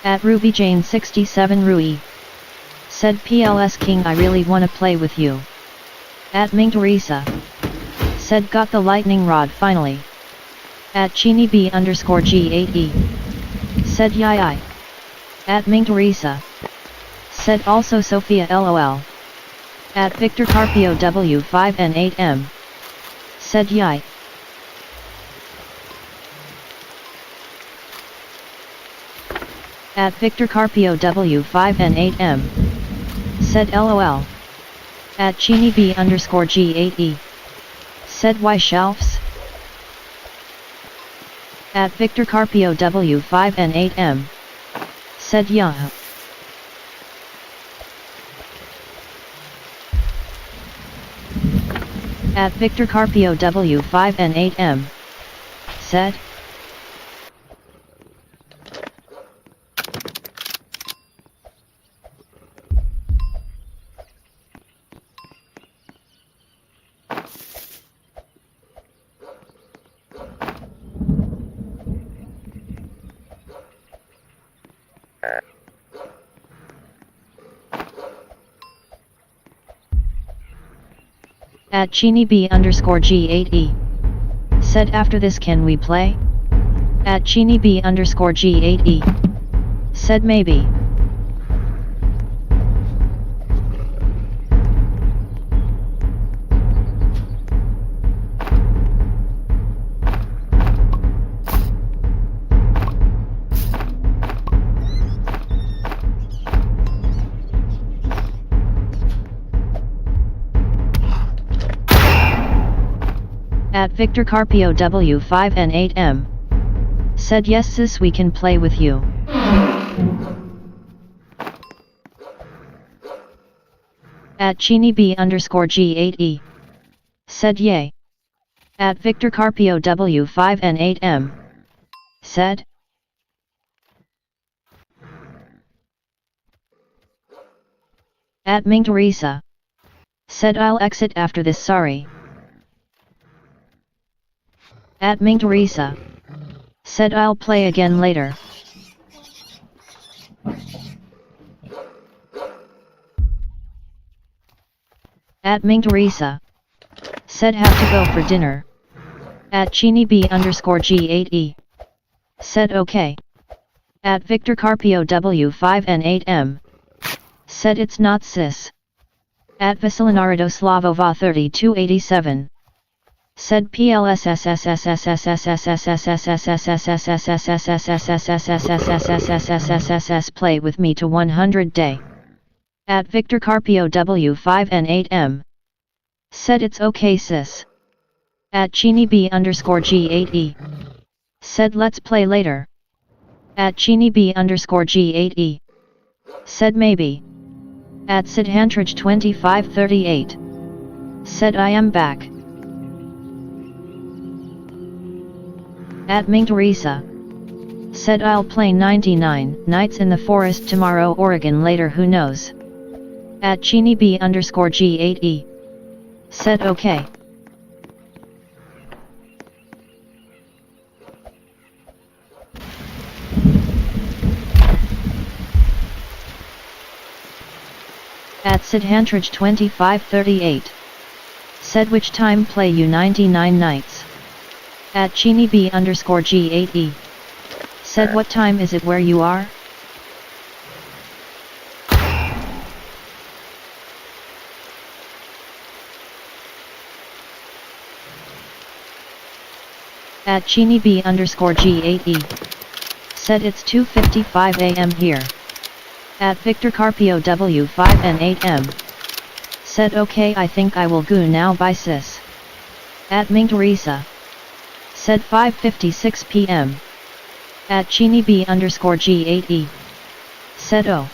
At RubyJane67 Rui. Said PLS King I really wanna play with you. At Ming Teresa. Said got the lightning rod finally. At ChiniB_G8E. Said yai. At Ming Teresa. Said also Sophia LOL. At Victor Carpio W5 and 8M. Said yai. At Victor Carpio W5 and 8M. Said LOL. At ChiniB_G8E. Said why shelves? At Victor Carpio W5 and 8M. Said yeah. At Victor Carpio W5 and 8M. Said. At ChiniB_G8E. Said after this can we play? At ChiniB_G8E. Said maybe. At Victor Carpio W5 and 8M. Said yes sis we can play with you. At ChiniB_G8E. Said yay. At Victor Carpio W5 and 8M. Said. At Ming Teresa. Said I'll exit after this sorry. At Ming Teresa. Said I'll play again later. At Ming Teresa. Said have to go for dinner. At ChiniB_G8E. Said okay. At Victor Carpio W5 and 8M. Said it's not sis. At Vasilinaridou Slavova 3287. Said play with me to 100 day. At Victor Carpio W5 and 8M. Said it's okay sis. At Chini B_G8E. Said let's play later. At Chini B_G8E. Said maybe. At Sidhantrich 2538. Said I am back. At Ming Teresa. Said I'll play 99 nights in the forest tomorrow Oregon later who knows. At Chini B_G8E. Said okay. At Sidhantrich 2538. Said which time play you 99 nights. At Chini B_G8E. Said what time is it where you are? At Chini B_G8E. Said it's 2:55 AM here. At Victor Carpio W5 and 8M. Said okay I think I will go now bye sis. At Ming Teresa. Said 5:56 PM. At Chini B_G8E. Said oh.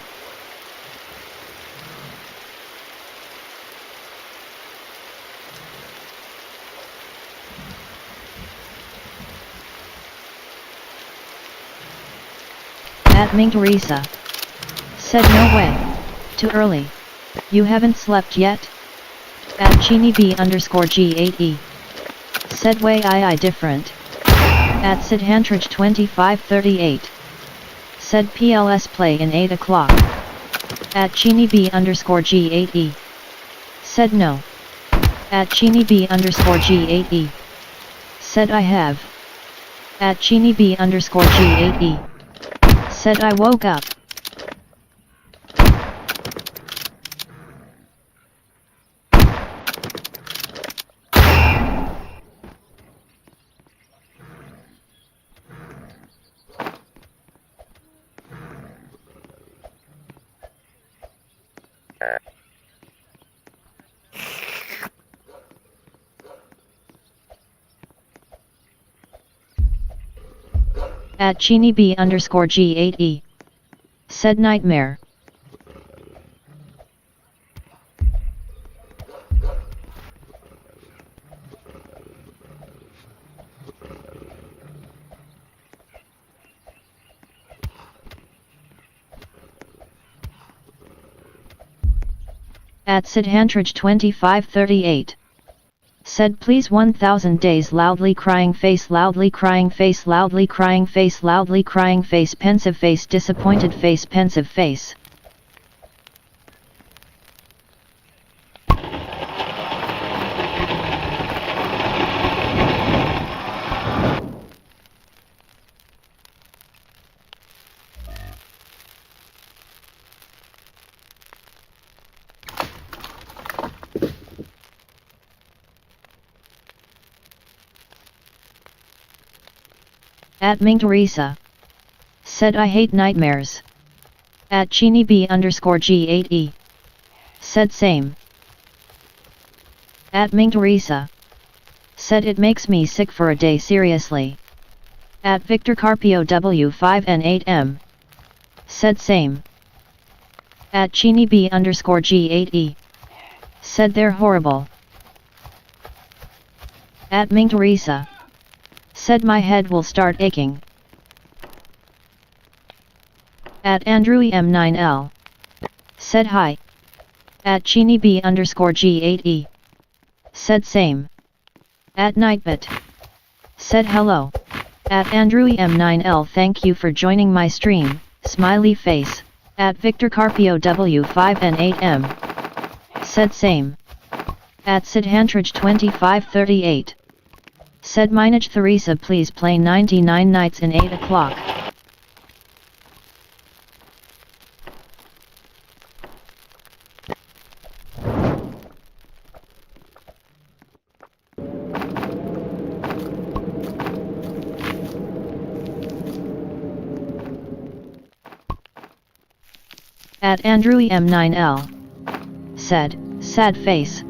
At Ming Teresa. Said no way. Too early. You haven't slept yet? At Chini B_G8E. Said way I different. At Sidhantrich 2538. Said PLS play in 8 o'clock. At Chini B_G8E. Said no. At Chini B_G8E. Said I have. At Chini B_G8E. Said I woke up. At Chini B_G8E. Said nightmare. At Sidhantrich 2538. Said please 1000 days loudly crying face loudly crying face loudly crying face loudly crying face pensive face disappointed face pensive face. At Ming Teresa. Said I hate nightmares. At Chini B_G8E. Said same. At Ming Teresa. Said it makes me sick for a day seriously. At Victor Carpio W5 and 8M. Said same. At Chini B_G8E. Said they're horrible. At Ming Teresa. Said my head will start aching. At Andrew M9L. Said hi. At Chini B_G8E. Said same. At Nightbit. Said hello. At Andrew M9L thank you for joining my stream, smiley face. At Victor Carpio W5 and 8M. Said same. At Sidhantrich 2538. Said Minaj Theresa please play 99 nights in 8 o'clock. At Andrewy M9L. Said, sad face.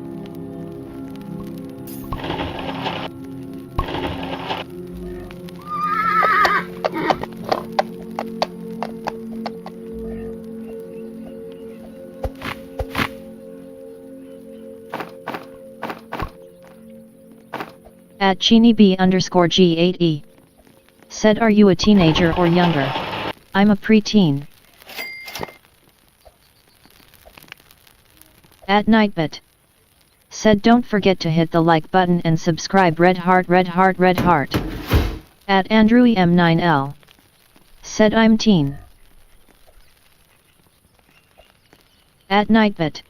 At CheeniB_G8E. Said, are you a teenager or younger? I'm a preteen. At Nightbit. Said, don't forget to hit the like button and subscribe. Red heart, red heart, red heart. At Andrewy M9L. Said, I'm teen. At Nightbit.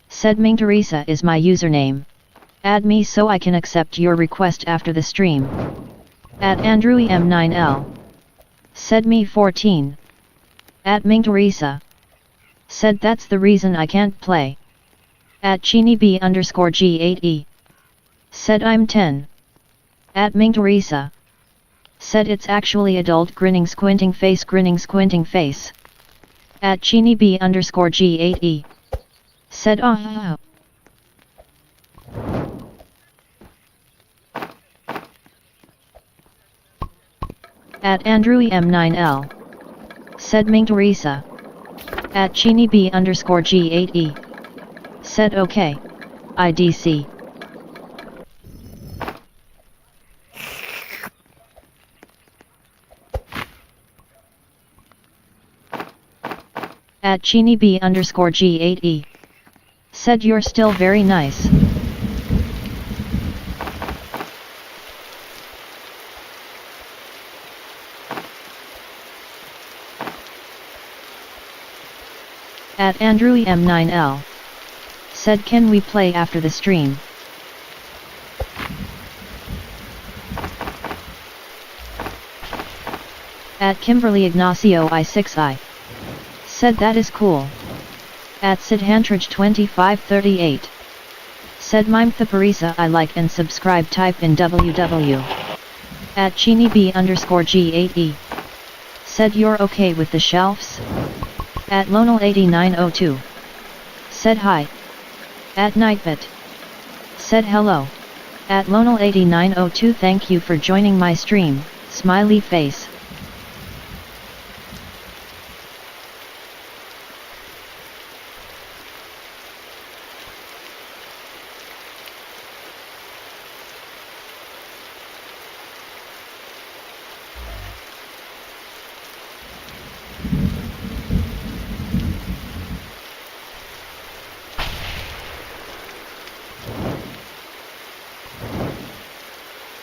Said, Ming Teresa is my username. Add me so I can accept your request after the stream. At Andrewy M9L. Said, me 14. At Ming Teresa. Said, that's the reason I can't play. At CheeniB_G8E. Said, I'm 10. At Ming Teresa. Said, it's actually adult grinning squinting face grinning squinting face. At CheeniB_G8E. Said, oh. At Andrewy M9L. Said, Ming Teresa. At CheeniB_G8E. Said, okay. IDC. At CheeniB_G8E. Said, you're still very nice. At Andrewy M9L. Said, can we play after the stream? At Kimberly Ignacio I6I. Said, that is cool. At SidHantrage2538. Said, Mime Thaparisa I like and subscribe. Type in WW. At CheeniB_G8E. Said, you're okay with the shelves? At Lonal8902. Said, hi. At Nightbit. Said, hello. At Lonal8902, thank you for joining my stream, smiley face.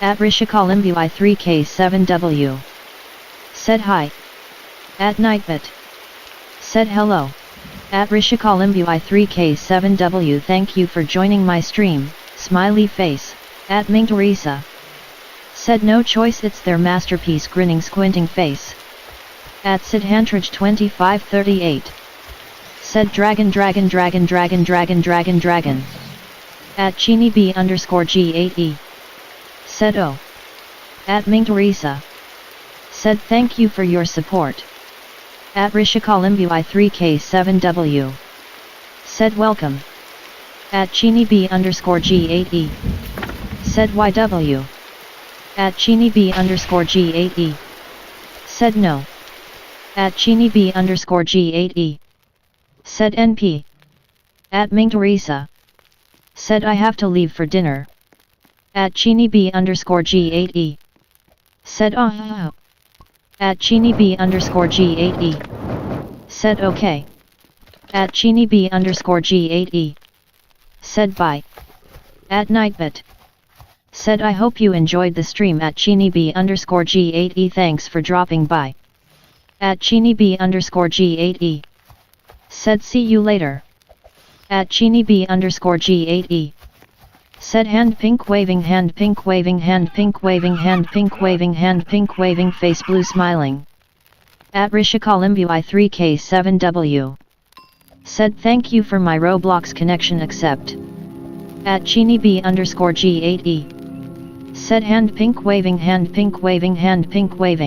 At RishikalimbuI3K7W. Said, hi. At Nightbit. Said, hello. At RishikalimbuI3K7W, thank you for joining my stream, smiley face. At Ming Teresa. Said, no choice, it's their masterpiece grinning squinting face. At SidHantrage2538. Said, dragon dragon dragon dragon dragon dragon dragon. At CheeniB_G8E. Said, oh. At Ming Teresa. Said, thank you for your support. At RishikalimbuI3K7W. Said, welcome. At CheeniB_G8E. Said, YW. At CheeniB_G8E. Said, no. At CheeniB_G8E. Said, NP. At Ming Teresa. Said, I have to leave for dinner. At CheeniB_G8E. Said, oh. At CheeniB_G8E. Said, okay. At CheeniB_G8E. Said, bye. At Nightbit. Said, I hope you enjoyed the stream. At CheeniB_G8E, thanks for dropping by. At CheeniB_G8E. Said, see you later. At CheeniB_G8E. Said, hand pink waving hand pink waving hand pink waving hand pink waving hand pink waving face blue smiling. At RishikalimbuI3K7W. Said, thank you for my Roblox connection, accept. At CheeniB_G8E. Said, hand pink waving hand pink waving hand pink waving.